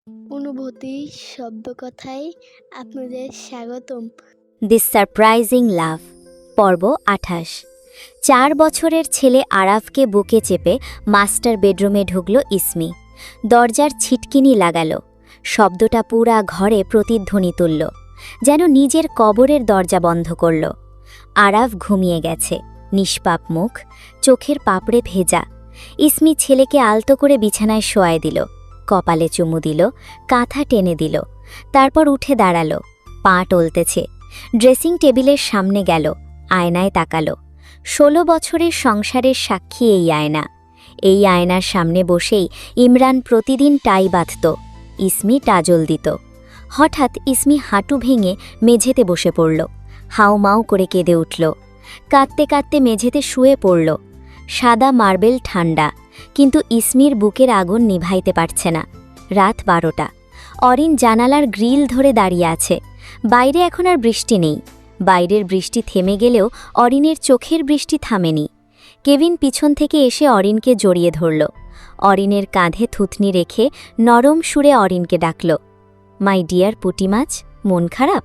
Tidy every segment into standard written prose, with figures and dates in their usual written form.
অনুভূতি শব্দকথায় আপনাদের স্বাগতম। দিস সারপ্রাইজিং লাভ পর্ব ২৮। ৪ বছরের ছেলে আরাফকে বুকে চেপে মাস্টার বেডরুমে ঢুকল ইসমি। দরজার ছিটকিনি লাগালো। শব্দটা পুরা ঘরে প্রতিধ্বনি তুলল, যেন নিজের কবরের দরজা বন্ধ করল। আরাফ ঘুমিয়ে গেছে, নিষ্পাপ মুখ, চোখের পাপড়ে ভেজা। ইসমি ছেলেকে আলতো করে বিছানায় শোয়ায় দিল, কপালে চুমু দিল, কাঁথা টেনে দিল। তারপর উঠে দাঁড়ালো, পা টলতেছে। ড্রেসিং টেবিলের সামনে গেল, আয়নায় তাকালো। ১৬ বছরের সংসারের সাক্ষী এই আয়না। এই আয়নার সামনে বসেই ইমরান প্রতিদিন টাই বাঁধত, ইসমি টাজল দিত। হঠাৎ ইসমি হাঁটু ভেঙে মেঝেতে বসে পড়ল, হাউমাউ করে কেঁদে উঠল। কাঁদতে কাঁদতে মেঝেতে শুয়ে পড়ল। সাদা মার্বেল ঠান্ডা, কিন্তু ইসমির বুকের আগুন নিভাইতে পারছে না। রাত ১২টা। অরিন জানালার গ্রিল ধরে দাঁড়িয়ে আছে। বাইরে এখন আর বৃষ্টি নেই। বাইরের বৃষ্টি থেমে গেলেও অরিনের চোখের বৃষ্টি থামেনি। কেভিন পিছন থেকে এসে অরিনকে জড়িয়ে ধরল। অরিনের কাঁধে থুতনি রেখে নরম সুরে অরিনকে ডাকল, মাই ডিয়ার পুটি মাছ, মন খারাপ?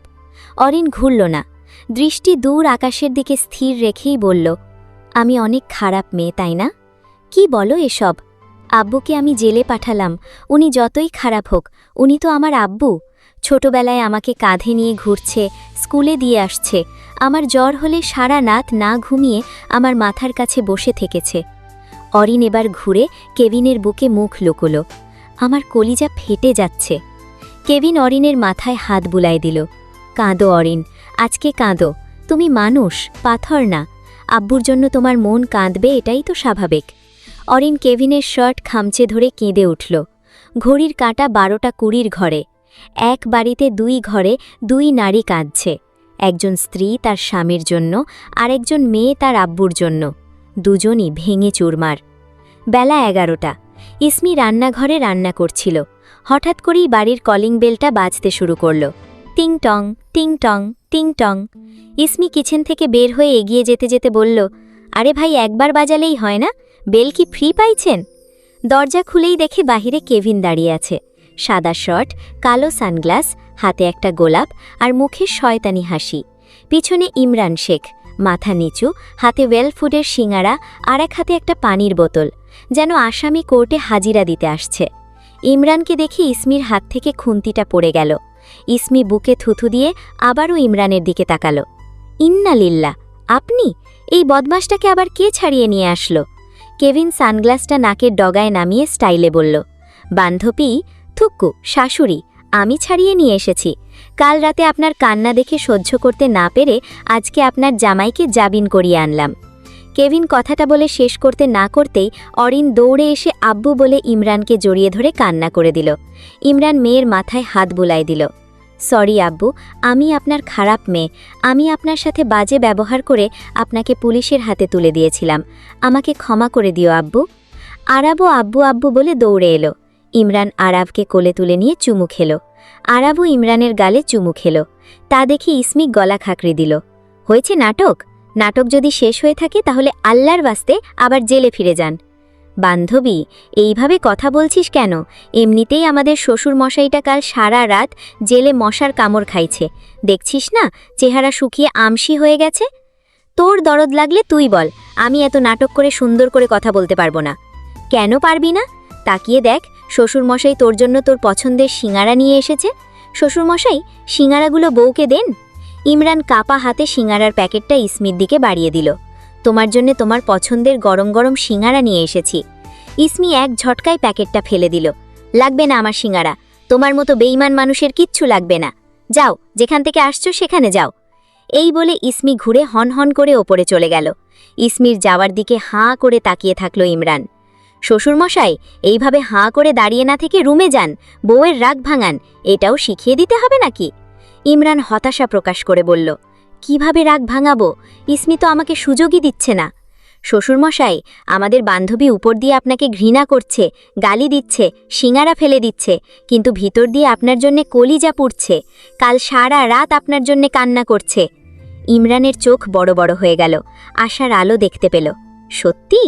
অরিন ঘুরল না, দৃষ্টি দূর আকাশের দিকে স্থির রেখেই বলল, আমি অনেক খারাপ মেয়ে, তাই না? কি বলো এসব? আব্বুকে আমি জেলে পাঠালাম। উনি যতই খারাপ হোক, উনি তো আমার আব্বু। ছোটবেলায় আমাকে কাঁধে নিয়ে ঘুরছে, স্কুলে দিয়ে আসছে। আমার জ্বর হলে সারা রাত না ঘুমিয়ে আমার মাথার কাছে বসে থেকেছে। অরিন এবার ঘুরে কেভিনের বুকে মুখ লুকোলো। আমার কলিজা ফেটে যাচ্ছে। কেভিন অরিনের মাথায় হাত বুলায় দিল। কাঁদো অরিন, আজকে কাঁদো। তুমি মানুষ, পাথর না। আব্বুর জন্য তোমার মন কাঁদবে, এটাই তো স্বাভাবিক। অরিন কেভিনের শার্ট খামচে ধরে কেঁদে উঠল। ঘড়ির কাঁটা ১২টা ২০ ঘরে। এক বাড়িতে ২ ঘরে ২ নারী কাঁদছে। একজন স্ত্রী তার স্বামীর জন্য, আরেকজন মেয়ে তার আব্বুর জন্য। দুজনই ভেঙে চুরমার। বেলা ১১টা। ইসমি রান্নাঘরে রান্না করছিল। হঠাৎ করেই বাড়ির কলিং বেলটা বাজতে শুরু করল। টিং টং, টিং টং, টিং টং। ইসমি কিচেন থেকে বের হয়ে এগিয়ে যেতে যেতে বলল, আরে ভাই, একবার বাজালেই হয় না? বেল কি ফ্রি পাইছেন? দরজা খুলেই দেখে বাহিরে কেভিন দাঁড়িয়ে আছে। সাদা শার্ট, কালো সানগ্লাস, হাতে একটা গোলাপ আর মুখে শয়তানি হাসি। পিছনে ইমরান শেখ, মাথা নিচু, হাতে ওয়েল ফুডের সিঙাড়া আর এক হাতে একটা পানির বোতল, যেন আসামি কোর্টে হাজিরা দিতে আসছে। ইমরানকে দেখে ইসমির হাত থেকে খুন্তিটা পড়ে গেল। ইসমি বুকে থুথু দিয়ে আবারও ইমরানের দিকে তাকালো। ইন্না লিল্লাহ, আপনি? এই বদমাসটাকে আবার কে ছাড়িয়ে নিয়ে আসলো? কেভিন সানগ্লাসটা নাকের ডগায় নামিয়ে স্টাইলে বলল, বান্ধবী, থুক্কু, শাশুড়ি, আমি ছাড়িয়ে নিয়ে এসেছি। কাল রাতে আপনার কান্না দেখে সহ্য করতে না পেরে আজকে আপনার জামাইকে জামিন করিয়ে আনলাম। কেভিন কথাটা বলে শেষ করতে না করতেই অরিন দৌড়ে এসে আব্বু বলে ইমরানকে জড়িয়ে ধরে কান্না করে দিল। ইমরান মেয়ের মাথায় হাত বুলায় দিল। সরি আব্বু, আমি আপনার খারাপ মেয়ে। আমি আপনার সাথে বাজে ব্যবহার করে আপনাকে পুলিশের হাতে তুলে দিয়েছিলাম। আমাকে ক্ষমা করে দিও আব্বু। আরাবও আব্বু আব্বু বলে দৌড়ে এলো। ইমরান আরাবকে কোলে তুলে নিয়ে চুমু খেল। আরাবও ইমরানের গালে চুমু খেল। তা দেখে ইসমি গলা খাকড়ি দিল। হয়েছে নাটক? নাটক যদি শেষ হয়ে থাকে তাহলে আল্লাহর বাস্তে আবার জেলে ফিরে যান। বান্ধবী, এইভাবে কথা বলছিস কেন? এমনিতেই আমাদের শ্বশুর মশাইটা কাল সারা রাত জেলে মশার কামড় খাইছে। দেখছিস না চেহারা শুকিয়ে আমসি হয়ে গেছে? তোর দরদ লাগলে তুই বল, আমি এত নাটক করে সুন্দর করে কথা বলতে পারবো না। কেন পারবি না? তাকিয়ে দেখ, শ্বশুরমশাই তোর জন্য তোর পছন্দের সিঙাড়া নিয়ে এসেছে। শ্বশুরমশাই, সিঙাড়াগুলো বউকে দেন। ইমরান কাপা হাতে সিঙাড়ার প্যাকেটটা ইসমির দিকে বাড়িয়ে দিল। তোমার জন্য তোমার পছন্দের গরম গরম সিঙাড়া নিয়ে এসেছি। ইসমি এক ঝটকায় প্যাকেটটা ফেলে দিল। লাগবে না আমার সিঙাড়া। তোমার মতো বেঈমান মানুষের কিচ্ছু লাগবে না। যাও, যেখান থেকে আসছো সেখানে যাও। এই বলে ইসমি ঘুরে হন হন করে ওপরে চলে গেল। ইসমির যাওয়ার দিকে হাঁ করে তাকিয়ে থাকল ইমরান। শ্বশুরমশাই, এইভাবে হাঁ করে দাঁড়িয়ে না থেকে রুমে যান, বউয়ের রাগ ভাঙান, এটাও শিখিয়ে দিতে হবে নাকি? ইমরান হতাশা প্রকাশ করে বলল, কিভাবে রাগ ভাঙাবো? ইসমি তো আমাকে সুযোগই দিচ্ছে না। শ্বশুরমশাই, আমাদের বান্ধবী উপর দিয়ে আপনাকে ঘৃণা করছে, গালি দিচ্ছে, সিঙাড়া ফেলে দিচ্ছে, কিন্তু ভিতর দিয়ে আপনার জন্যে কলিজা পুড়ছে। কাল সারা রাত আপনার জন্যে কান্না করছে। ইমরানের চোখ বড় বড় হয়ে গেল, আশার আলো দেখতে পেল। সত্যি?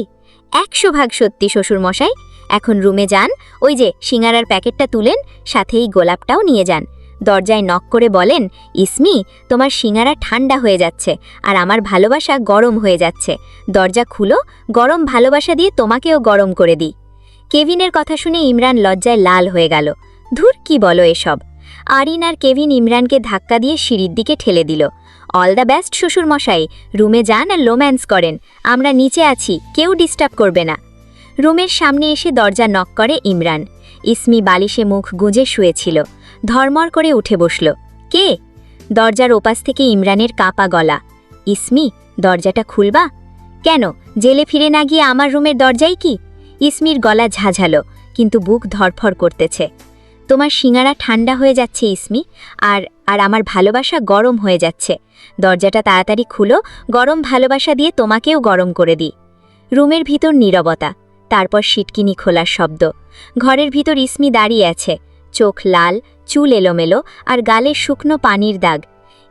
১০০ ভাগ সত্যি শ্বশুরমশাই। এখন রুমে যান, ওই যে সিঙ্গারার প্যাকেটটা তুলেন, সাথে এই গোলাপটাও নিয়ে যান। দরজায় নক করে বলেন, ইসমি, তোমার সিঙ্গারা ঠান্ডা হয়ে যাচ্ছে আর আমার ভালোবাসা গরম হয়ে যাচ্ছে। দরজা খুলো, গরম ভালোবাসা দিয়ে তোমাকেও গরম করে দিই। কেভিনের কথা শুনে ইমরান লজ্জায় লাল হয়ে গেল। ধুর, কি বলো এসব। আরিন আর কেভিন ইমরানকে ধাক্কা দিয়ে সিঁড়ির দিকে ঠেলে দিল। অল দ্য বেস্ট শ্বশুরমশাই, রুমে যান আর রোম্যান্স করেন, আমরা নিচে আছি, কেউ ডিস্টার্ব করবে না। রুমের সামনে এসে দরজা নক করে ইমরান। ইসমি বালিশে মুখ গুঁজে শুয়েছিল। ধর্মর করে উঠে বসল। কে? দরজার ওপাশ থেকে ইমরানের কাঁপা গলা। ইসমি, দরজাটা খুলবা? কেন, জেলে ফিরে না গিয়ে আমার রুমের দরজাই কি? ইসমির গলা ঝাঝালো, কিন্তু বুক ধরফর করতেছে। তোমার সিঙ্গারা ঠান্ডা হয়ে যাচ্ছে ইসমি, আর আর আমার ভালোবাসা গরম হয়ে যাচ্ছে। দরজাটা তাড়াতাড়ি খুলো, গরম ভালোবাসা দিয়ে তোমাকেও গরম করে দিই। রুমের ভিতর নীরবতা, তারপর সিটকিনি খোলার শব্দ। ঘরের ভিতর ইসমি দাঁড়িয়ে আছে, চোখ লাল, চুল এলোমেলো আর গালে শুকনো পানির দাগ।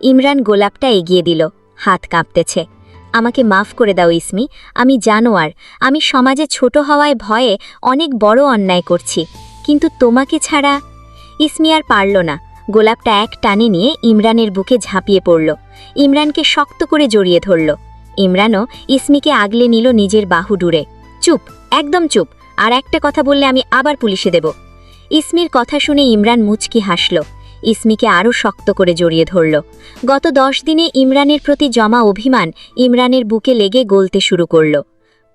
ইমরান গোলাপটা এগিয়ে দিল, হাত কাঁপতেছে। আমাকে মাফ করে দাও ইসমি, আমি জানোয়ার, আমি সমাজে ছোট হওয়ায় ভয়ে অনেক বড় অন্যায় করছি, কিন্তু তোমাকে ছাড়া। ইসমি আর পারল না, গোলাপটা এক টানে নিয়ে ইমরানের বুকে ঝাঁপিয়ে পড়ল। ইমরানকে শক্ত করে জড়িয়ে ধরল। ইমরানও ইসমিকে আগলে নিল নিজের বাহু ডুরে। চুপ, একদম চুপ, আর একটা কথা বললে আমি আবার পুলিশে দেব। ইসমির কথা শুনে ইমরান মুচকি হাসল। ইসমিকে আরও শক্ত করে জড়িয়ে ধরল। গত 10 দিনে ইমরানের প্রতি জমা অভিমান ইমরানের বুকে লেগে গলতে শুরু করল।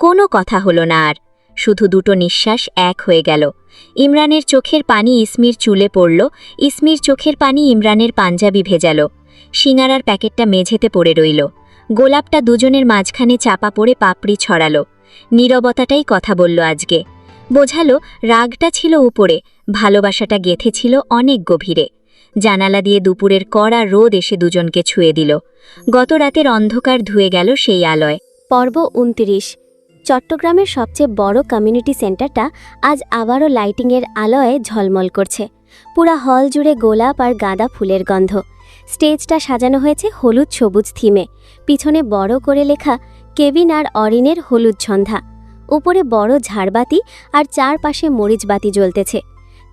কোনো কথা হলো না আর, শুধু দুটো নিঃশ্বাস এক হয়ে গেল। ইমরানের চোখের পানি ইসমির চুলে পড়ল, ইসমির চোখের পানি ইমরানের পাঞ্জাবি ভেজাল। সিঙ্গারার প্যাকেটটা মেঝেতে পড়ে রইল। গোলাপটা দুজনের মাঝখানে চাপা পড়ে পাপড়ি ছড়ালো। নীরবতাটাই কথা বলল আজকে। বোঝালো রাগটা ছিল উপরে, ভালোবাসাটা গেঁথেছিল অনেক গভীরে। জানালা দিয়ে দুপুরের কড়া রোদ এসে দুজনকে ছুঁয়ে দিল। গত রাতের অন্ধকার ধুয়ে গেল সেই আলোয়। পর্ব 29। চট্টগ্রামের সবচেয়ে বড় কমিউনিটি সেন্টারটা আজ আবারও লাইটিংয়ের আলোয় ঝলমল করছে। পুরা হল জুড়ে গোলাপ আর গাঁদা ফুলের গন্ধ। স্টেজটা সাজানো হয়েছে হলুদ সবুজ থিমে। পিছনে বড় করে লেখা কেভিন আর অরিনের হলুদ সন্ধ্যা। উপরে বড় ঝাড়বাতি আর চারপাশে মরিচবাতি জ্বলতেছে।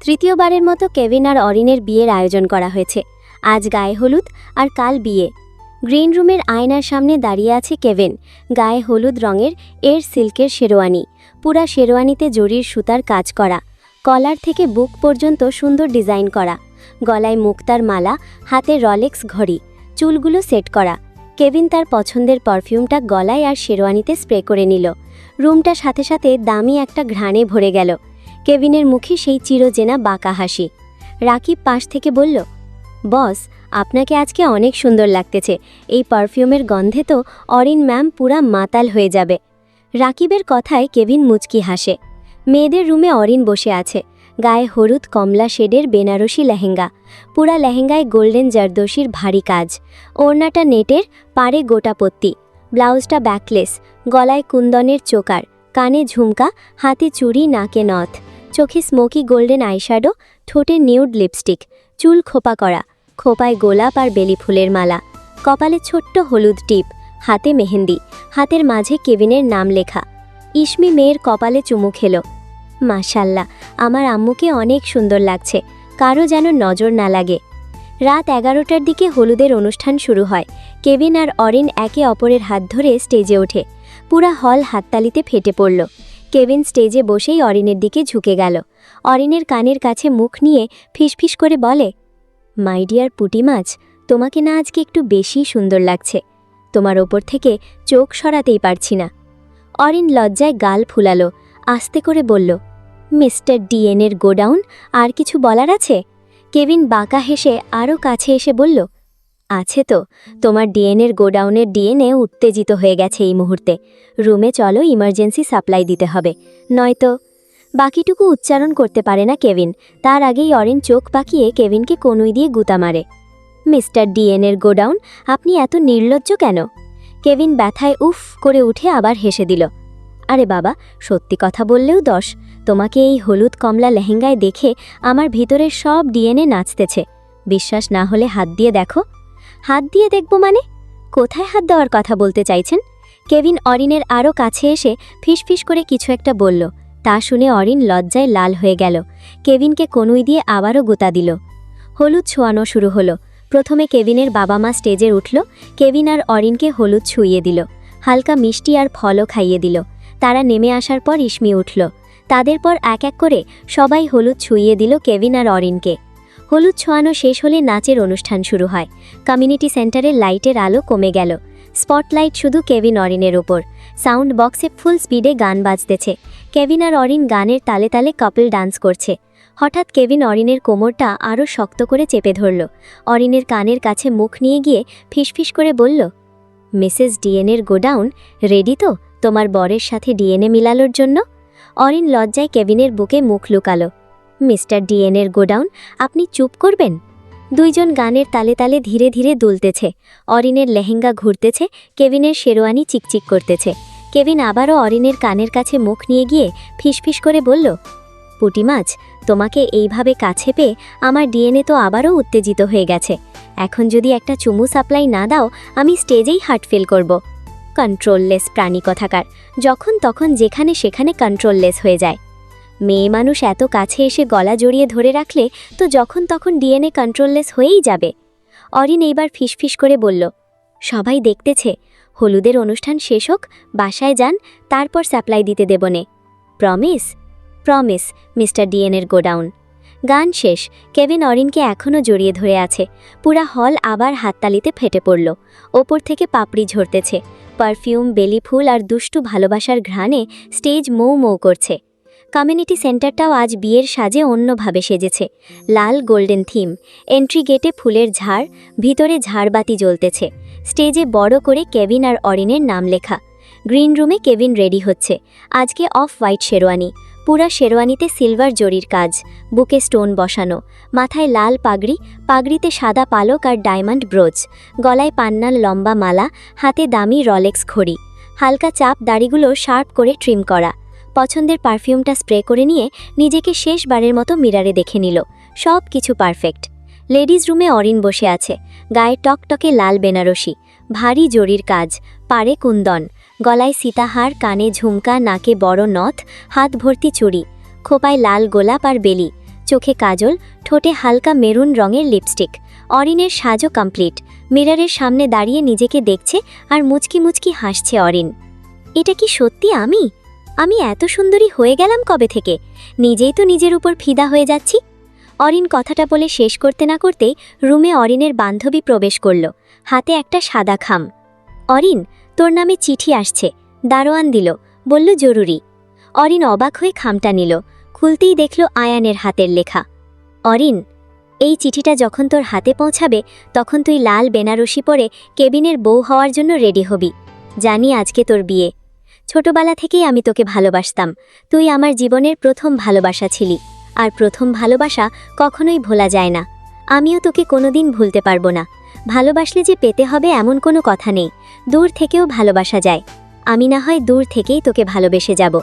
তৃতীয়বারের মতো কেভিন আর অরিনের বিয়ের আয়োজন করা হয়েছে। আজ গায়ে হলুদ আর কাল বিয়ে। গ্রিন রুমের আয়নার সামনে দাঁড়িয়ে আছে কেভিন, গায়ে হলুদ রঙের সিল্কের শেরওয়ানি। পুরা শেরওয়ানিতে জরির সুতার কাজ করা, কলার থেকে বুক পর্যন্ত সুন্দর ডিজাইন করা। গলায় মুক্তার মালা, হাতে রলেক্স ঘড়ি, চুলগুলো সেট করা। কেভিন তার পছন্দের পারফিউমটা গলায় আর শেরওয়ানিতে স্প্রে করে নিল। রুমটা সাথে সাথে দামি একটা ঘ্রাণে ভরে গেল। কেভিনের মুখে সেই চিরচেনা বাঁকা হাসি। রাকিব পাশ থেকে বলল, বস, আপনাকে আজকে অনেক সুন্দর লাগতেছে। এই পারফিউমের গন্ধে তো অরিন ম্যাম পুরা মাতাল হয়ে যাবে। রাকিবের কথায় কেভিন মুচকি হাসে। মেয়েদের রুমে অরিন বসে আছে, গায়ে হলুদ কমলা শেডের বেনারসি লেহেঙ্গা। পুরা লেহেঙ্গায় গোল্ডেন জারদোশির ভারী কাজ। ওড়নাটা নেটের, পাড়ে গোটাপত্তি। ব্লাউজটা ব্যাকলেস, গলায় কুন্দনের চোকার, কানে ঝুমকা, হাতে চুড়ি, নাকে নথ, চোখে স্মোকি গোল্ডেন আইশ্যাডো, ঠোঁটে নিউড লিপস্টিক, চুল খোপা করা, খোপায় গোলাপ আর বেলি ফুলের মালা, কপালে ছোট্ট হলুদ টিপ, হাতে মেহেন্দি, হাতের মাঝে কেভিনের নাম লেখা। ইসমি মেয়ের কপালে চুমু খেল। মাশাল্লাহ, আমার আম্মুকে অনেক সুন্দর লাগছে, কারো যেন নজর না লাগে। রাত 11টার দিকে হলুদের অনুষ্ঠান শুরু হয়। কেভিন আর অরিন একে অপরের হাত ধরে স্টেজে ওঠে। পুরা হল হাততালিতে ফেটে পড়ল। কেভিন স্টেজে বসেই অরিনের দিকে ঝুঁকে গেল। অরিনের কানের কাছে মুখ নিয়ে ফিসফিস করে বলে, মাই ডিয়ার পুটি মাছ, তোমাকে না আজকে একটু বেশি সুন্দর লাগছে। তোমার ওপর থেকে চোখ সরাতেই পারছি না। অরিন লজ্জায় গাল ফুলালো, আস্তে করে বলল, মিস্টার ডিএনের গোডাউন, আর কিছু বলার আছে? কেভিন বাঁকা হেসে আরও কাছে এসে বলল, আছে তো, তোমার ডিএনের গোডাউনের ডিএনএ উত্তেজিত হয়ে গেছে এই মুহূর্তে। রুমে চলো, ইমার্জেন্সি সাপ্লাই দিতে হবে, নয়তো। বাকিটুকু উচ্চারণ করতে পারে না কেভিন। তার আগেই অরিন চোখ পাকিয়ে কেভিনকে কনুই দিয়ে গুতা মারে। মিস্টার ডিএনের গোডাউন, আপনি এত নির্লজ্জ কেন? কেভিন ব্যথায় উফ করে উঠে আবার হেসে দিল। আরে বাবা, সত্যি কথা বললেও দোষ। তোমাকে এই হলুদ কমলা লেহেঙ্গায় দেখে আমার ভিতরের সব ডিএনএ নাচতেছে। বিশ্বাস না হলে হাত দিয়ে দেখো। হাত দিয়ে দেখব মানে? কোথায় হাত দেওয়ার কথা বলতে চাইছেন? কেভিন অরিনের আরও কাছে এসে ফিসফিস করে কিছু একটা বলল, তা শুনে অরিন লজ্জায় লাল হয়ে গেল। কেভিনকে কনুই দিয়ে আবারও গুঁতা দিল। হলুদ ছোঁয়ানো শুরু হলো। প্রথমে কেভিনের বাবা মা স্টেজে উঠল। কেভিন আর অরিনকে হলুদ ছুঁইয়ে দিল, হালকা মিষ্টি আর ফলও খাইয়ে দিল। তারা নেমে আসার পর ইসমি উঠল। তাদের পর এক এক করে সবাই হলুদ ছুঁইয়ে দিল কেভিন আর অরিনকে। হলুদ ছোঁয়ানো শেষ হলে নাচের অনুষ্ঠান শুরু হয়। কমিউনিটি সেন্টারের লাইটের আলো কমে গেল। স্পটলাইট শুধু কেভিন অরিনের ওপর। সাউন্ড বক্সে ফুল স্পিডে গান বাজতেছে। কেভিন আর অরিন গানের তালে তালে কাপল ডান্স করছে। হঠাৎ কেভিন অরিনের কোমরটা আরও শক্ত করে চেপে ধরল। অরিনের কানের কাছে মুখ নিয়ে গিয়ে ফিসফিস করে বলল, মিসেস ডিএনএর গোডাউন রেডি তো তোমার বরের সাথে ডিএনএ মিলানোর জন্য? অরিন লজ্জায় কেভিনের বুকে মুখ লুকালো। মিস্টার ডিএনএর গোডাউন, আপনি চুপ করবেন? দুইজন গানের তালে তালে ধীরে ধীরে দুলতেছে। অরিনের লেহেঙ্গা ঘুরতেছে, কেভিনের শেরওয়ানি চিকচিক করতেছে। কেভিন আবারও অরিনের কানের কাছে মুখ নিয়ে গিয়ে ফিসফিস করে বলল, পুটিমাছ, তোমাকে এইভাবে কাছে পেয়ে আমার ডিএনএ তো আবারও উত্তেজিত হয়ে গেছে। এখন যদি একটা চুমু সাপ্লাই না দাও, আমি স্টেজেই হার্ট ফেল করব। কন্ট্রোললেস প্রাণী কথাকার, যখন তখন যেখানে সেখানে কন্ট্রোললেস হয়ে যায়। মেয়ে মানুষ এত কাছে এসে গলা জড়িয়ে ধরে রাখলে তো যখন তখন ডিএনএ কন্ট্রোললেস হয়েই যাবে। অরিন এইবার ফিসফিস করে বলল, সবাই দেখতেছে, হলুদের অনুষ্ঠান শেষ হোক, বাসায় যান, তারপর সাপ্লাই দিতে দেবনে। প্রমিস? প্রমিস, মিস্টার ডিএনএর গোডাউন। গান শেষ। কেভিন অরিনকে এখনও জড়িয়ে ধরে আছে। পুরা হল আবার হাততালিতে ফেটে পড়ল। ওপর থেকে পাপড়ি ঝরতেছে। পারফিউম, বেলি ফুল আর দুষ্টু ভালোবাসার ঘ্রাণে স্টেজ মৌ মৌ করছে। কমিউনিটি সেন্টারটাও আজ বিয়ের সাজে অন্যভাবে সেজেছে। লাল গোল্ডেন থিম, এন্ট্রি গেটে ফুলের ঝাড়, ভিতরে ঝাড়বাতি জ্বলতেছে। স্টেজে বড় করে কেভিন আর অরিনের নাম লেখা। গ্রিন রুমে কেভিন রেডি হচ্ছে। আজকে অফ হোয়াইট শেরওয়ানি, পুরা শেরওয়ানিতে সিলভার জরির কাজ, বুকে স্টোন বসানো, মাথায় লাল পাগড়ি, পাগড়িতে সাদা পালক আর ডায়মন্ড ব্রোচ, গলায় পান্নার লম্বা মালা, হাতে দামি রলেক্স ঘড়ি। হালকা চাপ দাড়িগুলো শার্প করে ট্রিম করা। পছন্দের পারফিউমটা স্প্রে করে নিয়ে নিজেকে শেষবারের মতো মিরারে দেখে নিল। সব কিছু পারফেক্ট। লেডিজ রুমে অরিন বসে আছে। গায়ে টকটকে লাল বেনারসি, ভারী জরির কাজ, পাড়ে কুন্দন, গলায় সীতাহার, কানে ঝুমকা, নাকে বড় নথ, হাত ভর্তি চুড়ি, খোপায় লাল গোলাপ আর বেলি, চোখে কাজল, ঠোঁটে হালকা মেরুন রঙের লিপস্টিক। অরিনের সাজও কমপ্লিট। মিরারের সামনে দাঁড়িয়ে নিজেকে দেখছে আর মুচকি মুচকি হাসছে অরিন। এটা কি সত্যি আমি এত সুন্দরী হয়ে গেলাম কবে থেকে? নিজেই তো নিজের উপর ফিদা হয়ে যাচ্ছি। অরিন কথাটা বলে শেষ করতে না করতেই রুমে অরিনের বান্ধবী প্রবেশ করল, হাতে একটা সাদা খাম। অরিন, তোর নামে চিঠি আসছে, দারোয়ান দিল, বলল জরুরি। অরিন অবাক হয়ে খামটা নিল। খুলতেই দেখল আয়ানের হাতের লেখা। অরিন, এই চিঠিটা যখন তোর হাতে পৌঁছাবে তখন তুই লাল বেনারসি পরে কেবিনের বউ হওয়ার জন্য রেডি হবি। জানি আজকে তোর বিয়ে। ছোটবেলা থেকেই আমি তোকে ভালোবাসতাম। তুই আমার জীবনের প্রথম ভালোবাসা ছিলি, আর প্রথম ভালোবাসা কখনোই ভোলা যায় না। আমিও তোকে কোনোদিন ভুলতে পারবো না। ভালোবাসলে যে পেতে হবে এমন কোনো কথা নেই, দূর থেকেও ভালোবাসা যায়। আমি না হয় দূর থেকেই তোকে ভালোবেসে যাব।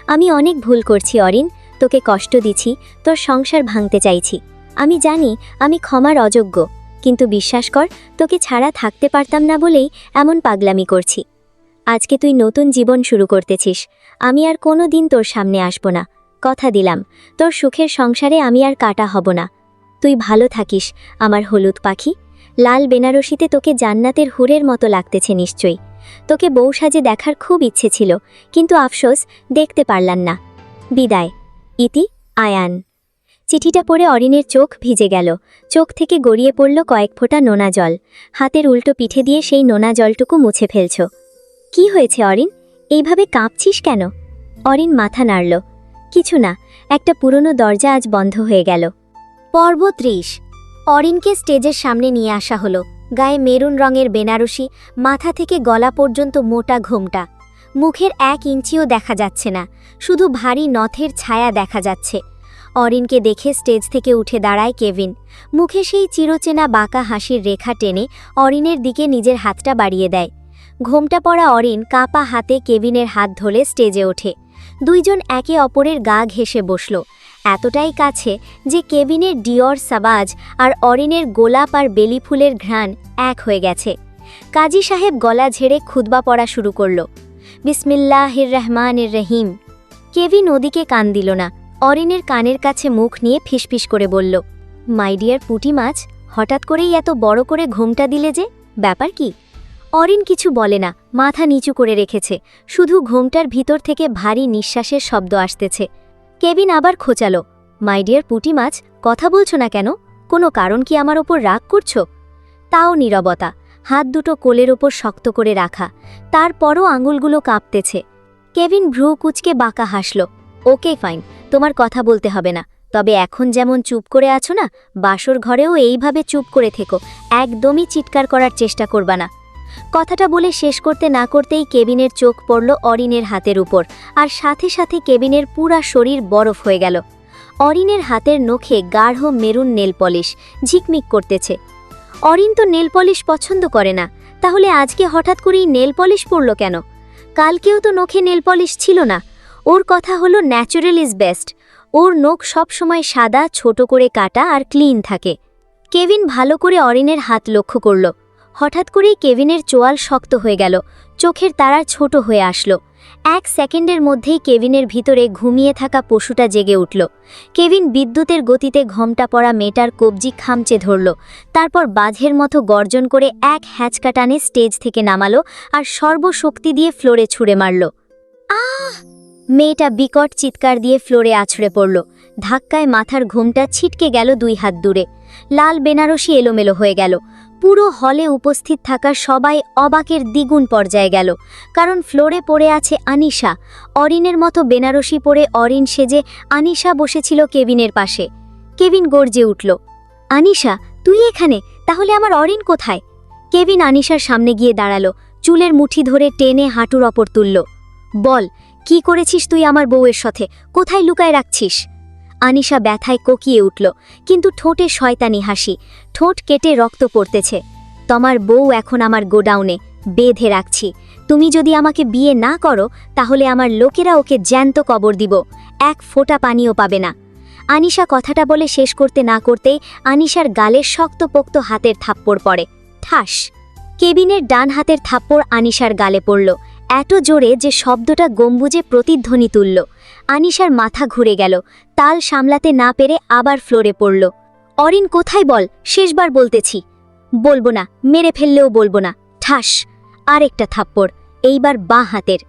আমি অনেক ভুল করছি অরিন, তোকে কষ্ট দিছি, তোর সংসার ভাঙতে চাইছি। আমি জানি আমি ক্ষমার অযোগ্য, কিন্তু বিশ্বাস কর, তোকে ছাড়া থাকতে পারতাম না বলেই এমন পাগলামি করছি। আজকে তুই নতুন জীবন শুরু করতেছিস। আমি আর কোনো দিন তোর সামনে আসব না, কথা দিলাম। তোর সুখের সংসারে আমি আর কাটা হব না। তুই ভালো থাকিস আমার হলুদ পাখি। লাল বেনারসিতে তোকে জান্নাতের হুরের মতো লাগতেছে নিশ্চয়ই। তোকে বউ সাজে দেখার খুব ইচ্ছে ছিল, কিন্তু আফসোস দেখতে পারলাম না। বিদায়। ইতি, আয়ান। চিঠিটা পড়ে অরিনের চোখ ভিজে গেল। চোখ থেকে গড়িয়ে পড়ল কয়েক ফোঁটা নোনা জল। হাতের উল্টো পিঠে দিয়ে সেই নোনা জলটুকু মুছে ফেলছ। কি হয়েছে অরিন, এইভাবে কাঁপছিস কেন? অরিন মাথা নাড়ল। কিছু না, একটা পুরনো দরজা আজ বন্ধ হয়ে গেল। পর্ব ৩০। অরিনকে স্টেজের সামনে নিয়ে আসা হলো। গায়ে মেরুন রঙের বেনারসি, মাথা থেকে গলা পর্যন্ত মোটা ঘোমটা। মুখের ১ ইঞ্চিও দেখা যাচ্ছে না, শুধু ভারী নথের ছায়া দেখা যাচ্ছে। অরিনকে দেখে স্টেজ থেকে উঠে দাঁড়ায় কেভিন। মুখে সেই চিরচেনা বাঁকা হাসির রেখা টেনে অরিনের দিকে নিজের হাতটা বাড়িয়ে দেয়। ঘোমটা পরা অরিন কাঁপা হাতে কেভিনের হাত ধরে স্টেজে ওঠে। দুইজন একে অপরের গা ঘেঁষে বসল, এতটাই কাছে যে কেভিনের ডিওর সাবাজ আর অরিনের গোলাপ আর বেলি ফুলের ঘ্রাণ এক হয়ে গেছে। কাজী সাহেব গলা ঝেড়ে খুতবা পড়া শুরু করল। বিসমিল্লাহির রহমানির রহিম। কেভিন ওদিকে কান দিল না। অরিনের কানের কাছে মুখ নিয়ে ফিসফিস করে বলল, মাই ডিয়ার পুঁটি মাছ, হঠাৎ করেই এত বড় করে ঘুমটা দিলে যে, ব্যাপার কি? অরিন কিছু বলে না, মাথা নিচু করে রেখেছে, শুধু ঘুমটার ভিতর থেকে ভারী নিঃশ্বাসের শব্দ আসতেছে। কেভিন আবার খোঁচালো, মাই ডিয়ার পুঁটি মাছ, কথা বলছো না কেন? কোনো কারণ কি আমার ওপর রাগ করছো? তাও নীরবতা, হাত দুটো কোলের ওপর শক্ত করে রাখা, তারপরও আঙুলগুলো কাঁপতেছে। কেভিন ভ্রু কুচকে বাঁকা হাসল, ওকে ফাইন, তোমার কথা বলতে হবে না, তবে এখন যেমন চুপ করে আছো না, বাসর ঘরেও এইভাবে চুপ করে থেকো, একদমই চিৎকার করার চেষ্টা করবা না। কথাটা বলে শেষ করতে না করতেই কেভিনের চোখ পড়ল অরিনের হাতের উপর, আর সাথে সাথে কেভিনের পুরা শরীর বরফ হয়ে গেল। অরিনের হাতের নখে গাঢ় মেরুন নেল পলিশ ঝিকমিক করতেছে। অরিন তো নেল পলিশ পছন্দ করে না, তাহলে আজকে হঠাৎ করেই নেল পলিশ পরল কেন? কালকেও তো নখে নেল পলিশ ছিল না। ওর কথা হলো ন্যাচারাল ইজ বেস্ট। ওর নখ সব সময় সাদা, ছোট করে কাটা আর ক্লিন থাকে। কেভিন ভালো করে অরিনের হাত লক্ষ্য করল। হঠাৎ করেই কেভিনের চোয়াল শক্ত হয়ে গেল, চোখের তারা ছোট হয়ে আসলো। 1 সেকেন্ডের মধ্যেই কেভিনের ভিতরে ঘুমিয়ে থাকা পশুটা জেগে উঠল। কেভিন বিদ্যুতের গতিতে ঘোমটা পড়া মেয়েটার কবজি খামচে ধরল, তারপর বাঘের মতো গর্জন করে এক হ্যাঁচকা টানে স্টেজ থেকে নামালো আর সর্বশক্তি দিয়ে ফ্লোরে ছুঁড়ে মারল। আহ! মেয়েটা বিকট চিৎকার দিয়ে ফ্লোরে আছড়ে পড়ল। ধাক্কায় মাথার ঘুমটা ছিটকে গেল 2 হাত দূরে। লাল বেনারসি এলোমেলো হয়ে গেল। পুরো হলে উপস্থিত থাকা সবাই অবাকের দ্বিগুণ পর্যায়ে গেল, কারণ ফ্লোরে পড়ে আছে আনিশা। অরিনের মতো বেনারসি পরে অরিন সেজে আনিশা বসেছিল কেভিনের পাশে। কেভিন গর্জে উঠল, আনিশা, তুই এখানে? তাহলে আমার অরিন কোথায়? কেভিন আনিশার সামনে গিয়ে দাঁড়ালো, চুলের মুঠি ধরে টেনে হাঁটুর ওপর তুলল। বল, কি করেছিস তুই আমার বউয়ের সাথে? কোথায় লুকায় রাখছিস? আনিশা ব্যথায় কোকিয়ে উঠল, কিন্তু ঠোঁটে শয়তানি হাসি, ঠোঁট কেটে রক্ত পড়তেছে। তোমার বউ এখন আমার গোডাউনে, বেঁধে রাখছি। তুমি যদি আমাকে বিয়ে না করো, তাহলে আমার লোকেরা ওকে জ্যান্ত কবর দিব, 1 ফোঁটা পানিও পাবে না। আনিশা কথাটা বলে শেষ করতে না করতেই আনিশার গালের শক্তপোক্ত হাতের থাপ্পড় পড়ে, ঠাস। কেবিনের ডান হাতের থাপ্পড় আনিশার গালে পড়ল, এত জোরে যে শব্দটা গম্বুজে প্রতিধ্বনি তুলল। আনিশার মাথা ঘুরে গেল, তাল সামলাতে না পেরে আবার ফ্লোরে পড়ল। অরিন কোথায় বল, শেষবার বলতেছি। বলবো না, মেরে ফেললেও বলবো না। ঠাস, আরেকটা থাপ্পড়, এইবার বাঁ হাতের।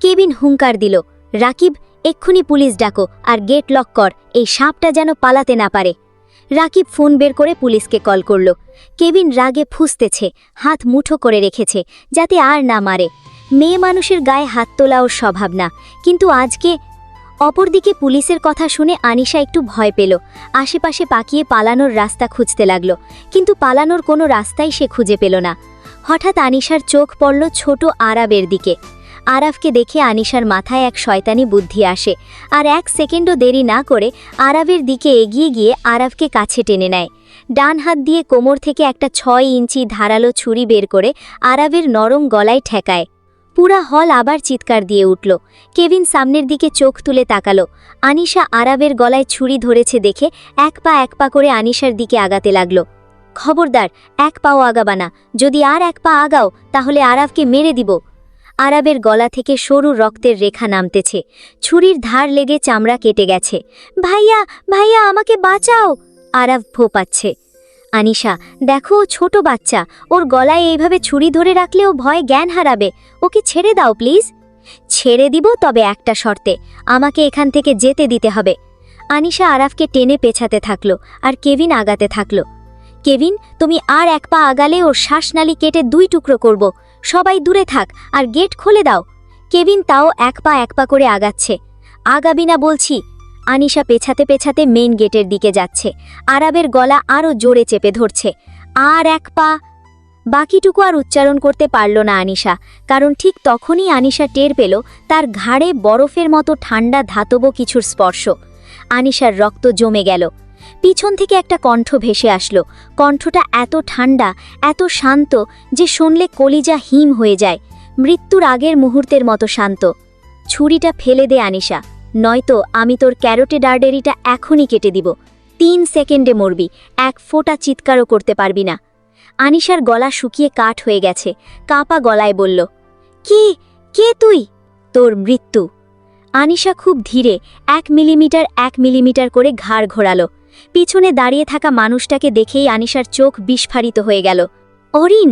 কেবিন হুঙ্কার দিল, রাকিব, এক্ষুনি পুলিশ ডাকো আর গেট লক কর, এই সাপটা যেন পালাতে না পারে। রাকিব ফোন বের করে পুলিশকে কল করল। কেবিন রাগে ফুঁসতেছে, হাত মুঠো করে রেখেছে যাতে আর না মারে। মেয়ে মানুষের গায়ে হাত তোলা ওর স্বভাব না, কিন্তু আজকে। অপরদিকে পুলিশের কথা শুনে আনিশা একটু ভয় পেল। আশেপাশে পাকিয়ে পালানোর রাস্তা খুঁজতে লাগল, কিন্তু পালানোর কোনো রাস্তাই সে খুঁজে পেল না। হঠাৎ আনিশার চোখ পড়ল ছোট আরাবের দিকে। আরাফকে দেখে আনিশার মাথায় এক শয়তানি বুদ্ধি আসে, আর 1 সেকেন্ডও দেরি না করে আরাবের দিকে এগিয়ে গিয়ে আরাফকে কাছে টেনে নেয়। ডান হাত দিয়ে কোমর থেকে একটা 6 ইঞ্চি ধারালো ছুরি বের করে আরাবের নরম গলায় ঠেকায়। পুরা হল আবার চিৎকার দিয়ে উঠল। কেভিন সামনের দিকে চোখ তুলে তাকালো। আনিশা আরাবের গলায় ছুরি ধরেছে দেখে এক পা করে আনিশার দিকে আগাতে লাগল। খবরদার, 1 পাও আগাবা না, যদি আর 1 পা আগাও তাহলে আরাবকে মেরে দিব। আরাবের গলা থেকে সরু রক্তের রেখা নামতেছে, ছুরির ধার লেগে চামড়া কেটে গেছে। ভাইয়া, ভাইয়া, আমাকে বাঁচাও! আরাব ফোঁপাচ্ছে। আনিশা, দেখো, ও ছোট বাচ্চা, ওর গলায় এইভাবে ছুরি ধরে রাখলে ও ভয়ে জ্ঞান হারাবে, ওকে ছেড়ে দাও প্লিজ। ছেড়ে দিব, তবে একটা শর্তে, আমাকে এখান থেকে যেতে দিতে হবে। আনিশা আরাফকে টেনে পেছাতে থাকলো, আর কেভিন আগাতে থাকলো। কেভিন, তুমি আর 1 পা আগালে ওর শ্বাসনালী কেটে 2 টুকরো করব, সবাই দূরে থাক আর গেট খুলে দাও। কেভিন তাও 1 পা করে আগাচ্ছে। আগাবি না বলছি। আনিশা পেছাতে পেছাতে মেইন গেটের দিকে যাচ্ছে। আরাবের গলা আরও জোরে চেপে ধরছে। আর 1 পা। বাকিটুকু আর উচ্চারণ করতে পারল না আনিশা, কারণ ঠিক তখনই আনিশা টের পেল তার ঘাড়ে বরফের মতো ঠান্ডা ধাতব কিছুর স্পর্শ। আনিশার রক্ত জমে গেল। পিছন থেকে একটা কণ্ঠ ভেসে আসলো। কণ্ঠটা এত ঠান্ডা, এত শান্ত যে শুনলে কলিজা হিম হয়ে যায়, মৃত্যুর আগের মুহূর্তের মতো শান্ত। ছুরিটা ফেলে দে আনিশা, নয়তো আমি তোর ক্যারোটিড আর্টারিটা এখনই কেটে দিব। 3 সেকেন্ডে মরবি, 1 ফোঁটা চিৎকারও করতে পারবি না। আনিশার গলা শুকিয়ে কাঠ হয়ে গেছে, কাঁপা গলায় বলল, কে তুই? তোর মৃত্যু। আনিশা খুব ধীরে 1 মিলিমিটার করে ঘাড় ঘোরালো। পিছনে দাঁড়িয়ে থাকা মানুষটাকে দেখেই আনিশার চোখ বিস্ফারিত হয়ে গেল। অরিন!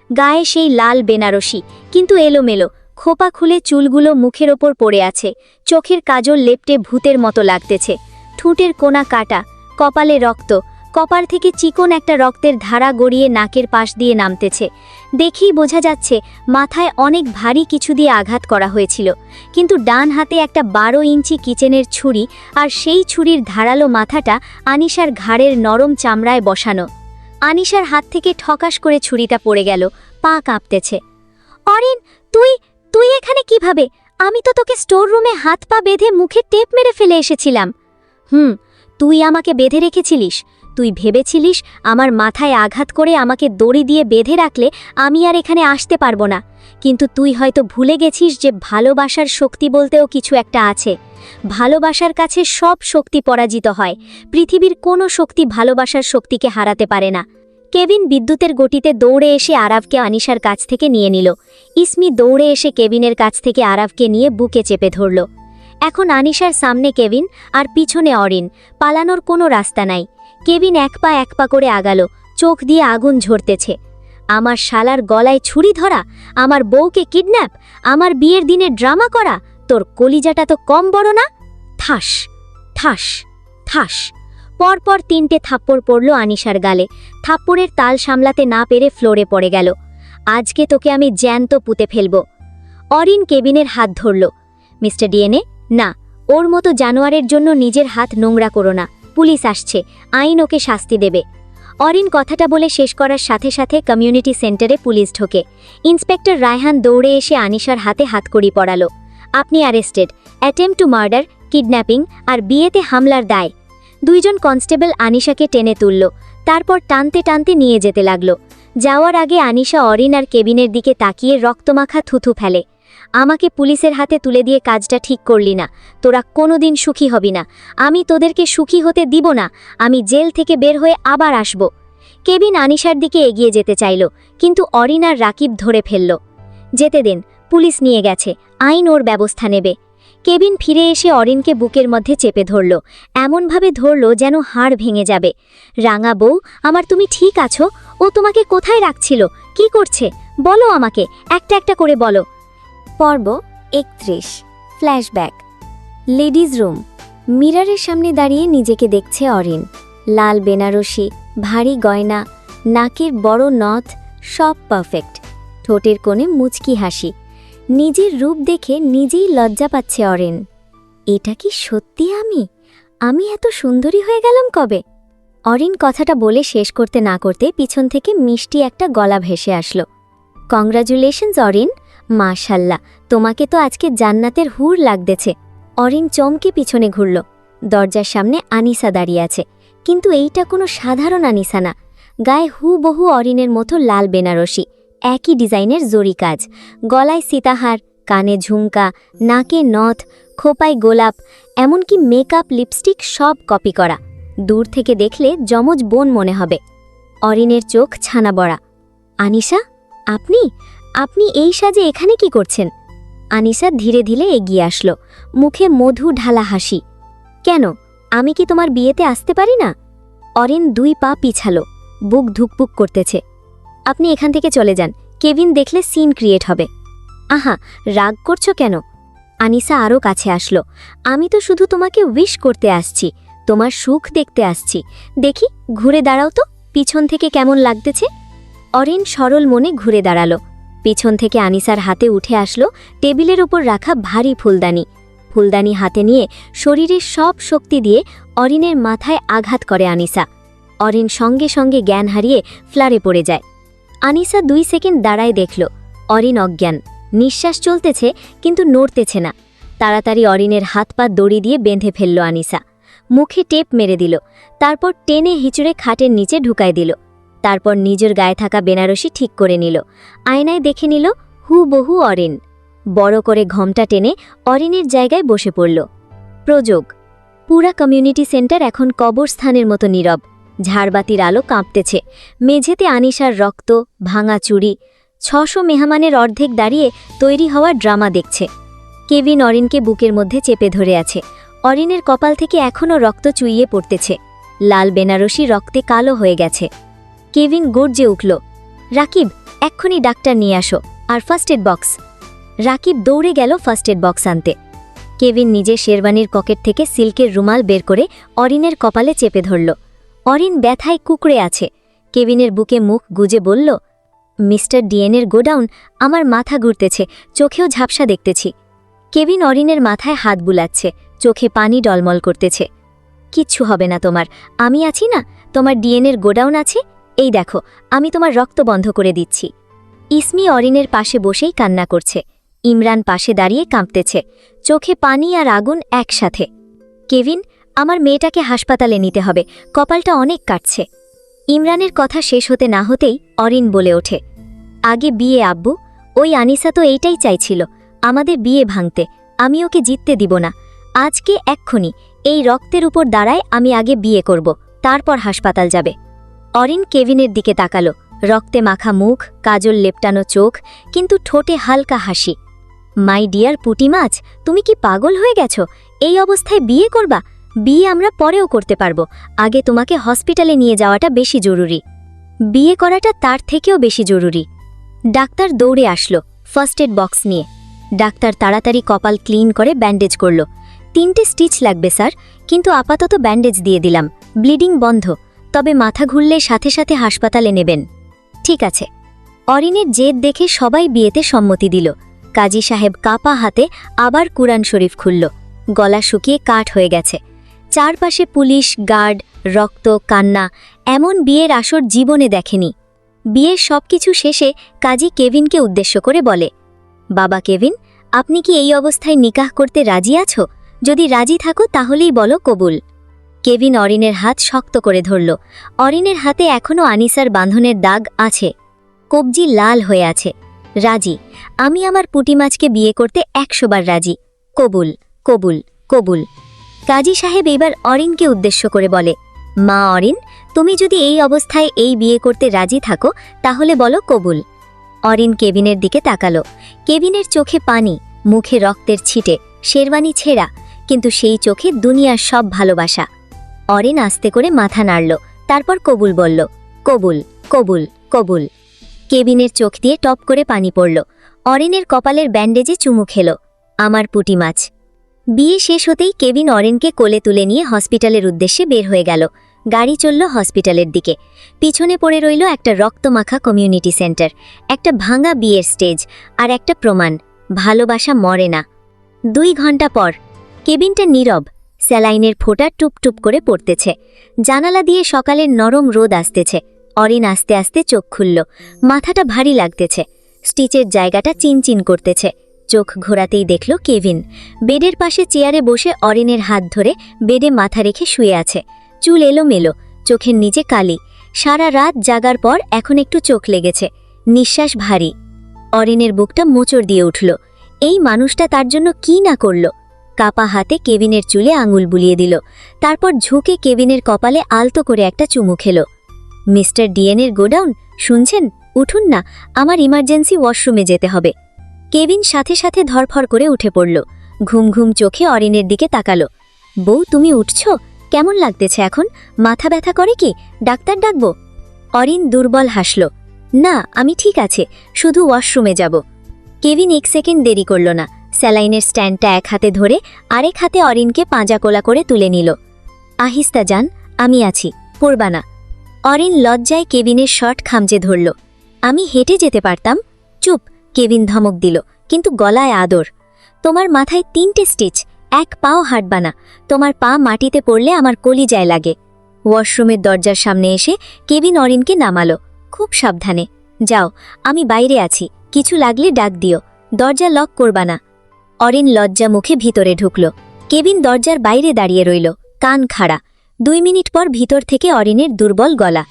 গায়ে সেই লাল বেনারসি, কিন্তু এলোমেলো, খোপা খুলে চুলগুলো মুখের ওপর পড়ে আছে, চোখের কাজল লেপটে ভূতের মতো লাগতেছে, ঠোঁটের কোণা কাটা, কপালে রক্ত, কপাল থেকে চিকন একটা রক্তের ধারা গড়িয়ে নাকের পাশ দিয়ে নামতেছে। দেখেই বোঝা যাচ্ছে মাথায় অনেক ভারী কিছু দিয়ে আঘাত করা হয়েছিল, কিন্তু ডান হাতে একটা 12 ইঞ্চি কিচেনের ছুরি, আর সেই ছুরির ধারালো মাথাটা আনিশার ঘাড়ের নরম চামড়ায় বসানো। আনিশার হাত থেকে ঠকাস করে ছুরিটা পড়ে গেল, পা কাঁপতেছে। অরিন, তুই এখানে কিভাবে? আমি তো তোকে স্টোর রুমে হাত পা বেঁধে মুখে টেপ মেরে ফেলে এসেছিলাম। তুই আমাকে বেঁধে রেখেছিলিস। তুই ভেবেছিলিস আমার মাথায় আঘাত করে আমাকে দড়ি দিয়ে বেঁধে রাখলে আমি আর এখানে আসতে পারবো না, কিন্তু তুই হয়তো ভুলে গেছিস যে ভালোবাসার শক্তি বলতেও কিছু একটা আছে। ভালোবাসার কাছে সব শক্তি পরাজিত হয়, পৃথিবীর কোনো শক্তি ভালোবাসার শক্তিকে হারাতে পারে না। কেভিন বিদ্যুতের গতিতে দৌড়ে এসে আরাভকে আনিশার কাছ থেকে নিয়ে নিল। ইসমি দৌড়ে এসে কেভিনের কাছ থেকে আরাভকে নিয়ে বুকে চেপে ধরল। এখন আনিশার সামনে কেভিন আর পিছনে অরিন, পালানোর কোনো রাস্তা নাই। কেভিন এক পা করে আগালো, চোখ দিয়ে আগুন ঝরতেছে। আমার শালার গলায় ছুরি ধরা, আমার বউকে কিডন্যাপ, আমার বিয়ের দিনে ড্রামা করা, তোর কলিজাটা তো কম বড় না? ঠাস ঠাস ঠাস, পরপর 3টে থাপ্পড় পড়ল আনিশার গালে। থাপ্পড়ের তাল সামলাতে না পেরে ফ্লোরে পড়ে গেল। আজকে তোকে আমি জ্যান্ত পুঁতে ফেলব। অরিন কেবিনের হাত ধরল। মিস্টার ডিএনএ, না, ওর মতো জানোয়ারের জন্য নিজের হাত নোংরা করো না। পুলিশ আসছে, আইন ওকে শাস্তি দেবে। অরিন কথাটা বলে শেষ করার সাথে সাথে কমিউনিটি সেন্টারে পুলিশ ঢোকে। ইন্সপেক্টর রায়হান দৌড়ে এসে আনিশার হাতে হাতকড়ি পরালো। আপনি arrested, attempt to murder, kidnapping আর বিয়েতে হামলার দায়। 2 জন কনস্টেবল আনিশাকে টেনে তুলল, তারপর টানতে টানতে নিয়ে যেতে লাগল। যাওয়ার আগে আনিশা অরিন আর কেবিনের দিকে তাকিয়ে রক্তমাখা থুথু ফেলে। আমাকে পুলিশের হাতে তুলে দিয়ে কাজটা ঠিক করলি না, তোরা কোনোদিন সুখী হবি না। আমি তোদেরকে সুখী হতে দিব না। আমি জেল থেকে বের হয়ে আবার আসব। কেবিন আনিশার দিকে এগিয়ে যেতে চাইল, কিন্তু অরিন আর রাকিব ধরে ফেলল। যেতে দেন, পুলিশ নিয়ে গেছে, আইন ওর ব্যবস্থা নেবে। কেবিন ফিরে এসে অরিনকে বুকের মধ্যে চেপে ধরল, এমনভাবে ধরল যেন হাড় ভেঙে যাবে। রাঙা বউ, আমার তুমি ঠিক আছো? ও তোমাকে কোথায় রাখছিল? কি করছে? বলো আমাকে, একটা একটা করে বলো। পর্ব 31, ফ্ল্যাশব্যাক। Ladies room. মিররের সামনে দাঁড়িয়ে নিজেকে দেখছে অরিন। লাল বেনারসি, ভারী গয়না, নাকের বড় নথ, সব পারফেক্ট। ঠোঁটের কোণে মুচকি হাসি। নিজের রূপ দেখে নিজেই লজ্জা পাচ্ছে অরিন। এটা কি সত্যি আমি এত সুন্দরী হয়ে গেলাম কবে? অরিন কথাটা বলে শেষ করতে না করতে পিছন থেকে মিষ্টি একটা গলা ভেসে আসলো। কংগ্রাচুলেশনস অরিন, মাশাল্লাহ, তোমাকে তো আজকে জান্নাতের হুর লাগতেছে। অরিন চমকে পিছনে ঘুরল। দরজার সামনে আনিসা দাঁড়িয়ে আছে, কিন্তু এইটা কোনো সাধারণ আনিসা না। গায়ে হুবহু অরিনের মতো লাল বেনারসি, একই ডিজাইনের জরি কাজ, গলায় সীতাহার, কানে ঝুমকা, নাকে নথ, খোপায় গোলাপ, এমনকি মেকআপ, লিপস্টিক সব কপি করা। দূর থেকে দেখলে যমজ বোন মনে হবে। অরিনের চোখ ছানা বড়া। আনিসা, আপনি এই সাজে এখানে কি করছেন? আনিসা ধীরে ধীরে এগিয়ে আসলো, মুখে মধু ঢালা হাসি। কেন, আমি কি তোমার বিয়েতে আসতে পারি না? অরিন 2 পা পিছালো, বুক ধুকপুক করতেছে। আপনি এখান থেকে চলে যান, কেভিন দেখলে সিন ক্রিয়েট হবে। আহা, রাগ করছো কেন? আনিসা আরও কাছে আসলো। আমি তো শুধু তোমাকে উইশ করতে আসছি, তোমার সুখ দেখতে আসছি। দেখি, ঘুরে দাঁড়াও তো, পিছন থেকে কেমন লাগতেছে। অরিন সরল মনে ঘুরে দাঁড়ালো। পিছন থেকে আনিসার হাতে উঠে আসলো টেবিলের ওপর রাখা ভারী ফুলদানি হাতে নিয়ে শরীরের সব শক্তি দিয়ে অরিনের মাথায় আঘাত করে আনিসা। অরিন সঙ্গে সঙ্গে জ্ঞান হারিয়ে ফ্লারে পড়ে যায়। আনিসা 2 সেকেন্ড দাঁড়ায় দেখল অরিন অজ্ঞান, নিঃশ্বাস চলতেছে কিন্তু নড়তেছে না। তাড়াতাড়ি অরিনের হাত পা দড়ি দিয়ে বেঁধে ফেলল আনিসা, মুখে টেপ মেরে দিল, তারপর টেনে হিচড়ে খাটের নিচে ঢুকায় দিল। তারপর নিজের গায়ে থাকা বেনারসি ঠিক করে নিল, আয়নায় দেখে নিল হুবহু অরিন। বড় করে ঘোমটা টেনে অরিনের জায়গায় বসে পড়ল। প্রযোগ। পুরা কমিউনিটি সেন্টার এখন কবরস্থানের মতো নীরব। ঝাড়বাতির আলো কাঁপতেছে, মেঝেতে আনিশার রক্ত, ভাঙা চুড়ি। 600 মেহমানের অর্ধেক দাঁড়িয়ে তৈরি হওয়া ড্রামা দেখছে। কেভিন অরিনকে বুকের মধ্যে চেপে ধরে আছে। অরিনের কপাল থেকে এখনও রক্ত চুইয়ে পড়তেছে। লাল বেনারসি রক্তে কালো হয়ে গেছে। কেভিন গর্জে উঠল, রাকিব, এক্ষুনি ডাক্তার নিয়ে আসো, আর ফার্স্ট এড বক্স। রাকিব দৌড়ে গেল ফার্স্ট এড বক্স আনতে। কেভিন নিজের শেরওয়ানির পকেট থেকে সিল্কের রুমাল বের করে অরিনের কপালে চেপে ধরল। অরিন ব্যথায় কুকড়ে আছে। কেভিনের বুকে মুখ গুজে বলল, মিস্টার ডিএনের গোডাউন, আমার মাথা ঘুরতেছে, চোখেও ঝাপসা দেখতেছি। কেভিন অরিনের মাথায় হাত বুলাচ্ছে, চোখে পানি ডলমল করতেছে। কিচ্ছু হবে না তোমার, আমি আছি না, তোমার ডিএনের গোডাউন আছে, এই দেখো, আমি তোমার রক্ত বন্ধ করে দিচ্ছি। ইসমি অরিনের পাশে বসেই কান্না করছে। ইমরান পাশে দাঁড়িয়ে কাঁপতেছে, চোখে পানি আর আগুন একসাথে। কেভিন, আমার মেয়েটাকে হাসপাতালে নিতে হবে, কপালটা অনেক কাটছে। ইমরানের কথা শেষ হতে না হতেই অরিন বলে ওঠে, আগে বিয়ে আব্বু, ওই আনিসা তো এইটাই চাইছিল, আমাদের বিয়ে ভাঙতে। আমি ওকে জিততে দিব না। আজকে এক্ষুনি এই রক্তের উপর দাঁড়ায় আমি আগে বিয়ে করব, তারপর হাসপাতাল যাবে। অরিন কেভিনের দিকে তাকালো, রক্তে মাখা মুখ, কাজল লেপটানো চোখ, কিন্তু ঠোঁটে হালকা হাসি। মাই ডিয়ার পুটি মাছ, তুমি কি পাগল হয়ে গেছো? এই অবস্থায় বিয়ে করবা? বিয়ে আমরা পরেও করতে পারবো, আগে তোমাকে হসপিটালে নিয়ে যাওয়াটা বেশি জরুরি। বিয়ে করাটা তার থেকেও বেশি জরুরি। ডাক্তার দৌড়ে আসলো ফার্স্ট এড বক্স নিয়ে। ডাক্তার তাড়াতাড়ি কপাল ক্লিন করে ব্যান্ডেজ করল। 3টে স্টিচ লাগবে স্যার, কিন্তু আপাতত ব্যান্ডেজ দিয়ে দিলাম, ব্লিডিং বন্ধ, তবে মাথা ঘুরলে সাথে সাথে হাসপাতালে নেবেন। ঠিক আছে। অরিনের জেদ দেখে সবাই বিয়েতে সম্মতি দিল। কাজী সাহেব কাপা হাতে আবার কুরআন শরীফ খুলল। গলা শুকিয়ে কাঠ হয়ে গেছে। চারপাশে পুলিশ, গার্ড, রক্ত, কান্না, এমন বিয়ের আসর জীবনে দেখেনি। বিয়ের সবকিছু শেষে কাজী কেভিনকে উদ্দেশ্য করে বলে, বাবা কেভিন, আপনি কি এই অবস্থায় নিকাহ করতে রাজি আছো? যদি রাজি থাকো তাহলেই বলো কবুল। কেভিন অরিনের হাত শক্ত করে ধরল। অরিনের হাতে এখনও আনিসার বাঁধনের দাগ আছে, কবজি লাল হয়ে আছে। রাজি, আমি আমার পুঁটি মাছকে বিয়ে করতে 100 বার রাজি। কবুল, কবুল, কবুল। কাজী সাহেব এবার অরিনকে উদ্দেশ্য করে বলে, মা অরিন, তুমি যদি এই অবস্থায় এই বিয়ে করতে রাজি থাকো তাহলে বলো কবুল। অরিন কেভিনের দিকে তাকালো। কেভিনের চোখে পানি, মুখে রক্তের ছিটে, শেরওয়ানি ছেঁড়া, কিন্তু সেই চোখে দুনিয়ার সব ভালোবাসা। অরিন আস্তে করে মাথা নাড়ল, তারপর কবুল বলল, কবুল, কবুল, কবুল। কেভিনের চোখ দিয়ে টপ করে পানি পড়ল। অরিনের কপালের ব্যান্ডেজে চুমু খেল, আমার পুঁটি মাছ। বিয়ে শেষ হতেই কেভিন অরিনকে কোলে তুলে নিয়ে হসপিটালের উদ্দেশ্যে বের হয়ে গেল। গাড়ি চলল হসপিটালের দিকে। পিছনে পড়ে রইল একটা রক্তমাখা কমিউনিটি সেন্টার, একটা ভাঙা বিয়ের স্টেজ, আর একটা প্রমাণ, ভালোবাসা মরে না। 2 ঘন্টা পর কেবিনটা নীরব, স্যালাইনের ফোঁটা টুপটুপ করে পড়তেছে। জানালা দিয়ে সকালের নরম রোদ আসতেছে। অরিন আস্তে আস্তে চোখ খুলল, মাথাটা ভারী লাগতেছে, স্টিচের জায়গাটা চিনচিন করতেছে। চোখ ঘোরাতেই দেখল কেভিন বেডের পাশে চেয়ারে বসে অরিনের হাত ধরে বেডে মাথা রেখে শুয়ে আছে। চুল এলোমেলো, চোখের নিচে কালি। সারা রাত জাগার পর এখন একটু চোখ লেগেছে, নিঃশ্বাস ভারী। অরিনের বুকটা মোচড় দিয়ে উঠল। এই মানুষটা তার জন্য কি না করল। কাপা হাতে কেভিনের চুলে আঙুল বুলিয়ে দিল, তারপর ঝুঁকে কেভিনের কপালে আলতো করে একটা চুমু খেল। মিস্টার ডিএনের গোডাউন, শুনছেন? উঠুন না, আমার ইমার্জেন্সি ওয়াশরুমে যেতে হবে। কেভিন সাথে সাথে ধরফর করে উঠে পড়ল। ঘুম ঘুম চোখে অরিনের দিকে তাকালো। বউ, তুমি উঠছ? কেমন লাগতেছে এখন? মাথা ব্যথা করে কি? ডাক্তার ডাকবো? অরিন দুর্বল হাসল। না, আমি ঠিক আছে, শুধু ওয়াশরুমে যাব। কেভিন 1 সেকেন্ড দেরি করল না। স্যালাইনের স্ট্যান্ডটা এক হাতে ধরে আরেক হাতে অরিনকে পাঁজাকোলা করে তুলে নিল। আহিস্তা যান, আমি আছি, পড়বা না। অরিন লজ্জায় কেভিনের শর্ট খামচে ধরল। আমি হেঁটে যেতে পারতাম। চুপ, কেভিন ধমক দিল, কিন্তু গলায় আদর। তোমার মাথায় 3টে স্টিচ, 1 পাও হাঁটবা না। তোমার পা মাটিতে পড়লে আমার কলিজায় লাগে। ওয়াশরুমের দরজার সামনে এসে কেভিন অরিনকে নামালো। খুব সাবধানে যাও, আমি বাইরে আছি, কিছু লাগলে ডাক দিও, দরজা লক করবা না। অরিন লজ্জা মুখে ভিতরে ঢুকল। কেভিন দরজার বাইরে দাঁড়িয়ে রইল, কান খাড়া। 2 মিনিট পর ভিতর থেকে অরিনের দুর্বল গলা,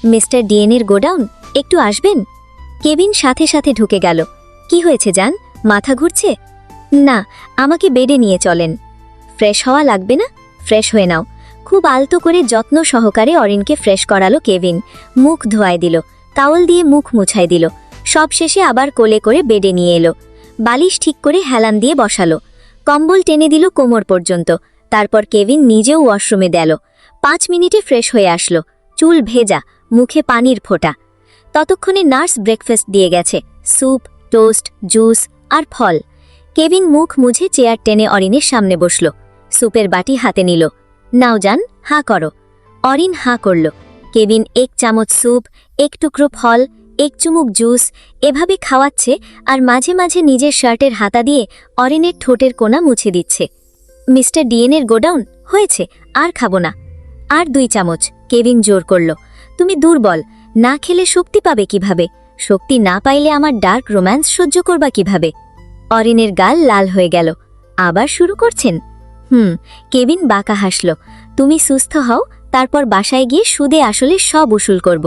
মিস্টার ডিএনের গোডাউন, একটু আসবেন? কেভিন সাথে সাথে ঢুকে গেল। কি হয়েছে জান, মাথা ঘুরছে? না, আমাকে বেডে নিয়ে চলেন। ফ্রেশ হওয়া লাগবে না? ফ্রেশ হয়ে নাও। খুব আলতো করে যত্ন সহকারে অরিনকে ফ্রেশ করালো কেভিন। মুখ ধোয়ায় দিল, টাওয়াল দিয়ে মুখ মুছাই দিল। সব শেষে আবার কোলে করে বেডে নিয়ে এলো। বালিশ ঠিক করে হেলান দিয়ে বসালো। কম্বল টেনে দিল কোমর পর্যন্ত। তারপর কেভিন নিজেও ওয়াশরুমে গেল। 5 মিনিটে ফ্রেশ হয়ে আসলো, চুল ভেজা, মুখে পানির ফোঁটা। ততক্ষণে নার্স ব্রেকফাস্ট দিয়ে গেছে, স্যুপ, টোস্ট, জুস আর ফল। কেভিন মুখ মুছে চেয়ার টেনে অরিনের সামনে বসল, স্যুপের বাটি হাতে নিল। নাও যান, হাঁ করো। অরিন হাঁ করল। কেভিন 1 চামচ স্যুপ, 1 টুকরো ফল, 1 চুমুক জুস এভাবে খাওয়াচ্ছে, আর মাঝে মাঝে নিজের শার্টের হাতা দিয়ে অরিনের ঠোঁটের কোণা মুছে দিচ্ছে। মিস্টার ডিএনের গোডাউন হয়েছে, আর খাবো না। আর 2 চামচ। কেভিন জোর করল। তুমি দুর্বল, না খেলে শক্তি পাবে কিভাবে? শক্তি না পাইলে আমার ডার্ক রোম্যান্স সহ্য করবা কিভাবে? অরিনের গাল লাল হয়ে গেল। আবার শুরু করছেন? কেভিন বাঁকা হাসল। তুমি সুস্থ হও, তারপর বাসায় গিয়ে সুদে আসলে সব উসুল করব।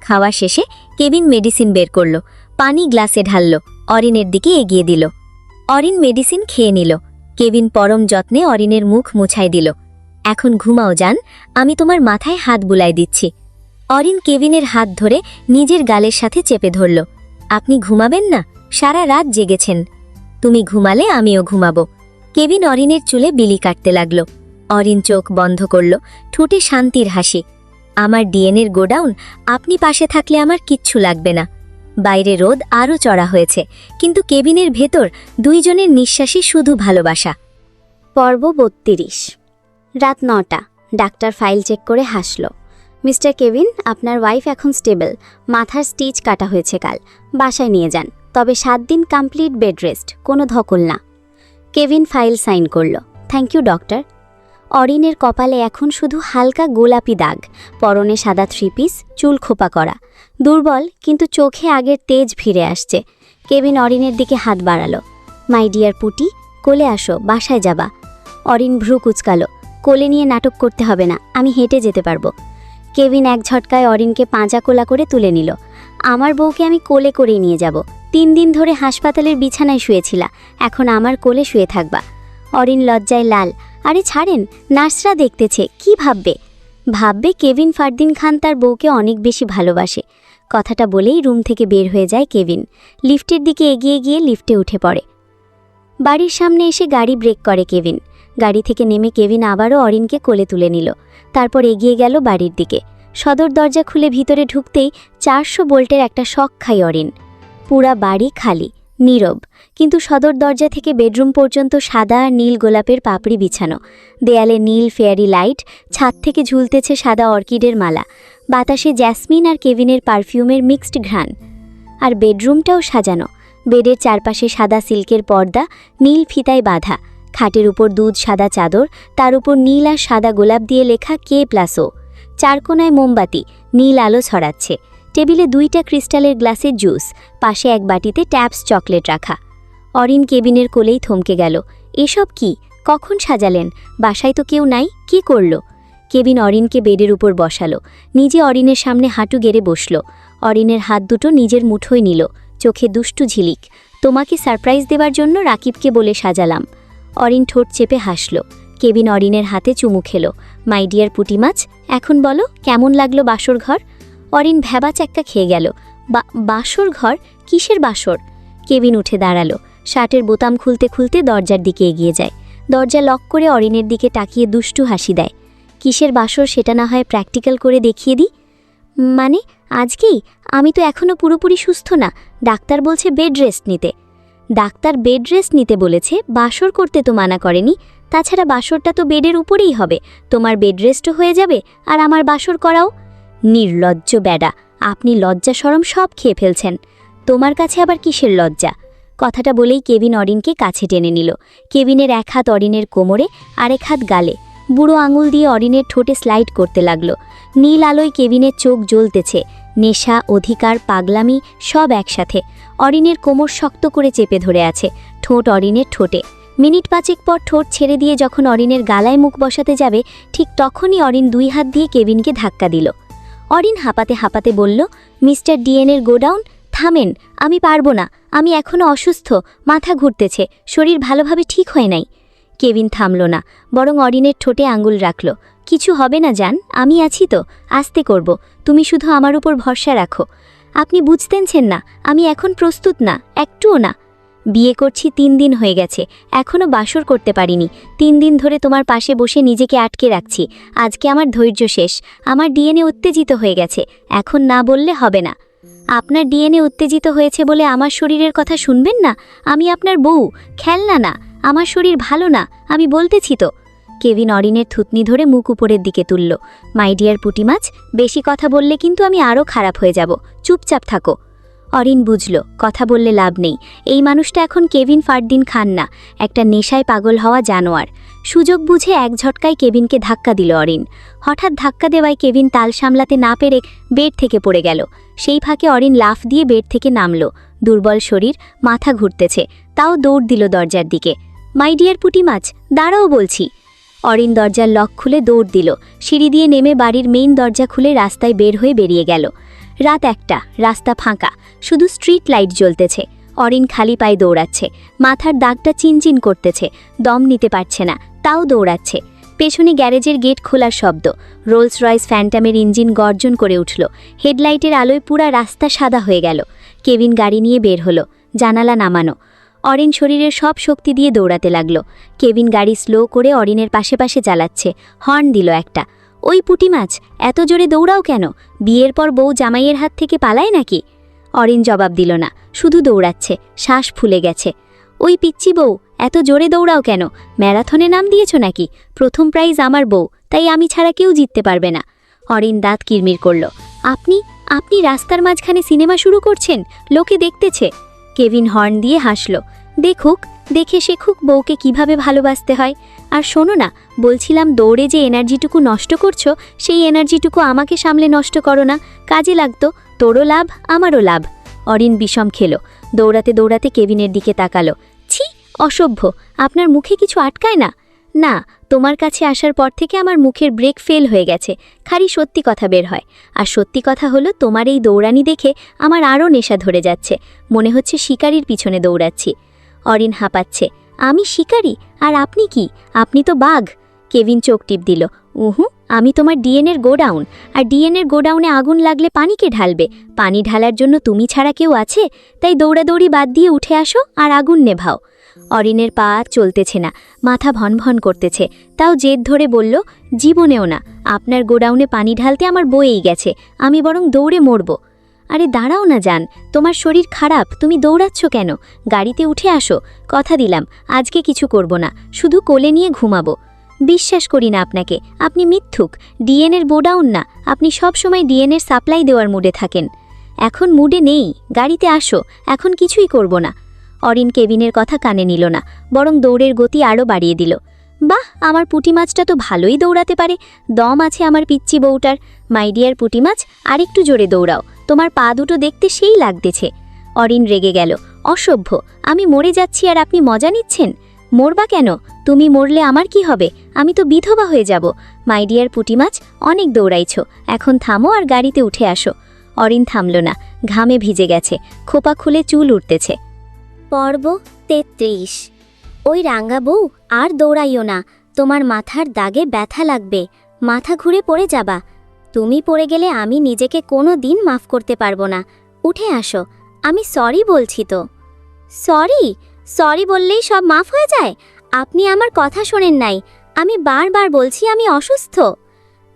খাওয়া শেষে কেভিন মেডিসিন বের করল, পানি গ্লাসে ঢালল, অরিনের দিকে এগিয়ে দিল। অরিন মেডিসিন খেয়ে নিল। কেভিন পরম যত্নে অরিনের মুখ মুছাই দিল। এখন ঘুমাও যান, আমি তোমার মাথায় হাত বুলাই দিচ্ছি। অরিন কেভিনের হাত ধরে নিজের গালের সাথে চেপে ধরল। আপনি ঘুমাবেন না? সারা রাত জেগেছেন। তুমি ঘুমালে আমিও ঘুমাবো। কেভিন অরিনের চুলে বিলি কাটতে লাগল। অরিন চোখ বন্ধ করল, ঠোঁটে শান্তির হাসি। আমার ডিএনের গোডাউন, আপনি পাশে থাকলে আমার কিচ্ছু লাগবে না। বাইরে রোদ আরও চড়া হয়েছে, কিন্তু কেবিনের ভেতর 2 জনের নিঃশ্বাসই শুধু ভালোবাসা। পর্ব 32। রাত 9টা। ডাক্তার ফাইল চেক করে হাসল। মিস্টার কেভিন, আপনার ওয়াইফ এখন স্টেবল। মাথার স্টিচ কাটা হয়েছে কাল। বাসায় নিয়ে যান, তবে 7 দিন কমপ্লিট বেড রেস্ট, কোনো ধকল না। কেভিন ফাইল সাইন করল। Thank you doctor. অরিনের কপালে এখন শুধু হালকা গোলাপি দাগ, পরনে সাদা 3 পিস, চুল খোপা করা। দুর্বল, কিন্তু চোখে আগের তেজ ফিরে আসছে। কেভিন অরিনের দিকে হাত বাড়ালো। মাই ডিয়ার পুটি, কোলে আসো, বাসায় যাবা। অরিন ভ্রু কুচকালো। কোলে নিয়ে নাটক করতে হবে না, আমি হেঁটে যেতে পারবো। কেভিন এক ঝটকায় অরিনকে পাঁজা কোলা করে তুলে নিল। আমার বউকে আমি কোলে করেই নিয়ে যাব। 3 দিন ধরে হাসপাতালের বিছানায় শুয়েছিলা, এখন আমার কোলে শুয়ে থাকবা। অরিন লজ্জায় লাল। আরে ছাড়েন, নার্সরা দেখতেছে, কি ভাববে? ভাববে কেভিন ফারদিন খান তার বউকে অনেক বেশি ভালোবাসে। কথাটা বলেই রুম থেকে বের হয়ে যায় কেভিন। লিফটের দিকে এগিয়ে গিয়ে লিফটে উঠে পড়ে। বাড়ির সামনে এসে গাড়ি ব্রেক করে কেভিন। গাড়ি থেকে নেমে কেভিন আবারও অরিনকে কোলে তুলে নিল। তারপর এগিয়ে গেল বাড়ির দিকে। সদর দরজা খুলে ভিতরে ঢুকতেই 400 ভোল্টের একটা শক খায় অরিন। পুরা বাড়ি খালি, নীরব, কিন্তু সদর দরজা থেকে বেডরুম পর্যন্ত সাদা আর নীল গোলাপের পাপড়ি বিছানো। দেয়ালে নীল ফেয়ারি লাইট, ছাদ থেকে ঝুলতেছে সাদা অর্কিডের মালা। বাতাসে জ্যাসমিন আর কেভিনের পারফিউমের মিক্সড ঘ্রাণ। আর বেডরুমটাও সাজানো। বেডের চারপাশে সাদা সিল্কের পর্দা, নীল ফিতায় বাঁধা। খাটের উপর দুধ সাদা চাদর, তার উপর নীল আর সাদা গোলাপ দিয়ে লেখা K+O। 4 কোণায় মোমবাতি, নীল আলো ছড়াচ্ছে। টেবিলে 2টা ক্রিস্টালের গ্লাসের জুস, পাশে এক বাটিতে ট্যাপস চকলেট রাখা। অরিন কেবিনের কোলেই থমকে গেল। এসব কি? কখন সাজালেন? বাসায় তো কেউ নাই, কি করল? কেবিন অরিনকে বেডের উপর বসালো, নিজে অরিনের সামনে হাঁটু গেড়ে বসল। অরিনের হাত দুটো নিজের মুঠোয় নিল, চোখে দুষ্টু ঝিলিক। তোমাকে সারপ্রাইজ দেবার জন্য রাকিবকে বলে সাজালাম। অরিন ঠোঁট চেপে হাসল। কেবিন অরিনের হাতে চুমু খেল। মাই ডিয়ার পুটি মাছ, এখন বলো কেমন লাগলো বাসর ঘর? অরিন ভ্যাবা চাক্কা খেয়ে গেল। বাসর ঘর? কিসের বাসর? কেবিন উঠে দাঁড়ালো, শার্টের বোতাম খুলতে খুলতে দরজার দিকে এগিয়ে যায়। দরজা লক করে অরিনের দিকে তাকিয়ে দুষ্টু হাসি দেয়। কিসের বাসর সেটা না হয় প্র্যাকটিক্যাল করে দেখিয়ে দিই। মানে আজকেই? আমি তো এখনও পুরোপুরি সুস্থ না, ডাক্তার বলছে বেড রেস্ট নিতে। ডাক্তার বেড রেস্ট নিতে বলেছে, বাসর করতে তো মানা করেনি। তাছাড়া বাসরটা তো বেডের উপরেই হবে, তোমার বেড রেস্টও হয়ে যাবে আর আমার বাসর করাও। নির্লজ্জ বেডা, আপনি লজ্জা শরম সব খেয়ে ফেলছেন। তোমার কাছে আবার কিসের লজ্জা? কথাটা বলেই কেবিন অরিনকে কাছে টেনে নিল। কেবিনের এক হাত অরিনের কোমরে, আরেক হাত গালে। বুড়ো আঙুল দিয়ে অরিনের ঠোঁটে স্লাইড করতে লাগলো। নীল আলোয় কেবিনের চোখ জ্বলতেছে। নেশা, অধিকার, পাগলামি সব একসাথে। অরিনের কোমর শক্ত করে চেপে ধরে আছে, ঠোঁট অরিনের ঠোঁটে। মিনিট 5 পর ঠোঁট ছেড়ে দিয়ে যখন অরিনের গালায় মুখ বসাতে যাবে, ঠিক তখনই অরিন 2 হাত দিয়ে কেবিনকে ধাক্কা দিল। অরিন হাঁপাতে হাঁপাতে বলল, মিস্টার ডিএনের গোডাউন, থামেন, আমি পারবো না, আমি এখনও অসুস্থ, মাথা ঘুরতেছে, শরীর ভালোভাবে ঠিক হয় নাই। কেবিন থামল না, বরং অরিনের ঠোঁটে আঙুল রাখল। কিছু হবে না জান, আমি আছি তো, আস্তে করব, তুমি শুধু আমার উপর ভরসা রাখো। আপনি বুঝতেনছেন না, আমি এখন প্রস্তুত না, একটুও না। বিয়ে করছি 3 দিন হয়ে গেছে, এখনো বাসর করতে পারিনি। 3 দিন ধরে তোমার পাশে বসে নিজেকে আটকে রাখছি। আজকে আমার ধৈর্য শেষ। আমার ডিএনএ উত্তেজিত হয়ে গেছে, এখন না বললে হবে না। আপনার ডিএনএ উত্তেজিত হয়েছে বলে আমার শরীরের কথা শুনবেন না? আমি আপনার বউ, খেলনা না। আমার শরীর ভালো না, আমি বলতেছি তো। কেভিন অরিনের থুতনি ধরে মুখ উপরের দিকে তুলল। মাই ডিয়ার পুঁটি মাছ, বেশি কথা বললে কিন্তু আমি আরও খারাপ হয়ে যাব। চুপচাপ থাকো। অরিন বুঝল কথা বললে লাভ নেই। এই মানুষটা এখন কেভিন ফারদিন খান না, একটা নেশায় পাগল হওয়া জানোয়ার। সুযোগ বুঝে এক ঝটকায় কেভিনকে ধাক্কা দিল অরিন। হঠাৎ ধাক্কা দেওয়ায় কেভিন তাল সামলাতে না পেরে বেড থেকে পড়ে গেল। সেই ফাঁকে অরিন লাফ দিয়ে বেড থেকে নামল। দুর্বল শরীর, মাথা ঘুরতেছে, তাও দৌড় দিল দরজার দিকে। মাই ডিয়ার পুঁটি মাছ, দাঁড়াও বলছি। অরিন দরজার লক খুলে দৌড় দিল। সিঁড়ি দিয়ে নেমে বাড়ির মেইন দরজা খুলে রাস্তায় বের হয়ে বেরিয়ে গেল। রাত 1টা, রাস্তা ফাঁকা, শুধু স্ট্রিট লাইট জ্বলতেছে। অরিন খালি পায়ে দৌড়াচ্ছে, মাথার দাগটা চিনচিন করতেছে, দম নিতে পারছে না, তাও দৌড়াচ্ছে। পেছনে গ্যারেজের গেট খোলার শব্দ, রোলস রয়েস ফ্যান্টামের ইঞ্জিন গর্জন করে উঠল। হেডলাইটের আলোয় পুরা রাস্তা সাদা হয়ে গেল। কেভিন গাড়ি নিয়ে বের হলো, জানালা নামানো। অরিন শরীরের সব শক্তি দিয়ে দৌড়াতে লাগলো। কেভিন গাড়ি স্লো করে অরিনের পাশে পাশে চালাচ্ছে, হর্ন দিল একটা। ওই পুঁটি মাছ, এত জোরে দৌড়াও কেন? বিয়ের পর বউ জামাইয়ের হাত থেকে পালায় নাকি? অরিন জবাব দিল না, শুধু দৌড়াচ্ছে, শ্বাস ফুলে গেছে। ওই পিচ্চি বউ, এত জোরে দৌড়াও কেন? ম্যারাথনে নাম দিয়েছ নাকি? প্রথম প্রাইজ আমার বউ, তাই আমি ছাড়া কেউ জিততে পারবে না। অরিন দাঁত কিরমির করল। আপনি আপনি রাস্তার মাঝখানে সিনেমা শুরু করছেন, লোকে দেখতেছে। কেভিন হর্ন দিয়ে হাসল। দেখুক, দেখে শেখুক বউকে কিভাবে ভালোবাসতে হয়। আর শোনো না, বলছিলাম দৌড়ে যে এনার্জিটুকু নষ্ট করছো, সেই এনার্জিটুকু আমাকে সামলে নষ্ট করো না, কাজে লাগতো। তোরও লাভ, আমারও লাভ। অরিন বিষম খেল। দৌড়াতে দৌড়াতে কেভিনের দিকে তাকালো। ছি, অসভ্য, আপনার মুখে কিছু আটকায় না? না, তোমার কাছে আসার পর থেকে আমার মুখের ব্রেক ফেল হয়ে গেছে, খালি সত্যি কথা বের হয়। আর সত্যি কথা হলো, তোমার এই দৌড়ানি দেখে আমার আরও নেশা ধরে যাচ্ছে, মনে হচ্ছে শিকারির পিছনে দৌড়াচ্ছি। অরিন হাঁপাচ্ছে। আমি শিকারি? আর আপনি কি? আপনি তো বাঘ। কেভিন চোখ টিপ দিল। উহু, আমি তোমার ডিএনএর গোডাউন, আর ডিএনএর গোডাউনে আগুন লাগলে পানিকে ঢালবে। পানি ঢালার জন্য তুমি ছাড়া কেউ আছে? তাই দৌড়াদৌড়ি বাদ দিয়ে উঠে আসো আর আগুন নেভাও। অরিনের পা আর চলতেছে না, মাথা ভনভন করতেছে, তাও জেদ ধরে বলল, জীবনেও না। আপনার গোডাউনে পানি ঢালতে আমার বয়েই গেছে, আমি বরং দৌড়ে মরব। আরে দাঁড়াও না যান, তোমার শরীর খারাপ, তুমি দৌড়াচ্ছ কেন? গাড়িতে উঠে আসো, কথা দিলাম আজকে কিছু করব না, শুধু কোলে নিয়ে ঘুমাবো। বিশ্বাস করি না আপনাকে, আপনি মিথ্যুক। ডিএনএর গোডাউন না, আপনি সব সময় ডিএনএর সাপ্লাই দেওয়ার মুডে থাকেন। এখন মুডে নেই, গাড়িতে আসো, এখন কিছুই করব না। অরিন কেভিনের কথা কানে নিল না, বরং দৌড়ের গতি আরও বাড়িয়ে দিল। বাহ, আমার পুঁটি মাছটা তো ভালোই দৌড়াতে পারে, দম আছে আমার পিচ্চি বউটার। মাই ডিয়ার পুঁটি মাছ, আরেকটু জোরে দৌড়াও, তোমার পা দুটো দেখতে সেই লাগতেছে। অরিন রেগে গেল। অসভ্য, আমি মরে যাচ্ছি আর আপনি মজা নিচ্ছেন? মরবা কেন? তুমি মরলে আমার কি হবে? আমি তো বিধবা হয়ে যাব। মাই ডিয়ার পুঁটি মাছ, অনেক দৌড়াইছ, এখন থামো আর গাড়িতে উঠে আসো। অরিন থামল না, ঘামে ভিজে গেছে, খোপা খুলে চুল উঠতেছে। পর্ব 33। ওই রাঙ্গা বউ, আর দৌড়াইও না, তোমার মাথার দাগে ব্যথা লাগবে, মাথা ঘুরে পড়ে যাবা। তুমি পড়ে গেলে আমি নিজেকে কোনো দিন মাফ করতে পারবো না। উঠে আসো, আমি সরি বলছি তো। সরি? সরি বললেই সব মাফ হয়ে যায়? আপনি আমার কথা শোনেন নাই, আমি বারবার বলছি আমি অসুস্থ।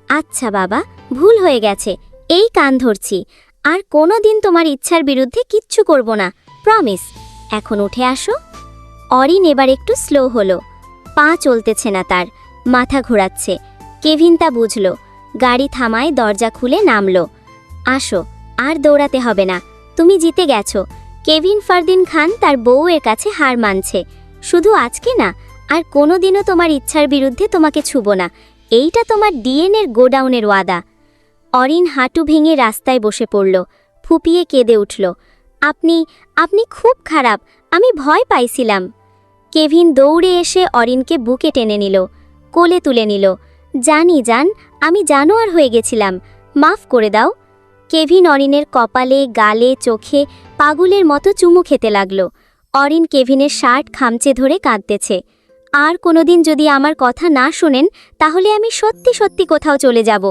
আচ্ছা বাবা, ভুল হয়ে গেছে, এই কান ধরছি, আর কোনো দিন তোমার ইচ্ছার বিরুদ্ধে কিচ্ছু করব না, প্রমিস। এখন উঠে আসো। অরিন এবার একটু স্লো হলো, পা চলতেছে না তার, মাথা ঘোরাচ্ছে। কেভিন তা বুঝল, গাড়ি থামায় দরজা খুলে নামলো। আসো, আর দৌড়াতে হবে না, তুমি জিতে গেছো। কেভিন ফারদিন খান তার বউয়ের কাছে হার মানছে, শুধু আজকে না, আর কোনোদিনও তোমার ইচ্ছার বিরুদ্ধে তোমাকে ছুব না। এইটা তোমার ডিএনএর গোডাউনের ওয়াদা। অরিন হাঁটু ভেঙে রাস্তায় বসে পড়ল, ফুপিয়ে কেঁদে উঠল। আপনি আপনি খুব খারাপ, আমি ভয় পাইছিলাম। কেভিন দৌড়ে এসে অরিনকে বুকে টেনে নিল, কোলে তুলে নিল। জানি জান, আমি জানোয়ার হয়ে গেছিলাম, মাফ করে দাও। কেভিন অরিনের কপালে, গালে, চোখে পাগলের মতো চুমু খেতে লাগল। অরিন কেভিনের শার্ট খামচে ধরে কাঁদতেছে। আর কোনোদিন যদি আমার কথা না শোনেন, তাহলে আমি সত্যি সত্যি কোথাও চলে যাব।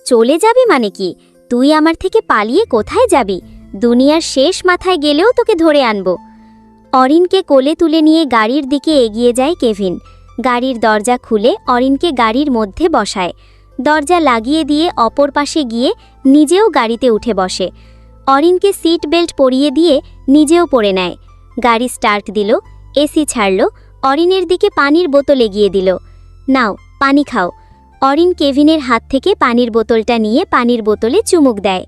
চলে যাবি মানে কি? তুই আমার থেকে পালিয়ে কোথায় যাবি? দুনিয়ার শেষ মাথায় গেলেও তোকে ধরে আনব। অরিনকে কোলে তুলে নিয়ে গাড়ির দিকে এগিয়ে যায় কেভিন। গাড়ির দরজা খুলে অরিনকে গাড়ির মধ্যে বসায়। দরজা লাগিয়ে দিয়ে অপর পাশে গিয়ে নিজেও গাড়িতে উঠে বসে। অরিনকে সিট বেল্ট পরিয়ে দিয়ে নিজেও পরে নেয়। গাড়ি স্টার্ট দিল, এসি ছাড়ল, অরিনের দিকে পানির বোতল এগিয়ে দিল। নাও, পানি খাও। অরিন কেভিনের হাত থেকে পানির বোতলটা নিয়ে পানির বোতলে চুমুক দেয়।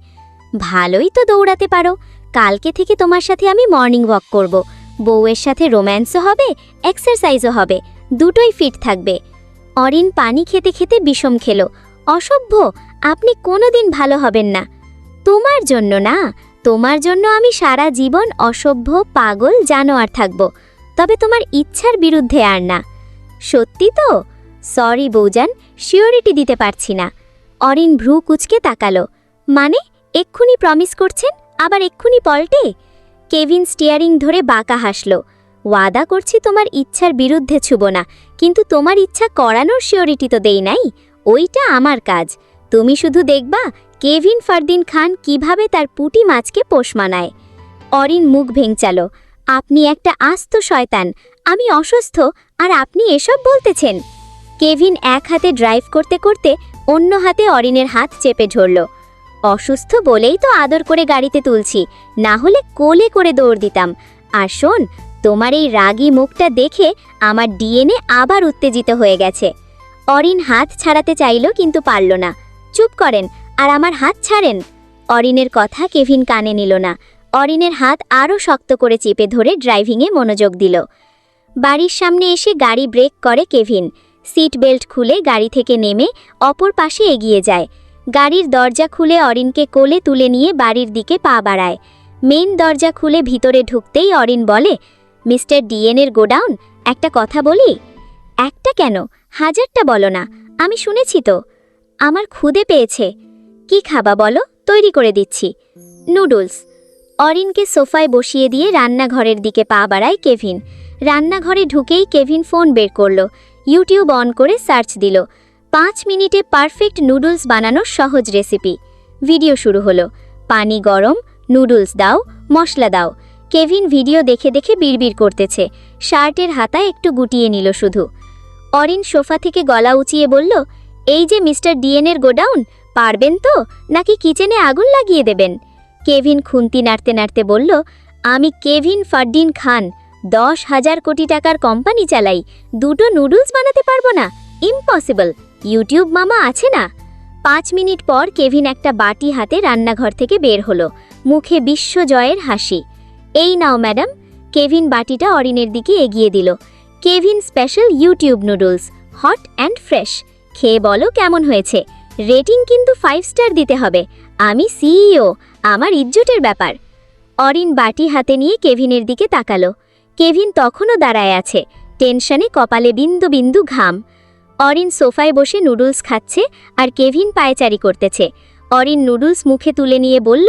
ভালোই তো দৌড়াতে পারো। কালকে থেকে তোমার সাথে আমি মর্নিং ওয়াক করব। বউয়ের সাথে রোম্যান্সও হবে, এক্সারসাইজও হবে, দুটোই ফিট থাকবে। অরিন পানি খেতে খেতে বিষম খেল। অসভ্য, আপনি কোনোদিন ভালো হবেন না। তোমার জন্য না, তোমার জন্য আমি সারা জীবন অসভ্য, পাগল, জানোয়ার থাকব, তবে তোমার ইচ্ছার বিরুদ্ধে আর না। সত্যি তো? সরি বৌজান, শিওরিটি দিতে পারছি না। অরিন ভ্রু কুচকে তাকালো। মানে এক্ষুনি প্রমিস করছেন, আবার এক্ষুনি পল্টে? কেভিন স্টিয়ারিং ধরে বাঁকা হাসল। ওয়াদা করছি তোমার ইচ্ছার বিরুদ্ধে ছুব না, কিন্তু তোমার ইচ্ছা করানোর শিওরিটি তো দেই নাই। ওইটা আমার কাজ। তুমি শুধু দেখবা কেভিন ফারদিন খান কিভাবে তার পুঁটি মাছকে পোষ মানায়। অরিন মুখ ভেঙচালো। আপনি একটা আস্ত শয়তান। আমি অসুস্থ আর আপনি এসব বলতেছেন? কেভিন এক হাতে ড্রাইভ করতে করতে অন্য হাতে অরিনের হাত চেপে ধরল। অসুস্থ বলেই তো আদর করে গাড়িতে তুলছি, না হলে কোলে করে দৌড় দিতাম। আর শোন, তোমার এই রাগী মুখটা দেখে আমার ডিএনএ আবার উত্তেজিত হয়ে গেছে। অরিন হাত ছাড়াতে চাইল কিন্তু পারল না। চুপ করেন আর আমার হাত ছাড়েন। অরিনের কথা কেভিন কানে নিল না। অরিনের হাত আরও শক্ত করে চেপে ধরে ড্রাইভিংয়ে মনোযোগ দিল। বাড়ির সামনে এসে গাড়ি ব্রেক করে কেভিন। সিট বেল্ট খুলে গাড়ি থেকে নেমে অপর পাশে এগিয়ে যায়। গাড়ির দরজা খুলে অরিনকে কোলে তুলে নিয়ে বাড়ির দিকে পা বাড়ায়। মেইন দরজা খুলে ভিতরে ঢুকতেই অরিন বলে, মিস্টার ডিএনের গোডাউন, একটা কথা বলি? একটা কেন, হাজারটা বলো না, আমি শুনেছি তো। আমার ক্ষুধে পেয়েছে। কি খাবা বলো, তৈরি করে দিচ্ছি। নুডলস। অরিনকে সোফায় বসিয়ে দিয়ে রান্নাঘরের দিকে পা বাড়ায় কেভিন। রান্নাঘরে ঢুকেই কেভিন ফোন বের করল। ইউটিউব অন করে সার্চ দিল 5 মিনিটে পারফেক্ট নুডলস বানানোর সহজ রেসিপি। ভিডিও শুরু হলো। পানি গরম, নুডলস দাও, মশলা দাও। কেভিন ভিডিও দেখে দেখে বিড়বিড় করতেছে। শার্টের হাতা একটু গুটিয়ে নিল শুধু। অরিন সোফা থেকে গলা উঁচিয়ে বলল, এই যে মিস্টার ডিএনের গোডাউন, পারবেন তো নাকি কিচেনে আগুন লাগিয়ে দেবেন? কেভিন খুন্তি নাড়তে নাড়তে বলল, আমি কেভিন ফারদিন খান 10,000 কোটি টাকার কোম্পানি চালাই, দুটো নুডলস বানাতে পারবো না? ইম্পসিবল। ইউটিউব মামা আছে না? 5 মিনিট পর কেভিন একটা বাটি হাতে রান্নাঘর থেকে বের হলো, মুখে বিশ্বজয়ের হাসি। এই নাও ম্যাডাম। কেভিন বাটিটা অরিনের দিকে এগিয়ে দিল। Kevin special YouTube noodles, hot and fresh. খেয়ে বলো কেমন হয়েছে। রেটিং কিন্তু 5 স্টার দিতে হবে। আমি সিইও, আমার ইজ্জতের ব্যাপার। অরিন বাটি হাতে নিয়ে কেভিনের দিকে তাকালো। কেভিন তখনও দাঁড়ায় আছে, টেনশনে কপালে বিন্দু বিন্দু ঘাম। অরিন সোফায় বসে নুডলস খাচ্ছে আর কেভিন পায়চারি করতেছে। অরিন নুডলস মুখে তুলে নিয়ে বলল,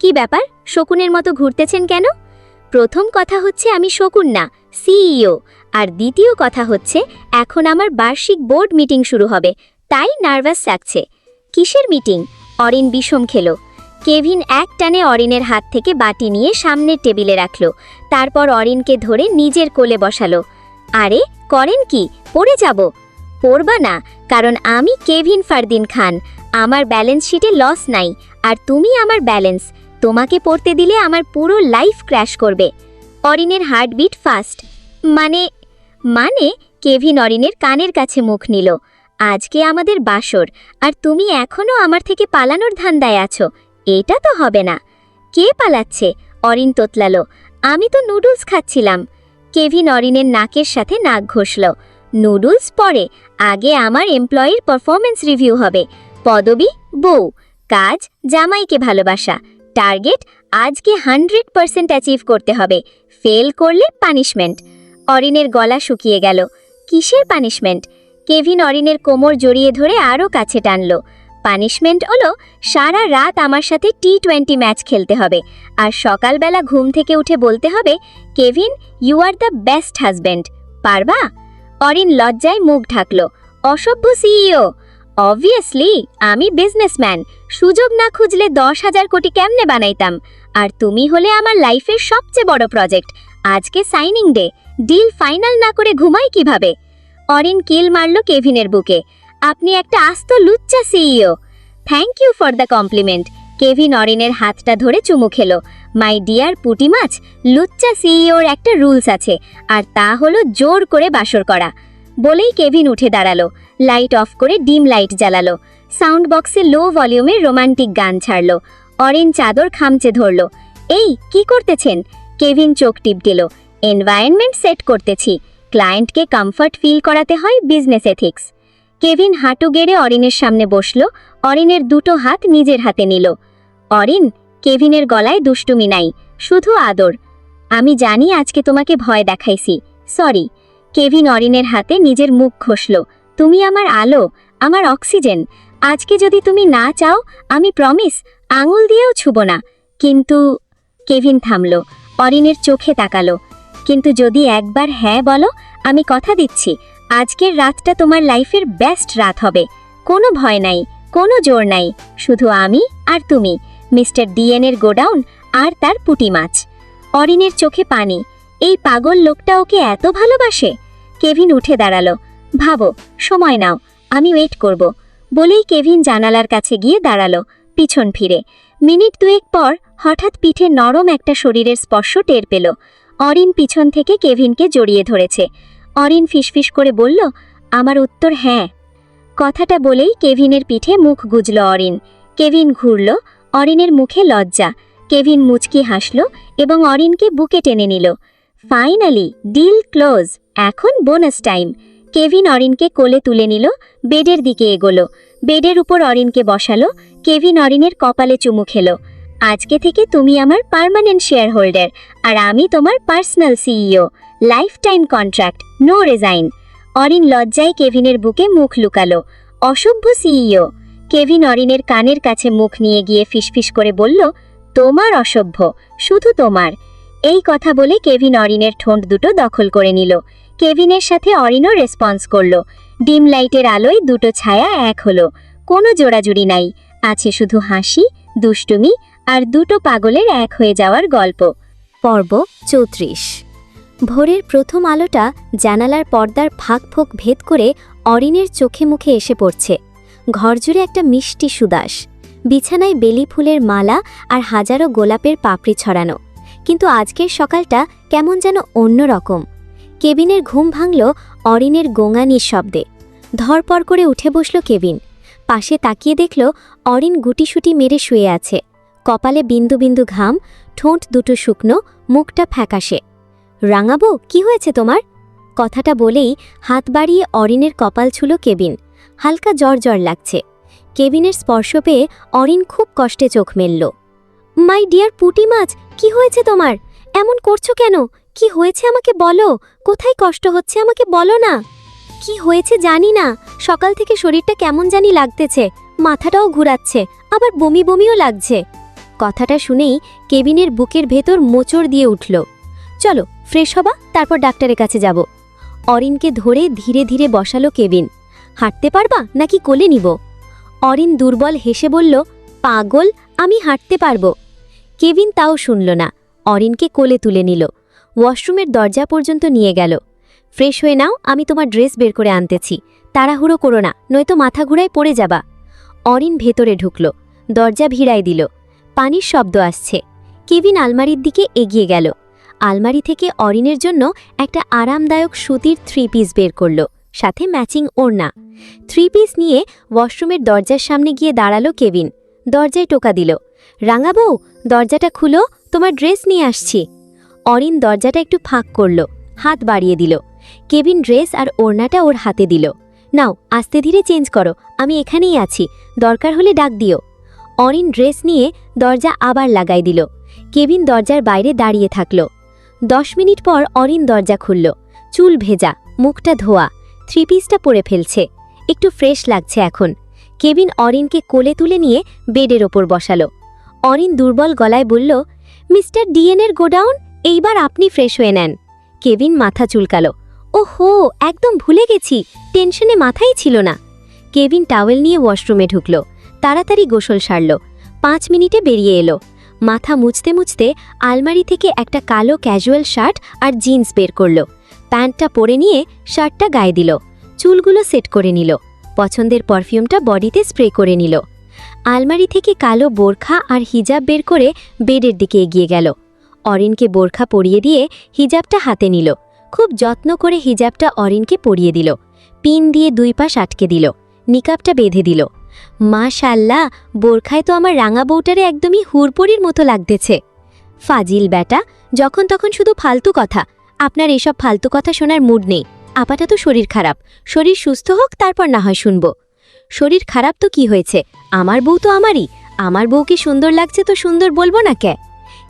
কি ব্যাপার, শকুনের মতো ঘুরতেছেন কেন? প্রথম কথা হচ্ছে আমি শকুন না, সিইও। আর দ্বিতীয় কথা হচ্ছে এখন আমার বার্ষিক বোর্ড মিটিং শুরু হবে, তাই নার্ভাস লাগছে। কিসের মিটিং? অরিন বিষম খেল। কেভিন এক টানে অরিনের হাত থেকে বাটি নিয়ে সামনের টেবিলে রাখল। তারপর অরিনকে ধরে নিজের কোলে বসালো। আরে করেন কি, পড়ে যাব। পড়বা না, কারণ আমি কেভিন ফারদিন খান। আমার ব্যালেন্স শিটে লস নাই, আর তুমি আমার ব্যালেন্স। তোমাকে পড়তে দিলে আমার পুরো লাইফ ক্র্যাশ করবে। অরিনের হার্টবিট ফাস্ট। মানে কেভিন অরিনের কানের কাছে মুখ নিল। আজকে আমাদের বাসর, আর তুমি এখনও আমার থেকে পালানোর ধান্দায় আছো। এটা তো হবে না। কে পালাচ্ছে? অরিন তোতলালো। আমি তো নুডলস খাচ্ছিলাম। কেভিন অরিনের নাকের সাথে নাক ঘষল। নুডলস পরে, আগে আমার এমপ্লয়ির পারফরমেন্স রিভিউ হবে। পদবি বউ, কাজ জামাইকে ভালোবাসা, টার্গেট আজকে 100% অ্যাচিভ করতে হবে। ফেল করলে পানিশমেন্ট। অরিনের গলা শুকিয়ে গেল। কিসের পানিশমেন্ট? কেভিন অরিনের কোমর জড়িয়ে ধরে আরও কাছে টানল। পানিশমেন্ট হলো সারা রাত আমার সাথে T20 ম্যাচ খেলতে হবে, আর সকালবেলা ঘুম থেকে উঠে বলতে হবে, Kevin you are the best husband. পারবা? অরিন লজ্জায় মুখ ঢাকল। অসভ্য সিইও। অবভিয়াসলি আমি বিজনেসম্যান। সুযোগ না খুঁজলে 10,000 কোটি কেমনে বানাইতাম? আর তুমি হলে আমার লাইফের সবচেয়ে বড় প্রজেক্ট। আজকে সাইনিং ডে, ডিল ফাইনাল না করে ঘুমাই কিভাবে? অরিন কিল মারলো কেভিনের বুকে। আপনি একটা আস্ত লুচ্চা CEO. Thank you for the compliment. Kevin অরিনের হাতটা ধরে চুমু খেলো। মাই ডিয়ার পুটি মাছ, লুচ্চা সিইওর একটা রুলস আছে, আর তা হলো জোর করে বাসর করা। বলেই কেভিন উঠে দাঁড়ালো, লাইট অফ করে ডিম লাইট জ্বালালো, সাউন্ড বক্সে লো ভলিউমে রোমান্টিক গান ছাড়লো। অরিন চাদর খামচে ধরলো। এই কি করতেছেন? কেভিন চোখ টিপ দিল। এনভায়রনমেন্ট সেট করতেছি। ক্লায়েন্টকে কমফর্ট ফিল করাতে হয় বিজনেস এথিক্স। কেভিন হাঁটু গেড়ে অরিনের সামনে বসলো। অরিনের দুটো হাত নিজের হাতে নিল। অরিন, কেভিনের গলায় দুষ্টুমি নাই, শুধু আদর। আমি জানি আজকে তোমাকে ভয় দেখাইছি, সরি। কেভিন অরিনের হাতে নিজের মুখ ঘষল। তুমি আমার আলো, আমার অক্সিজেন। আজকে যদি তুমি না চাও, আমি প্রমিস আঙুল দিয়েও ছুব না। কিন্তু কেভিন থামল, অরিনের চোখে তাকালো। কিন্তু যদি একবার হ্যাঁ বলো, আমি কথা দিচ্ছি আজকের রাতটা তোমার লাইফের বেস্ট রাত হবে। কোনো ভয় নাই, কোনো জোর নাই, শুধু আমি আর তুমি, মিস্টার ডিএনের গোডাউন আর তার পুঁটি মাছ। অরিনের চোখে পানি। এই পাগল লোকটা ওকে এত ভালোবাসে? কেভিন উঠে দাঁড়ালো। ভাবো, সময় নাও, আমি ওয়েট করব। বলেই কেভিন জানালার কাছে গিয়ে দাঁড়ালো, পিছন ফিরে। মিনিট দুয়েক পর হঠাৎ পিঠে নরম একটা শরীরের স্পর্শ টের পেল। অরিন পিছন থেকে কেভিনকে জড়িয়ে ধরেছে। অরিন ফিসফিস করে বলল, আমার উত্তর হ্যাঁ। কথাটা বলেই কেভিনের পিঠে মুখ গুজল অরিন। কেভিন ঘুরল। অরিনের মুখে লজ্জা। কেভিন মুচকি হাসল এবং অরিনকে বুকে টেনে নিল। ফাইনালি ডিল ক্লোজ, এখন বোনাস টাইম। কেভিন অরিনকে কোলে তুলে নিল, বেডের দিকে এগোলো। বেডের উপর অরিনকে বসালো। কেভিন অরিনের কপালে চুমু খেলো। আজকে থেকে তুমি আমার পার্মানেন্ট শেয়ার হোল্ডার, আর আমি তোমার personal CEO. Life time contract, no resign. Arin লজ্জায় কেভিনের বুকে মুখ লুকালো। অসভ্য সিইও। কেভিন অরিনের কানের কাছে মুখ নিয়ে গিয়ে ফিসফিস করে বলল, তোমার অসভ্য, শুধু তোমার। এই কথা বলে কেভিন অরিনের ঠোঁট দুটো দখল করে নিল। কেভিনের সাথে অরিনও রেসপন্স করল। ডিম লাইটের আলোয় দুটো ছায়া এক হলো। কোনো জোড়াজুড়ি নাই, আছে শুধু হাসি, দুষ্টুমি আর দুটো পাগলের এক হয়ে যাওয়ার গল্প। পর্ব 34। ভোরের প্রথম আলোটা জানালার পর্দার ফাঁক ফোঁক ভেদ করে অরিনের চোখে মুখে এসে পড়ছে। ঘরজুড়ে একটা মিষ্টি সুবাস। বিছানায় বেলি ফুলের মালা আর হাজারো গোলাপের পাপড়ি ছড়ানো। কিন্তু আজকের সকালটা কেমন যেন অন্যরকম। কেবিনের ঘুম ভাঙল অরিনের গোঙানির শব্দে। ধরপর করে উঠে বসল কেবিন। পাশে তাকিয়ে দেখল অরিন গুটিসুটি মেরে শুয়ে আছে। কপালে বিন্দু বিন্দু ঘাম, ঠোঁট দুটো শুকনো, মুখটা ফ্যাকাশে। রাঙাবো, কি হয়েছে তোমার? কথাটা বলেই হাত বাড়িয়ে অরিনের কপাল ছুলো কেবিন। হালকা জ্বর জ্বর লাগছে। কেবিনের স্পর্শ পেয়ে অরিন খুব কষ্টে চোখ মেলল। মাই ডিয়ার পুটি মাছ, কি হয়েছে তোমার? এমন করছো কেন? কি হয়েছে আমাকে বলো। কোথায় কষ্ট হচ্ছে আমাকে বলো না। কি হয়েছে জানি না, সকাল থেকে শরীরটা কেমন জানি লাগতেছে, মাথাটাও ঘুরাচ্ছে, আবার বমি বমিও লাগছে। কথাটা শুনেই কেবিনের বুকের ভেতর মোচড় দিয়ে উঠল। চলো ফ্রেশ হবা, তারপর ডাক্তারের কাছে যাব। অরিনকে ধরে ধীরে ধীরে বসালো কেবিন। হাঁটতে পারবা নাকি কোলে নিব? অরিন দুর্বল হেসে বলল, পাগল, আমি হাঁটতে পারবো। কেবিন তাও শুনল না, অরিনকে কোলে তুলে নিল। ওয়াশরুমের দরজা পর্যন্ত নিয়ে গেল। ফ্রেশ হয়ে নাও, আমি তোমার ড্রেস বের করে আনতেছি। তাড়াহুড়ো করো না, নয়তো মাথা ঘুরায় পড়ে যাবা। অরিন ভেতরে ঢুকল। দরজা ভিড়াই দিল। পানির শব্দ আসছে। কেবিন আলমারির দিকে এগিয়ে গেল। আলমারি থেকে অরিনের জন্য একটা আরামদায়ক সুতির 3 পিস বের করল, সাথে ম্যাচিং ওড়না। 3 পিস নিয়ে ওয়াশরুমের দরজার সামনে গিয়ে দাঁড়ালো কেবিন। দরজায় টোকা দিল। রাঙাবো, দরজাটা খুলো, তোমার ড্রেস নিয়ে আসছি। অরিন দরজাটা একটু ফাঁক করল, হাত বাড়িয়ে দিল। কেবিন ড্রেস আর ওড়নাটা ওর হাতে দিল। নাও, আস্তে ধীরে চেঞ্জ করো, আমি এখানেই আছি, দরকার হলে ডাক দিও। অরিন ড্রেস নিয়ে দরজা আবার লাগাই দিল। কেবিন দরজার বাইরে দাঁড়িয়ে থাকল। 10 মিনিট পর অরিন দরজা খুলল। চুল ভেজা, মুখটা ধোয়া, 3 পিসটা পরে ফেলছে। একটু ফ্রেশ লাগছে এখন। কেবিন অরিনকে কোলে তুলে নিয়ে বেডের ওপর বসালো। অরিন দুর্বল গলায় বলল, মিস্টার ডিএনের গোডাউন, এইবার আপনি ফ্রেশ হয়ে নেন। কেবিন মাথা চুলকালো। ওহো, একদম ভুলে গেছি, টেনশনে মাথাই ছিল না। কেবিন টাওয়েল নিয়ে ওয়াশরুমে ঢুকল। তাড়াতাড়ি গোসল সারল। 5 মিনিটে বেরিয়ে এলো। মাথা মুছতে মুছতে আলমারি থেকে একটা কালো ক্যাজুয়াল শার্ট আর জিন্স বের করল। প্যান্টটা পরে নিয়ে শার্টটা গায়ে দিল, চুলগুলো সেট করে নিল, পছন্দের পারফিউমটা বডিতে স্প্রে করে নিল। আলমারি থেকে কালো বোরখা আর হিজাব বের করে বেডের দিকে এগিয়ে গেল। অরিনকে বোরখা পরিয়ে দিয়ে হিজাবটা হাতে নিল। খুব যত্ন করে হিজাবটা অরিনকে পরিয়ে দিল, পিন দিয়ে 2 পাশ আটকে দিল, নিকাবটা বেঁধে দিল। মাশাআল্লাহ, বোরখায় তো আমার রাঙা বউটারে একদমই হুড়পড়ির মতো লাগতেছে। ফাজিল ব্যাটা, যখন তখন শুধু ফালতু কথা। আপনার এসব ফালতু কথা শোনার মুড নেই। আপাতত শরীর খারাপ, শরীর সুস্থ হোক তারপর না হয় শুনব। শরীর খারাপ তো কি হয়েছে, আমার বউ তো আমারই। আমার বউকে সুন্দর লাগছে তো সুন্দর বলবো না কে?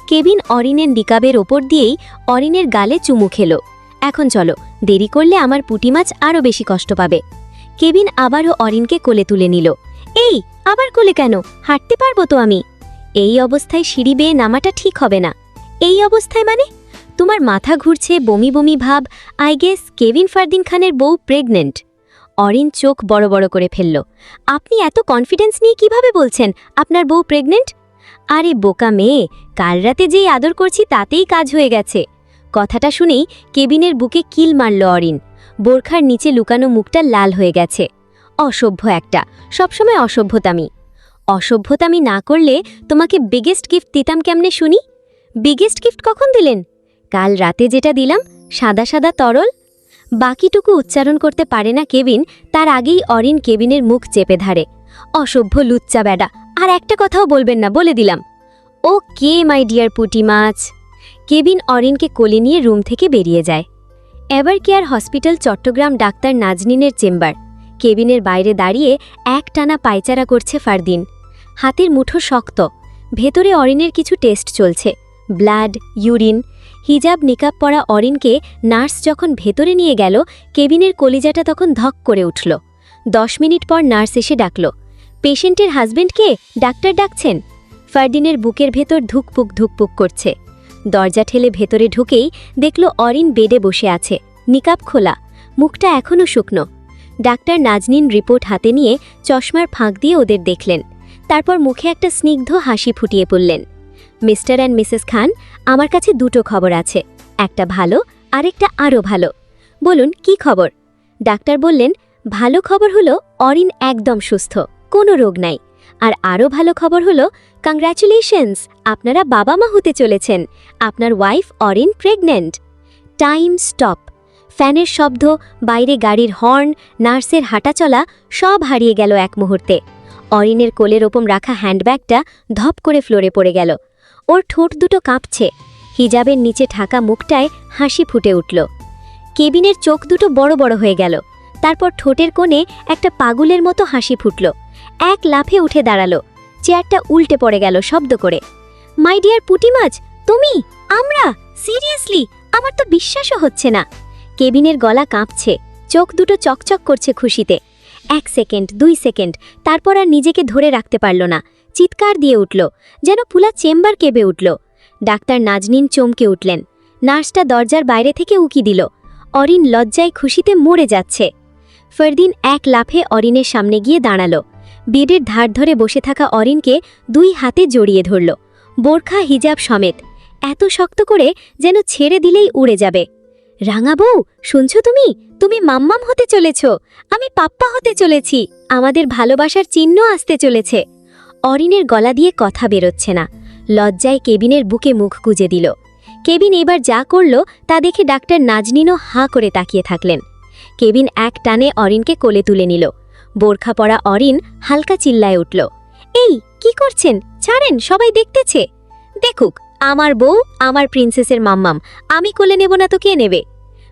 কেবিন অরিনের নিকাবের ওপর দিয়েই অরিনের গালে চুমু খেলো। এখন চলো, দেরি করলে আমার পুঁটি মাছ আরও বেশি কষ্ট পাবে। কেবিন আবারও অরিনকে কোলে তুলে নিল। এই, আবার কোলে কেন? হাঁটতে পারবো তো আমি। এই অবস্থায় সিঁড়ি বেয়ে নামাটা ঠিক হবে না। এই অবস্থায় মানে? তোমার মাথা ঘুরছে, বমি বমি ভাব। আই গেস কেভিন ফারদিন খানের বউ প্রেগনেন্ট। অরিন চোখ বড় বড় করে ফেলল। আপনি এত কনফিডেন্স নিয়ে কিভাবে বলছেন আপনার বউ প্রেগনেন্ট? আরে বোকা মেয়ে, কাল রাতে যেই আদর করছি তাতেই কাজ হয়ে গেছে। কথাটা শুনেই কেবিনের বুকে কিল মারল অরিন। বোরখার নিচে লুকানো মুখটা লাল হয়ে গেছে। অসভ্য একটা, সবসময় অসভ্যতামি। অসভ্যতামি না করলে তোমাকে বিগেস্ট গিফট দিতাম কেমনে শুনি? বিগেস্ট গিফট কখন দিলেন? কাল রাতে যেটা দিলাম, সাদা সাদা তরল। বাকিটুকু উচ্চারণ করতে পারে না কেবিন, তার আগেই অরিন কেবিনের মুখ চেপে ধরে। অসভ্য লুচ্চা বেডা, আর একটা কথাও বলবেন না বলে দিলাম। ও কে মাই ডিয়ার পুটি মাছ। কেবিন অরিনকে কোলে নিয়ে রুম থেকে বেরিয়ে যায়। Ever Care Hospital, Chattogram. ডাক্তার নাজনীনের চেম্বার। কেবিনের বাইরে দাঁড়িয়ে একটানা পায়চারা করছে ফারদিন। হাতের মুঠো শক্ত। ভেতরে অরিনের কিছু টেস্ট চলছে, ব্লাড, ইউরিন। হিজাব নিকাব পরা অরিনকে নার্স যখন ভেতরে নিয়ে গেল, কেবিনের কলিজাটা তখন ধক করে উঠল। 10 মিনিট পর নার্স এসে ডাকল। পেশেন্টের হাজবেন্ডকে ডাক্তার ডাকছেন। ফারদিনের বুকের ভেতর ধুকপুক করছে। দরজা ঠেলে ভেতরে ঢুকেই দেখল অরিন বেডে বসে আছে, নিকাব খোলা, মুখটা এখনও শুকনো। ডাক্তার নাজনীন রিপোর্ট হাতে নিয়ে চশমার ফাঁক দিয়ে ওদের দেখলেন। তারপর মুখে একটা স্নিগ্ধ হাসি ফুটিয়ে পড়লেন। মিস্টার অ্যান্ড মিসেস খান, আমার কাছে 2টো খবর আছে, একটা ভালো, আরেকটা আরও ভালো। বলুন কি খবর? ডাক্তার বললেন, ভালো খবর হলো অরিন একদম সুস্থ, কোনো রোগ নাই। আর আরও ভালো খবর হলো, কংগ্র্যাচুলেশনস, আপনারা বাবা মা হতে চলেছেন। আপনার wife Arin pregnant. Time stop. ফ্যানের শব্দ, বাইরে গাড়ির হর্ন, নার্সের হাঁটাচলা সব হারিয়ে গেল এক মুহূর্তে। অরিনের কোলের ওপর রাখা হ্যান্ডব্যাগটা ধপ করে ফ্লোরে পড়ে গেল। ওর ঠোঁট দুটো কাঁপছে। হিজাবের নিচে ঢাকা মুখটায় হাসি ফুটে উঠল। কেবিনের চোখ দুটো বড় বড় হয়ে গেল। তারপর ঠোঁটের কোণে একটা পাগলের মতো হাসি ফুটল। এক লাফে উঠে দাঁড়ালো। চেয়ারটা উল্টে পড়ে গেল শব্দ করে। মাই ডিয়ার পুটি মাছ, তুমি? আমরা? সিরিয়াসলি? আমার তো বিশ্বাসও হচ্ছে না। কেবিনের গলা কাঁপছে, চোখ দুটো চকচক করছে খুশিতে। 1 সেকেন্ড, 2 সেকেন্ড, তারপর আর নিজেকে ধরে রাখতে পারল না। চিৎকার দিয়ে উঠল, যেন পুলা চেম্বার কেঁপে উঠল। ডাক্তার নাজনীন চমকে উঠলেন। নার্সটা দরজার বাইরে থেকে উকি দিল। অরিন লজ্জায় খুশিতে মরে যাচ্ছে। ফারদিন এক লাফে অরিনের সামনে গিয়ে দাঁড়ালো। বেডের ধার ধরে বসে থাকা অরিনকে 2 হাতে জড়িয়ে ধরল, বোরখা হিজাব সমেত, এত শক্ত করে যেন ছেড়ে দিলেই উড়ে যাবে। রাঙা বউ, শুনছো তুমি? তুমি মাম্মাম হতে চলেছ, আমি পাপ্পা হতে চলেছি, আমাদের ভালোবাসার চিহ্ন আসতে চলেছে। অরিনের গলা দিয়ে কথা বেরোচ্ছে না। লজ্জায় কেবিনের বুকে মুখ গুজে দিল। কেবিন এবার যা করল তা দেখে ডাক্তার নাজনীনও হাঁ করে তাকিয়ে থাকলেন। কেবিন এক টানে অরিনকে কোলে তুলে নিল। বোরখা পরা অরিন হালকা চিল্লায় উঠল, এই কি করছেন? ছাড়েন, সবাই দেখতেছে। দেখুক, আমার বউ, আমার প্রিন্সেসের মাম্মাম, আমি কোলে নেব না তো কে নেবে?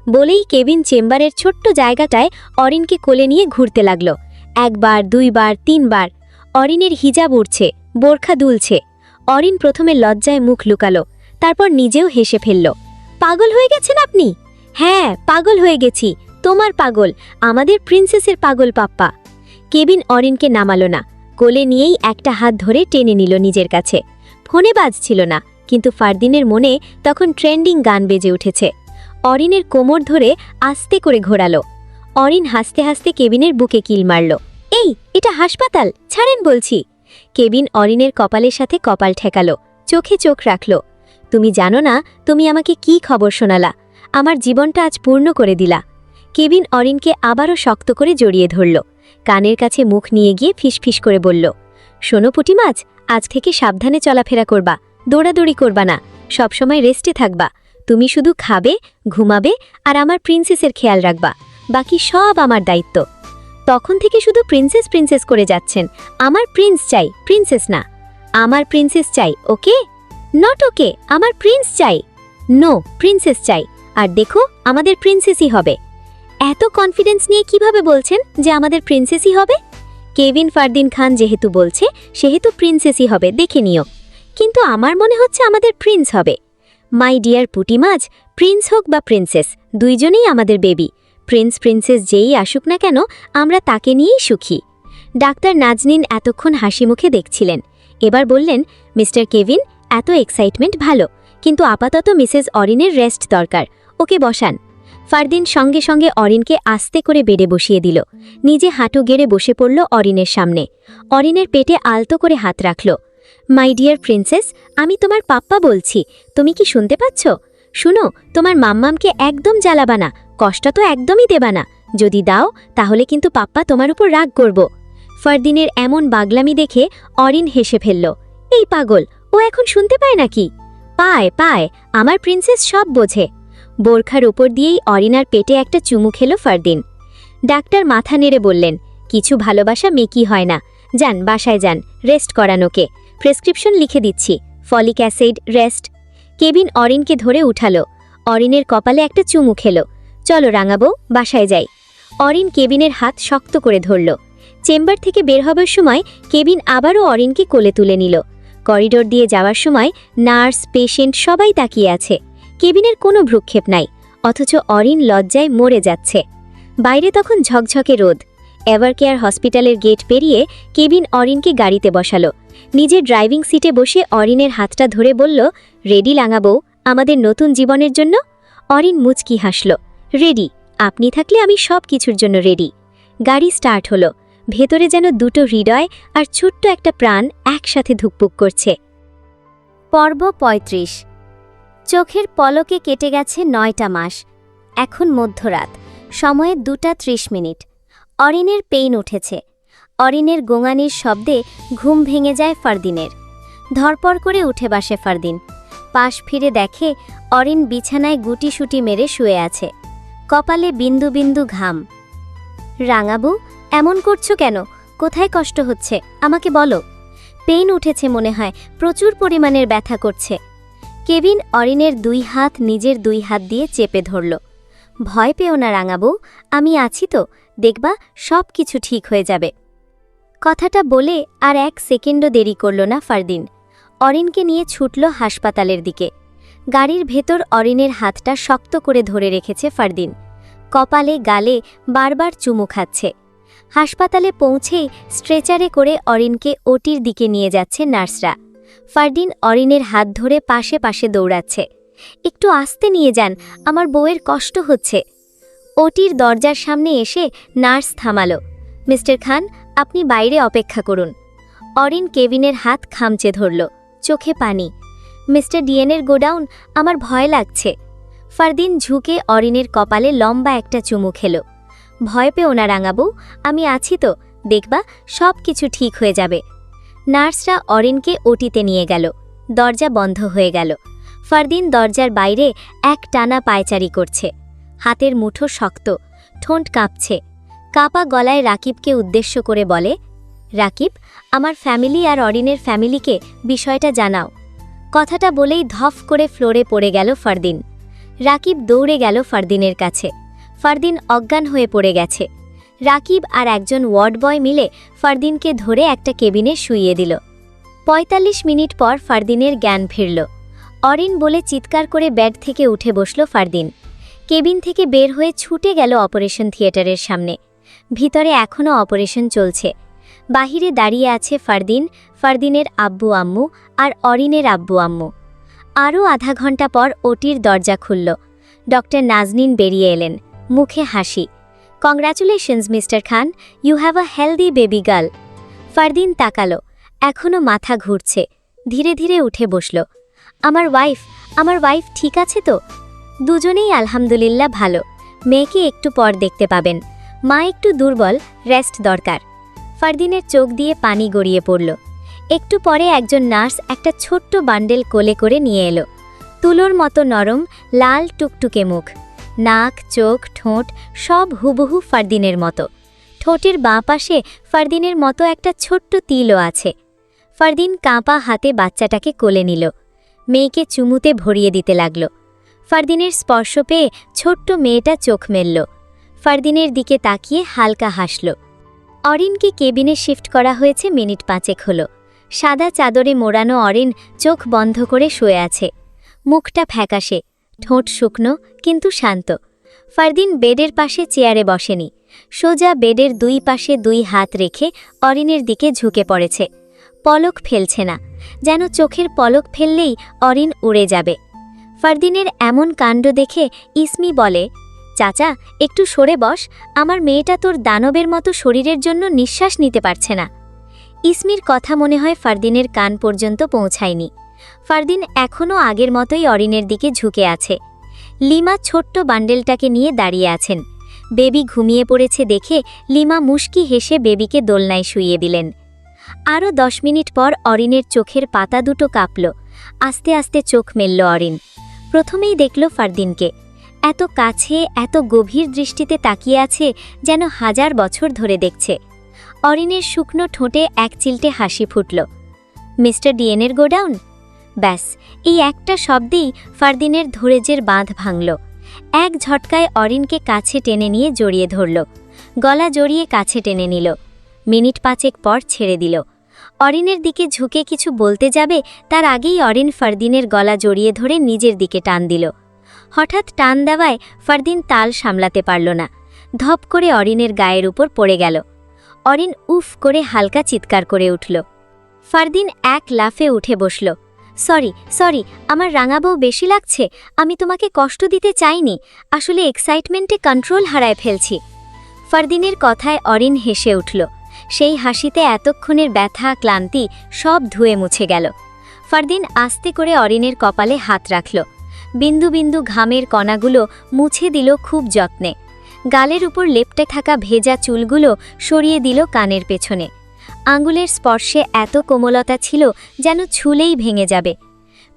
বলেই কেবিন চেম্বারের ছোট্ট জায়গাটায় অরিনকে কোলে নিয়ে ঘুরতে লাগল। 1 বার, 2 বার, 3 বার। অরিনের হিজাব উড়ছে, বোরখা দুলছে। অরিন প্রথমে লজ্জায় মুখ লুকালো, তারপর নিজেও হেসে ফেলল। পাগল হয়ে গেছেন আপনি? হ্যাঁ, পাগল হয়ে গেছি, তোমার পাগল, আমাদের প্রিন্সেসের পাগল পাপ্পা। কেবিন অরিনকে নামালো না, কোলে নিয়েই একটা হাত ধরে টেনে নিল নিজের কাছে। ফোনে বাজছিল না, কিন্তু ফারদিনের মনে তখন ট্রেন্ডিং গান বেজে উঠেছে। অরিনের কোমর ধরে আস্তে করে ঘোরালো। অরিন হাসতে হাসতে কেবিনের বুকে কিল মারল। এই, এটা হাসপাতাল, ছাড়েন বলছি। কেবিন অরিনের কপালের সাথে কপাল ঠেকালো, চোখে চোখ রাখল। তুমি জানো না তুমি আমাকে কি খবর শোনালা, আমার জীবনটা আজ পূর্ণ করে দিলা। কেভিন অরিনকে আবারও শক্ত করে জড়িয়ে ধরল, কানের কাছে মুখ নিয়ে গিয়ে ফিসফিস করে বলল, শোনো পুঁটি মাছ, আজ থেকে সাবধানে চলাফেরা করবা, দৌড়াদৌড়ি করবা না, সবসময় রেস্টে থাকবা। তুমি শুধু খাবে, ঘুমাবে আর আমার প্রিন্সেসের খেয়াল রাখবা, বাকি সব আমার দায়িত্ব। তখন থেকে শুধু প্রিন্সেস প্রিন্সেস করে যাচ্ছেন। আমার প্রিন্স চাই, প্রিন্সেস না। আমার প্রিন্সেস চাই, ওকে? নট ওকে, আমার প্রিন্স চাই। নো, প্রিন্সেস চাই। আর দেখো, আমাদের প্রিন্সেসই হবে। এত কনফিডেন্স নিয়ে কিভাবে বলছেন যে আমাদের প্রিন্সেসই হবে? কেভিন ফারদিন খান যেহেতু বলছে সেহেতু প্রিন্সেসই হবে, দেখে নিও। কিন্তু আমার মনে হচ্ছে আমাদের প্রিন্স হবে। মাই ডিয়ার পুঁটি মাছ, প্রিন্স হোক বা প্রিন্সেস, দুইজনেই আমাদের বেবি। প্রিন্স প্রিন্সেস যেই আসুক না কেন, আমরা তাকে নিয়েই সুখী। ডাক্তার নাজনীন এতক্ষণ হাসি মুখে দেখছিলেন। এবার বললেন, মিস্টার কেভিন, এত এক্সাইটমেন্ট ভালো, কিন্তু আপাতত মিসেস অরিনের রেস্ট দরকার, ওকে বসান। ফারদিন সঙ্গে সঙ্গে অরিনকে আস্তে করে বেডে বসিয়ে দিল। নিজে হাঁটু গেড়ে বসে পড়ল অরিনের সামনে। অরিনের পেটে আলতো করে হাত রাখল। মাই ডিয়ার প্রিন্সেস, আমি তোমার পাপ্পা বলছি, তুমি কি শুনতে পাচ্ছ? শুনো, তোমার মাম্মামকে একদম জ্বালাবা না, কষ্ট তো একদমই দেবা না। যদি দাও তাহলে কিন্তু পাপ্পা তোমার উপর রাগ করব। ফারদিনের এমন বাগলামি দেখে অরিন হেসে ফেলল। এই পাগল, ও এখন শুনতে পায় নাকি? পায় পায়, আমার প্রিন্সেস সব বোঝে। বোরখার উপর দিয়েই অরিনার পেটে একটা চুমু খেল ফারদিন। ডাক্তার মাথা নেড়ে বললেন, কিছু ভালোবাসা মেকি হয় না, যান বাসায় যান, রেস্ট করানোকে। প্রেসক্রিপশন লিখে দিচ্ছি, ফলিক অ্যাসিড, রেস্ট। কেভিন অরিনকে ধরে উঠালো। অরিনের কপালে একটা চুমু খেল। চলো রাঙাবো, বাসায় যাই। অরিন কেভিনের হাত শক্ত করে ধরল। চেম্বার থেকে বের হবার সময় কেভিন আবারও অরিনকে কোলে তুলে নিল। করিডোর দিয়ে যাওয়ার সময় নার্স, পেশেন্ট সবাই তাকিয়ে আছে। কেভিনের কোনো ভ্রুক্ষেপ নাই, অথচ অরিন লজ্জায় মরে যাচ্ছে। বাইরে তখন ঝকঝকে রোদ। এভারকেয়ার হসপিটালের গেট পেরিয়ে কেভিন অরিনকে গাড়িতে বসালো। নিজের ড্রাইভিং সিটে বসে অরিনের হাতটা ধরে বলল, রেডি লাঙাবো আমাদের নতুন জীবনের জন্য? অরিন মুচকি হাসল। রেডি, আপনি থাকলে আমি সব কিছুর জন্য রেডি। গাড়ি স্টার্ট হলো। ভেতরে যেন দুটো হৃদয় আর ছোট্ট একটা প্রাণ একসাথে ধুকপুক করছে। পর্ব ৩৫। চোখের পলকে কেটে গেছে ৯টা মাস। এখন মধ্যরাত, সময়ে 2:30। অরিনের পেইন উঠেছে। অরিনের গোঙানির শব্দে ঘুম ভেঙে যায় ফারদিনের। ধরপড় করে উঠে বসে ফারদিন। পাশ ফিরে দেখে অরিন বিছানায় গুটিসুটি মেরে শুয়ে আছে, কপালে বিন্দু বিন্দু ঘাম। রাঙাবু, এমন করছো কেন? কোথায় কষ্ট হচ্ছে আমাকে বলো। পেইন উঠেছে মনে হয়, প্রচুর পরিমাণের ব্যথা করছে। কেভিন অরিনের 2 হাত নিজের 2 হাত দিয়ে চেপে ধরল। ভয় পেও না রাঙাবু, আমি আছি তো, দেখবা সব কিছু ঠিক হয়ে যাবে। কথাটা বলে আর 1 সেকেন্ডও দেরি করল না ফারদিন। অরিনকে নিয়ে ছুটল হাসপাতালের দিকে। গাড়ির ভেতর অরিনের হাতটা শক্ত করে ধরে রেখেছে ফারদিন। কপালে, গালে বারবার চুমু খাচ্ছে। হাসপাতালে পৌঁছেই স্ট্রেচারে করে অরিনকে ওটির দিকে নিয়ে যাচ্ছে নার্সরা। ফারদিন অরিনের হাত ধরে পাশে পাশে দৌড়াচ্ছে। একটু আস্তে নিয়ে যান, আমার বউয়ের কষ্ট হচ্ছে। ওটির দরজার সামনে এসে নার্স থামালো। মিস্টার খান, আপনি বাইরে অপেক্ষা করুন। অরিন কেভিনের হাত খামচে ধরল, চোখে পানি। মিস্টার ডিএনের গোডাউন, আমার ভয় লাগছে। ফারদিন ঝুঁকে অরিনের কপালে লম্বা একটা চুমু খেল। ভয় পেও না রাঙাবু, আমি আছি তো, দেখবা সব কিছু ঠিক হয়ে যাবে। নার্সরা অরিনকে ওটিতে নিয়ে গেল। দরজা বন্ধ হয়ে গেল। ফারদিন দরজার বাইরে এক টানা পায়চারি করছে। হাতের মুঠো শক্ত, ঠোঁট কাঁপছে। কাঁপা গলায় রাকিবকে উদ্দেশ্য করে বলে, রাকিব, আমার ফ্যামিলি আর অরিনের ফ্যামিলিকে বিষয়টা জানাও। কথাটা বলেই ধফ করে ফ্লোরে পড়ে গেল ফারদিন। রাকিব দৌড়ে গেল ফারদিনের কাছে। ফারদিন অজ্ঞান হয়ে পড়ে গেছে। রাকিব আর একজন ওয়ার্ড বয় মিলে ফারদিনকে ধরে একটা কেবিনে শুইয়ে দিল। ৪৫ মিনিট পর ফারদিনের জ্ঞান ফিরল। অরিন বলে চিৎকার করে বেড থেকে উঠে বসল ফারদিন। কেবিন থেকে বের হয়ে ছুটে গেল অপারেশন থিয়েটারের সামনে। ভিতরে এখনও অপারেশন চলছে। বাহিরে দাঁড়িয়ে আছে ফারদিন, ফারদিনের আব্বু আম্মু আর অরিনের আব্বু আম্মু। আরও আধা ঘন্টা পর ওটির দরজা খুলল। ডক্টর নাজনীন বেরিয়ে এলেন, মুখে হাসি। Congratulations Mr Khan, you have a healthy baby girl. Fardin তাকালো, এখনও মাথা ঘুরছে। ধীরে ধীরে উঠে বসল। আমার ওয়াইফ ঠিক আছে তো? দুজনেই আলহামদুলিল্লাহ ভালো। মেয়েকে একটু পর দেখতে পাবেন। মা একটু দুর্বল, রেস্ট দরকার। ফারদিনের চোখ দিয়ে পানি গড়িয়ে পড়ল। একটু পরে একজন নার্স একটা ছোট্ট বান্ডেল কোলে করে নিয়ে এলো। তুলোর মতো নরম, লাল টুকটুকে মুখ, নাক, চোখ, ঠোঁট সব হুবহু ফারদিনের মতো। ঠোঁটের বাঁ পাশে ফারদিনের মতো একটা ছোট্ট তিলও আছে। ফারদিন কাঁপা হাতে বাচ্চাটাকে কোলে নিল। মেয়েকে চুমুতে ভরিয়ে দিতে লাগল। ফারদিনের স্পর্শ পেয়ে ছোট্ট মেয়েটা চোখ মেলল। ফারদিনের দিকে তাকিয়ে হালকা হাসল। অরিনকে কেবিনে শিফট করা হয়েছে মিনিট 5 হল। সাদা চাদরে মোড়ানো অরিন চোখ বন্ধ করে শুয়ে আছে। মুখটা ফ্যাকাশে, ঠোঁট শুকনো কিন্তু শান্ত। ফারদিন বেডের পাশে চেয়ারে বসেনি, সোজা বেডের দুই পাশে 2 হাত রেখে অরিনের দিকে ঝুঁকে পড়েছে। পলক ফেলছে না, যেন চোখের পলক ফেললেই অরিন উড়ে যাবে। ফারদিনের এমন কাণ্ড দেখে ইসমি বলে, চাচা একটু সরে বস, আমার মেয়েটা তোর দানবের মতো শরীরের জন্য নিঃশ্বাস নিতে পারছে না। ইসমির কথা মনে হয় ফারদিনের কান পর্যন্ত পৌঁছায়নি। ফারদিন এখনও আগের মতোই অরিনের দিকে ঝুঁকে আছে। লিমা ছোট্ট বান্ডেলটাকে নিয়ে দাঁড়িয়ে আছেন। বেবি ঘুমিয়ে পড়েছে দেখে লিমা মুশকি হেসে বেবিকে দোলনায় শুইয়ে দিলেন। আরও 10 মিনিট পর অরিনের চোখের পাতা দুটো কাঁপল। আস্তে আস্তে চোখ মেলল অরিন। প্রথমেই দেখল ফারদিনকে। এত কাছে, এত গভীর দৃষ্টিতে তাকিয়ে আছে যেন 1000 বছর ধরে দেখছে। অরিনের শুকনো ঠোঁটে এক চিলটে হাসি ফুটল। মিস্টার ডিএনের গোডাউন? ব্যাস, এই একটা শব্দেই ফারদিনের ধৈর্যের বাঁধ ভাঙল। এক ঝটকায় অরিনকে কাছে টেনে নিয়ে জড়িয়ে ধরল। গলা জড়িয়ে কাছে টেনে নিল। মিনিট 5 পর ছেড়ে দিল। অরিনের দিকে ঝুঁকে কিছু বলতে যাবে তার আগেই অরিন ফারদিনের গলা জড়িয়ে ধরে নিজের দিকে টান দিল। হঠাৎ টান দেওয়ায় ফারদিন তাল সামলাতে পারল না। ধপ করে অরিনের গায়ের উপর পড়ে গেল। অরিন উফ করে হালকা চিৎকার করে উঠল। ফারদিন এক লাফে উঠে বসল। সরি, আমার রাঙাবউ বেশি লাগছে। আমি তোমাকে কষ্ট দিতে চাইনি, আসলে এক্সাইটমেন্টে কন্ট্রোল হারায় ফেলছি। ফারদিনের কথায় অরিন হেসে উঠল। সেই হাসিতে এতক্ষণের ব্যথা, ক্লান্তি সব ধুয়ে মুছে গেল। ফারদিন আস্তে করে অরিনের কপালে হাত রাখল। বিন্দু বিন্দু ঘামের কণাগুলো মুছে দিল খুব যত্নে। গালের উপর লেপ্টে থাকা ভেজা চুলগুলো সরিয়ে দিল কানের পেছনে। আঙুলের স্পর্শে এত কোমলতা ছিল যেন ছুলেই ভেঙে যাবে।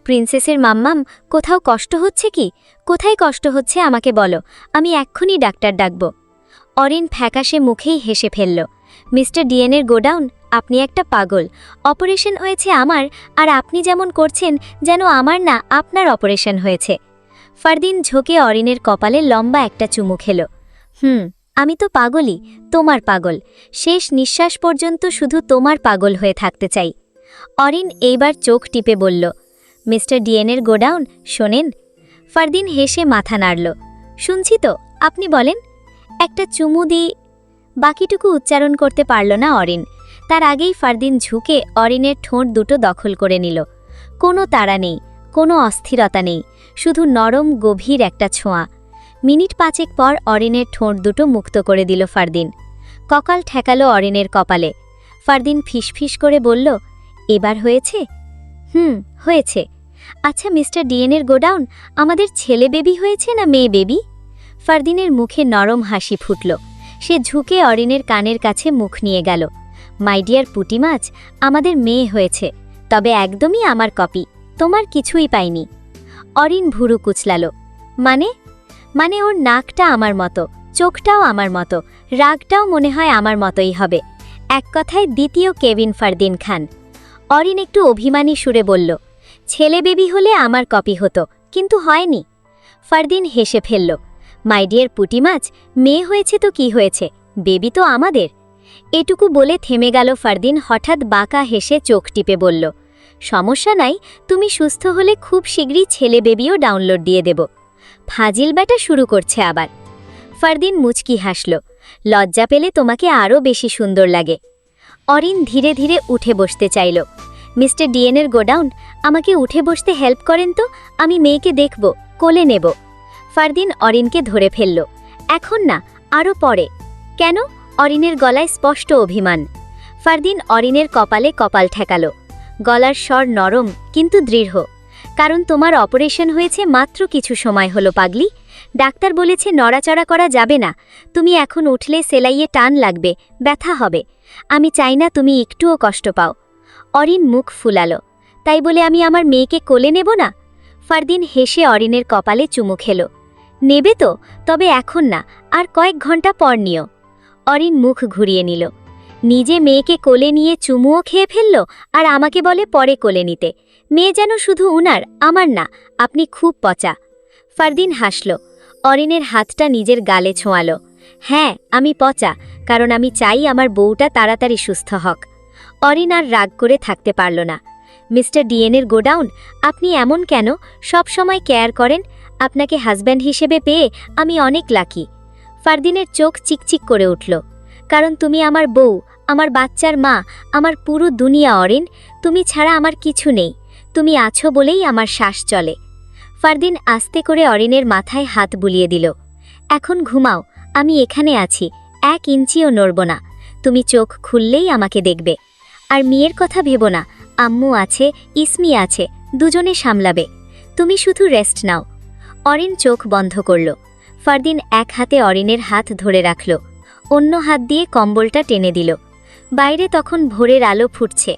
প্রিন্সেসের মাম্মাম, কোথাও কষ্ট হচ্ছে কি? কোথায় কষ্ট হচ্ছে আমাকে বলো, আমি এক্ষুনি ডাক্তার ডাকব। অরিন ফ্যাকাশে মুখেই হেসে ফেলল। মিস্টার ডিএনের গোডাউন, আপনি একটা পাগল। অপারেশন হয়েছে আমার, আর আপনি যেমন করছেন যেন আমার না আপনার অপারেশন হয়েছে। ফারদিন ঝোঁকে অরিনের কপালে লম্বা একটা চুমু খেল। আমি তো পাগলই, তোমার পাগল। শেষ নিঃশ্বাস পর্যন্ত শুধু তোমার পাগল হয়ে থাকতে চাই। অরিন এইবার চোখ টিপে বলল, মিস্টার ডিএনের গোডাউন, শোনেন? ফারদিন হেসে মাথা নাড়ল। শুনছি তো, আপনি বলেন। একটা চুমু দিই। বাকিটুকু উচ্চারণ করতে পারল না অরিন। তার আগেই ফারদিন ঝুঁকে অরিনের ঠোঁট দুটো দখল করে নিল। কোনো তাড়া নেই, কোনো অস্থিরতা নেই, শুধু নরম গভীর একটা ছোঁয়া। মিনিট 5 পর অরিনের ঠোঁট দুটো মুক্ত করে দিল ফারদিন। কপাল ঠেকালো অরিনের কপালে। ফারদিন ফিসফিস করে বলল, এবার হয়েছে? হয়েছে। আচ্ছা মিস্টার ডিএনের গোডাউন, আমাদের ছেলে বেবি হয়েছে না মেয়ে বেবি? ফারদিনের মুখে নরম হাসি ফুটল। সে ঝুঁকে অরিনের কানের কাছে মুখ নিয়ে গেল। মাই ডিয়ার পুটি মাছ, আমাদের মেয়ে হয়েছে, তবে একদমই আমার কপি, তোমার কিছুই পাইনি। অরিন ভুরু কুচলাল। মানে ওর নাকটা আমার মতো, চোখটাও আমার মতো, রাগটাও মনে হয় আমার মতোই হবে। এক কথায় দ্বিতীয় কেভিন ফারদিন খান। অরিন একটু অভিমানী সুরে বলল, ছেলে বেবি হলে আমার কপি হতো, কিন্তু হয়নি। ফারদিন হেসে ফেলল। মাই ডিয়ার পুটি মাছ, মেয়ে হয়েছে তো কি হয়েছে, বেবি তো আমাদের। এটুকু বলে থেমে গেল ফারদিন। হঠাৎ বাঁকা হেসে চোখ টিপে বলল, সমস্যা নাই, তুমি সুস্থ হলে খুব শীঘ্রই ছেলে বেবিও ডাউনলোড দিয়ে দেব। ফাজিল ব্যাটা শুরু করছে আবার। ফারদিন মুচকি হাসল। লজ্জা পেলে তোমাকে আরও বেশি সুন্দর লাগে। অরিন ধীরে ধীরে উঠে বসতে চাইল। মিস্টার ডিএনের গোডাউন, আমাকে উঠে বসতে হেল্প করেন তো, আমি মেয়েকে দেখব, কোলে নেব। ফারদিন অরিনকে ধরে ফেলল। এখন না, আরও পরে। কেন? অরিনের গলায় স্পষ্ট অভিমান। ফারদিন অরিনের কপালে কপাল ঠেকাল। গলার স্বর নরম কিন্তু দৃঢ়। কারণ তোমার অপারেশন হয়েছে মাত্র কিছু সময় হলো পাগলি। ডাক্তার বলেছে নড়াচড়া করা যাবে না। তুমি এখন উঠলে সেলাইয়ে টান লাগবে, ব্যথা হবে। আমি চাই না তুমি একটুও কষ্ট পাও। অরিন মুখ ফুলালো। তাই বলে আমি আমার মেয়েকে কোলে নেব না? ফারদিন হেসে অরিনের কপালে চুমু খেল। নেবে তো, তবে এখন না, আর কয়েক ঘন্টা পর নিও। অরিন মুখ ঘুরিয়ে নিল। নিজে মেয়েকে কোলে নিয়ে চুমুও খেয়ে ফেলল, আর আমাকে বলে পরে কোলে নিতে। মেয়ে যেন শুধু উনার, আমার না। আপনি খুব পচা। ফারদিন হাসল। অরিনের হাতটা নিজের গালে ছোঁয়ালো। হ্যাঁ, আমি পচা, কারণ আমি চাই আমার বউটা তাড়াতাড়ি সুস্থ হক। অরিন আর রাগ করে থাকতে পারল না। মিস্টার ডিএনের গোডাউন, আপনি এমন কেন? সব সময় কেয়ার করেন। আপনাকে হাজব্যান্ড হিসেবে পেয়ে আমি অনেক লাকি। ফারদিনের চোখ চিকচিক করে উঠল। কারণ তুমি আমার বউ, আমার বাচ্চার মা, আমার পুরো দুনিয়া। অরিন, তুমি ছাড়া আমার কিছু নেই। তুমি আছো বলেই আমার শ্বাস চলে। ফারদিন আস্তে করে অরিনের মাথায় হাত বুলিয়ে দিল। এখন ঘুমাও, আমি এখানে আছি, 1 ইঞ্চিও নড়ব না। তুমি চোখ খুললেই আমাকে দেখবে। আর মেয়ের কথা ভেবো না, আম্মু আছে, ইসমি আছে, দুজনে সামলাবে। তুমি শুধু রেস্ট নাও। অরিন চোখ বন্ধ করল। ফারদিন এক হাতে অরিনের হাত ধরে রাখল, অন্য হাত দিয়ে কম্বলটা টেনে দিল। বাইরে তখন ভোরের আলো ফুটছে।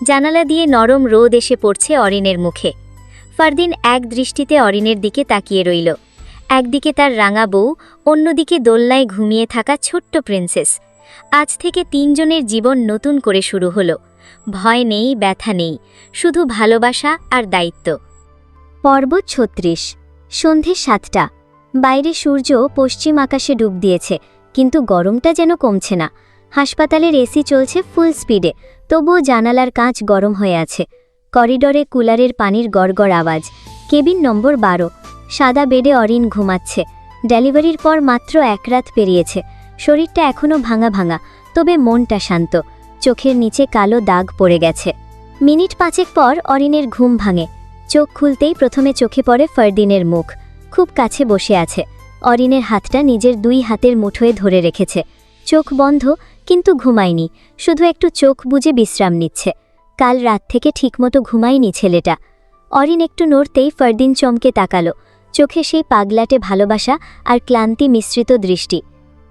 জানালা দিয়ে নরম রোদ এসে পড়ছে অরিনের মুখে। ফারদিন এক দৃষ্টিতে অরিনের দিকে তাকিয়ে রইল। একদিকে তার রাঙা বউ, অন্যদিকে দোলনায় ঘুমিয়ে থাকা ছোট্ট প্রিন্সেস। আজ থেকে 3 জনের জীবন নতুন করে শুরু হলো। ভয় নেই, ব্যথা নেই, শুধু ভালোবাসা আর দায়িত্ব। পর্ব 36। সন্ধে 7টা। বাইরে সূর্য পশ্চিম আকাশে ডুব দিয়েছে, কিন্তু গরমটা যেন কমছে না। হাসপাতালের এসি চলছে ফুল স্পিডে, তবুও জানালার কাঁচ গরম হয়ে আছে। করিডরে কুলারের পানির গড়গড় আওয়াজ। কেবিন নম্বর 12। সাদা বেডে অরিন ঘুমাচ্ছে। ডেলিভারির পর মাত্র 1 রাত পেরিয়েছে। শরীরটা এখনও ভাঙা ভাঙা, তবে মনটা শান্ত। চোখের নিচে কালো দাগ পড়ে গেছে। মিনিট 5 পর অরিনের ঘুম ভাঙে। চোখ খুলতেই প্রথমে চোখে পড়ে ফারদিনের মুখ। খুব কাছে বসে আছে। অরিনের হাতটা নিজের 2 হাতের মুঠোয় ধরে রেখেছে। চোখ বন্ধ, কিন্তু ঘুমায়নি, শুধু একটু চোখ বুজে বিশ্রাম নিচ্ছে। কাল রাত থেকে ঠিকমতো ঘুমায়নি ছেলেটা। অরিন একটু নড়তেই ফারদিন চমকে তাকালো। চোখে সেই পাগলাটে ভালোবাসা আর ক্লান্তি মিশ্রিত দৃষ্টি।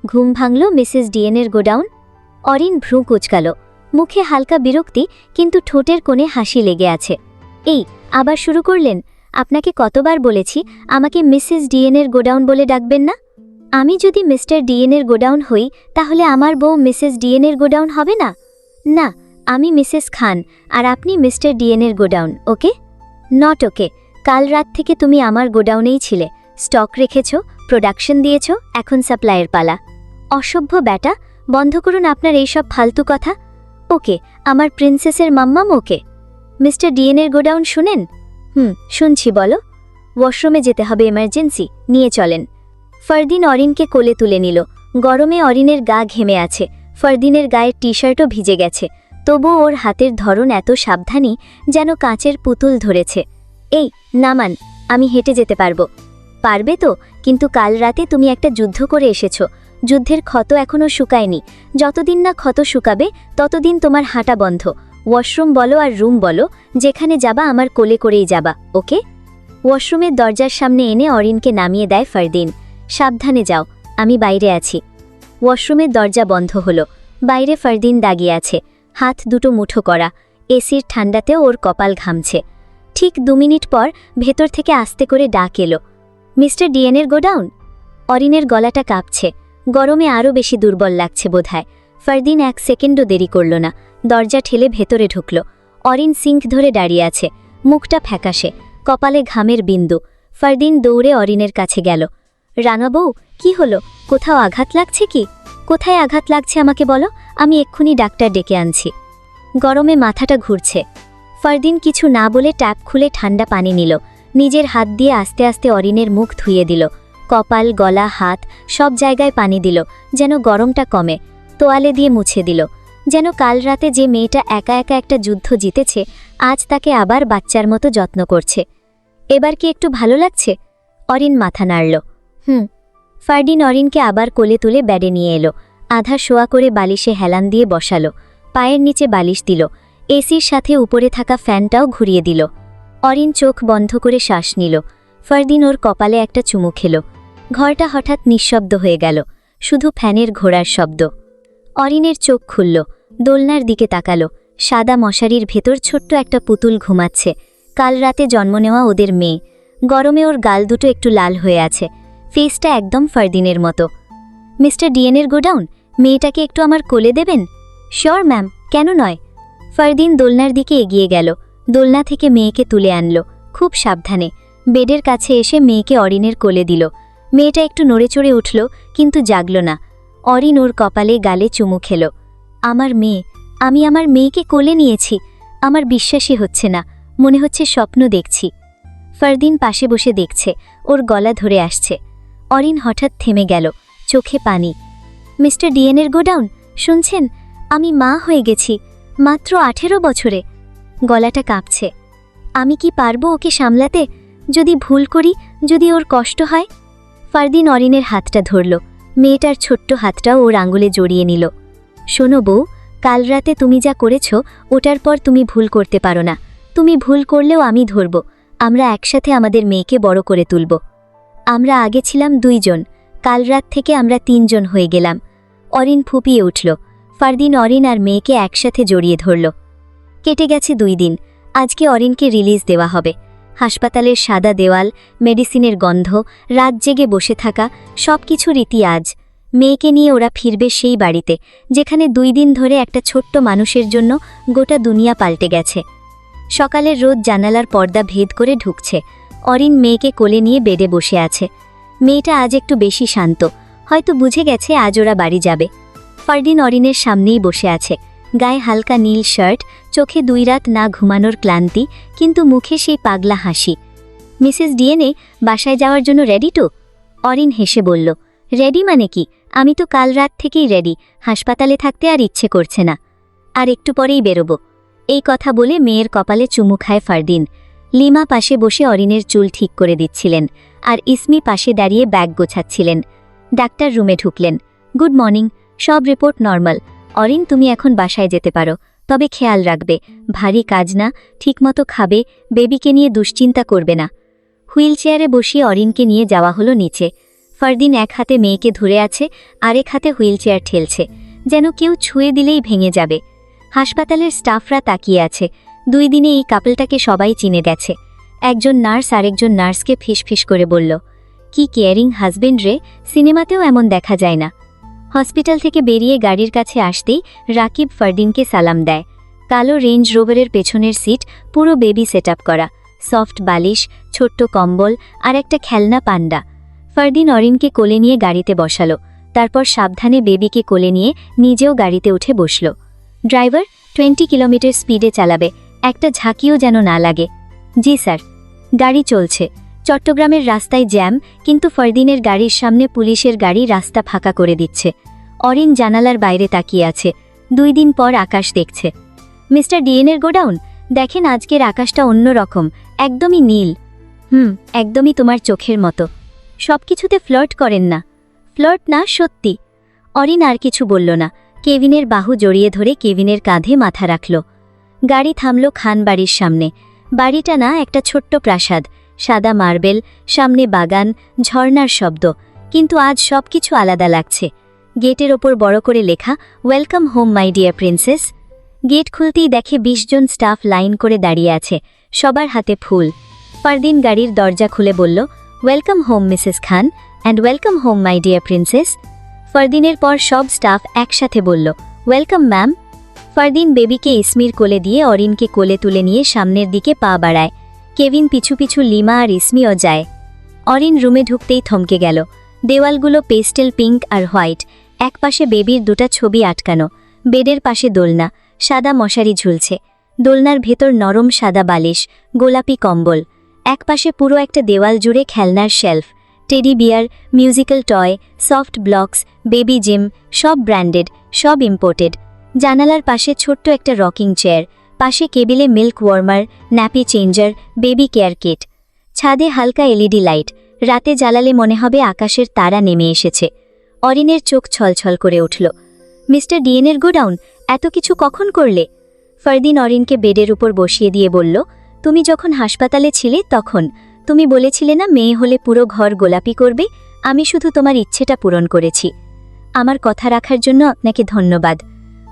ঘুম ভাঙল মিসেস ডিএনের গোডাউন? অরিন ভ্রু কুঁচকাল। মুখে হালকা বিরক্তি, কিন্তু ঠোঁটের কোণে হাসি লেগে আছে। এই, আবার শুরু করলেন? আপনাকে কতবার বলেছি আমাকে মিসেস ডিএনের গোডাউন বলে ডাকবেন না? আমি যদি মিস্টার ডিএনের গোডাউন হই, তাহলে আমার বউ মিসেস ডিএনের গোডাউন হবে না? না, আমি মিসেস খান, আর আপনি মিস্টার ডিএনের গোডাউন। ওকে? Not okay. কাল রাত থেকে তুমি আমার গোডাউনেই ছিলে। স্টক রেখেছ, প্রোডাকশন দিয়েছ, এখন সাপ্লাইয়ের পালা। অসভ্য ব্যাটা, বন্ধ করুন আপনার এইসব ফালতু কথা। ওকে, আমার প্রিন্সেসের মাম্মাম ওকে। মিস্টার ডিএনের গোডাউন শুনেন? শুনছি, বলো। ওয়াশরুমে যেতে হবে, এমার্জেন্সি, নিয়ে চলেন। ফারদিন অরিনকে কোলে তুলে নিল। গরমে অরিনের গা ঘেমে আছে। ফারদিনের গায়ের টি শার্টও ভিজে গেছে, তবুও ওর হাতের ধরন এত সাবধানী, যেন কাঁচের পুতুল ধরেছে। এই, নামান, আমি হেঁটে যেতে পারবো। পারবে তো, কিন্তু কাল রাতে তুমি একটা যুদ্ধ করে এসেছো। যুদ্ধের ক্ষত এখনও শুকায়নি। যতদিন না ক্ষত শুকাবে, ততদিন তোমার হাঁটা বন্ধ। ওয়াশরুম বলো আর রুম বলো, যেখানে যাবা আমার কোলে করেই যাবা, ওকে? ওয়াশরুমের দরজার সামনে এনে অরিনকে নামিয়ে দেয় ফারদিন। সাবধানে যাও, আমি বাইরে আছি। ওয়াশরুমের দরজা বন্ধ হলো। বাইরে ফারদিন দাগিয়ে আছে, হাত দুটো মুঠো করা। এসির ঠান্ডাতেও ওর কপাল ঘামছে। ঠিক 2 মিনিট পর ভেতর থেকে আস্তে করে ডাক এলো, মিস্টার ডিএনের গোডাউন? অরিনের গলাটা কাঁপছে। গরমে আরও বেশি দুর্বল লাগছে বোধহয়। ফারদিন 1 সেকেন্ডও দেরি করল না, দরজা ঠেলে ভেতরে ঢুকল। অরিন সিঙ্ক ধরে দাঁড়িয়ে আছে, মুখটা ফ্যাকাশে, কপালে ঘামের বিন্দু। ফারদিন দৌড়ে অরিনের কাছে গেল। রানা বউ, কি হলো? কোথাও আঘাত লাগছে কি? কোথায় আঘাত লাগছে আমাকে বলো, আমি এক্ষুনি ডাক্তার ডেকে আনছি। গরমে মাথাটা ঘুরছে। ফারদিন কিছু না বলে ট্যাপ খুলে ঠান্ডা পানি নিল। নিজের হাত দিয়ে আস্তে আস্তে অরিনের মুখ ধুয়ে দিল। কপাল, গলা, হাত, সব জায়গায় পানি দিল, যেন গরমটা কমে। তোয়ালে দিয়ে মুছে দিল, যেন কাল রাতে যে মেয়েটা একা একা একটা যুদ্ধ জিতেছে, আজ তাকে আবার বাচ্চার মতো যত্ন করছে। এবার কি একটু ভালো লাগছে? অরিন মাথা নাড়ল। ফারদিন অরিনকে আবার কোলে তুলে বেডে নিয়ে এলো। আধা শোয়া করে বালিশে হেলান দিয়ে বসালো। পায়ের নিচে বালিশ দিল। এসির সাথে উপরে থাকা ফ্যানটাও ঘুরিয়ে দিল। অরিন চোখ বন্ধ করে শ্বাস নিল। ফারদিন ওর কপালে একটা চুমু খেল। ঘরটা হঠাৎ নিঃশব্দ হয়ে গেল, শুধু ফ্যানের ঘোড়ার শব্দ। অরিনের চোখ খুলল, দোলনার দিকে তাকালো। সাদা মশারির ভেতর ছোট্ট একটা পুতুল ঘুমাচ্ছে। কাল রাতে জন্ম নেওয়া ওদের মেয়ে। গরমে ওর গাল দুটো একটু লাল হয়ে আছে, ফেসটা একদম ফারদিনের মতো। মিস্টার ডিএনের গোডাউন, মেয়েটাকে একটু আমার কোলে দেবেন? শিওর ম্যাম, কেন নয়। ফারদিন দোলনার দিকে এগিয়ে গেল, দোলনা থেকে মেয়েকে তুলে আনলো খুব সাবধানে। বেডের কাছে এসে মেয়েকে অরিনের কোলে দিল। মেয়েটা একটু নড়েচড়ে উঠল, কিন্তু জাগল না। অরিন ওর কপালে গালে চুমু খেল। আমার মেয়ে, আমি আমার মেয়েকে কোলে নিয়েছি। আমার বিশ্বাসই হচ্ছে না, মনে হচ্ছে স্বপ্ন দেখছি। ফারদিন পাশে বসে দেখছে, ওর গলা ধরে আসছে। অরিন হঠাৎ থেমে গেল, চোখে পানি। মিস্টার ডিএনের গোডাউন, শুনছেন? আমি মা হয়ে গেছি, মাত্র 18 বছরে। গলাটা কাঁপছে। আমি কি পারবো ওকে সামলাতে? যদি ভুল করি, যদি ওর কষ্ট হয়? ফারদিন অরিনের হাতটা ধরল, মেয়েটার ছোট্ট হাতটাও ওর আঙুলে জড়িয়ে নিল। শোনো বউ, কাল রাতে তুমি যা করেছ, ওটার পর তুমি ভুল করতে পারো না। তুমি ভুল করলেও আমি ধরব। আমরা একসাথে আমাদের মেয়েকে বড় করে তুলব। আমরা আগে ছিলাম 2 জন, কাল রাত থেকে আমরা 3 জন হয়ে গেলাম। অরিন ফুপিয়ে উঠল। ফারদিন অরিন আর মেয়েকে একসাথে জড়িয়ে ধরল। কেটে গেছে 2 দিন। আজকে অরিনকে রিলিজ দেওয়া হবে। হাসপাতালের সাদা দেওয়াল, মেডিসিনের গন্ধ, রাত জেগে বসে থাকা, সবকিছু রীতি আজ। মেয়েকে নিয়ে ওরা ফিরবে সেই বাড়িতে, যেখানে 2 দিন ধরে একটা ছোট্ট মানুষের জন্য গোটা দুনিয়া পাল্টে গেছে। সকালের রোদ জানালার পর্দা ভেদ করে ঢুকছে। অরিন মেয়েকে কোলে নিয়ে বেডে বসে আছে। মেয়েটা আজ একটু বেশি শান্ত, হয়তো বুঝে গেছে আজ ওরা বাড়ি যাবে। ফারদিন অরিনের সামনেই বসে আছে, গায়ে হালকা নীল শার্ট, চোখে 2 রাত না ঘুমানোর ক্লান্তি, কিন্তু মুখে সেই পাগলা হাসি। মিসেস ডিএনএ, বাসায় যাওয়ার জন্য রেডি তো? অরিন হেসে বলল, রেডি মানে কি? আমি তো কাল রাত থেকেই রেডি। হাসপাতালে থাকতে আর ইচ্ছে করছে না। আর একটু পরেই বেরোবো। এই কথা বলে মেয়ের কপালে চুমু খায় ফারদিন। লিমা পাশে বসে অরিনের চুল ঠিক করে দিচ্ছিলেন, আর ইসমি পাশে দাঁড়িয়ে ব্যাগ গোছাচ্ছিলেন। ডাক্তার রুমে ঢুকলেন। গুড মর্নিং, সব রিপোর্ট নর্মাল। অরিন, তুমি এখন বাসায় যেতে পারো, তবে খেয়াল রাখবে, ভারী কাজ না, ঠিকমতো খাবে, বেবিকে নিয়ে দুশ্চিন্তা করবে না। হুইল চেয়ারে বসিয়ে অরিনকে নিয়ে যাওয়া হলো নিচে। ফারদিন এক হাতে মেয়েকে ধরে আছে, আরেক হাতে হুইল চেয়ার ঠেলছে, যেন কেউ ছুঁয়ে দিলেই ভেঙে যাবে। হাসপাতালের স্টাফরা তাকিয়ে আছে। 2 দিনে এই কাপলটাকে সবাই চিনে গেছে। একজন নার্স আরেকজন নার্সকে ফিসফিস করে বলল, কি কেয়ারিং হাজবেন্ড রে, সিনেমাতেও এমন দেখা যায় না। হসপিটাল থেকে বেরিয়ে গাড়ির কাছে আসতেই রাকিব ফারদিনকে সালাম দেয়। কালো রেঞ্জ রোভারের পেছনের সিট পুরো বেবি সেটআপ করা, সফট বালিশ, ছোট্ট কম্বল আর একটা খেলনা পান্ডা। ফারদিন অরিনকে কোলে নিয়ে গাড়িতে বসালো, তারপর সাবধানে বেবিকে কোলে নিয়ে নিজেও গাড়িতে উঠে বসল। ড্রাইভার, 20 কিলোমিটার স্পিডে চালাবে, একটা ঝাঁকিও যেন না লাগে। জি স্যার। গাড়ি চলছে। চট্টগ্রামের রাস্তায় জ্যাম, কিন্তু ফারদিনের গাড়ির সামনে পুলিশের গাড়ি রাস্তা ফাঁকা করে দিচ্ছে। অরিন জানালার বাইরে তাকিয়ে আছে, 2 দিন পর আকাশ দেখছে। মিস্টার ডিএনের গোডাউন, দেখেন আজকের আকাশটা অন্য রকম, একদমই নীল। একদমই তোমার চোখের মতো। সবকিছুতে ফ্লার্ট করেন না। ফ্লার্ট না, সত্যি। অরিন আর কিছু বলল না, কেভিনের বাহু জড়িয়ে ধরে কেভিনের কাঁধে মাথা রাখল। গাড়ি থামল খান বাড়ির সামনে। বাড়িটা না, একটা ছোট্ট প্রাসাদ, সাদা মার্বেল, সামনে বাগান, ঝর্ণার শব্দ, কিন্তু আজ সবকিছু আলাদা লাগছে। গেটের ওপর বড় করে লেখা, welcome home my dear princess. Gate খুলতেই দেখে 20 জন স্টাফ লাইন করে দাঁড়িয়ে আছে, সবার হাতে ফুল। ফারদিন গাড়ির দরজা খুলে বলল, welcome home Mrs Khan, and welcome home my dear princess. ফারদিনের পর সব স্টাফ একসাথে বলল, ওয়েলকাম ম্যাম। ফারদিন বেবিকে ইসমির কোলে দিয়ে অরিনকে কোলে তুলে নিয়ে সামনের দিকে পা বাড়ায়। কেভিন পিছু পিছু লিমা আর ইসমিও যায়। অরিন রুমে ঢুকতেই থমকে গেল। দেওয়ালগুলো পেস্টেল পিঙ্ক আর হোয়াইট, একপাশে বেবির 2টা ছবি আটকানো, বেডের পাশে দোলনা, সাদা মশারি ঝুলছে, দোলনার ভেতর নরম সাদা বালিশ, গোলাপি কম্বল। একপাশে পুরো একটা দেওয়াল জুড়ে খেলনার shelf, teddy bear, musical toy, soft blocks, baby gym, সব ব্র্যান্ডেড, সব ইম্পোর্টেড। জানালার পাশে ছোট্ট একটা রকিং চেয়ার, পাশে কেবিলে milk warmer, nappy changer, baby care kit. ছাদে হালকা এলইডি লাইট, রাতে জ্বালালে মনে হবে আকাশের তারা নেমে এসেছে। অরিনের চোখ ছলছল করে উঠল। মিস্টার ডিএনের গোডাউন, এত কিছু কখন করলে? ফারদিন অরিনকে বেডের উপর বসিয়ে দিয়ে বলল, তুমি যখন হাসপাতালে ছিলে তখন তুমি বলেছিলে না মেয়ে হলে পুরো ঘর গোলাপি করবে, আমি শুধু তোমার ইচ্ছেটা পূরণ করেছি। আমার কথা রাখার জন্য আপনাকে ধন্যবাদ।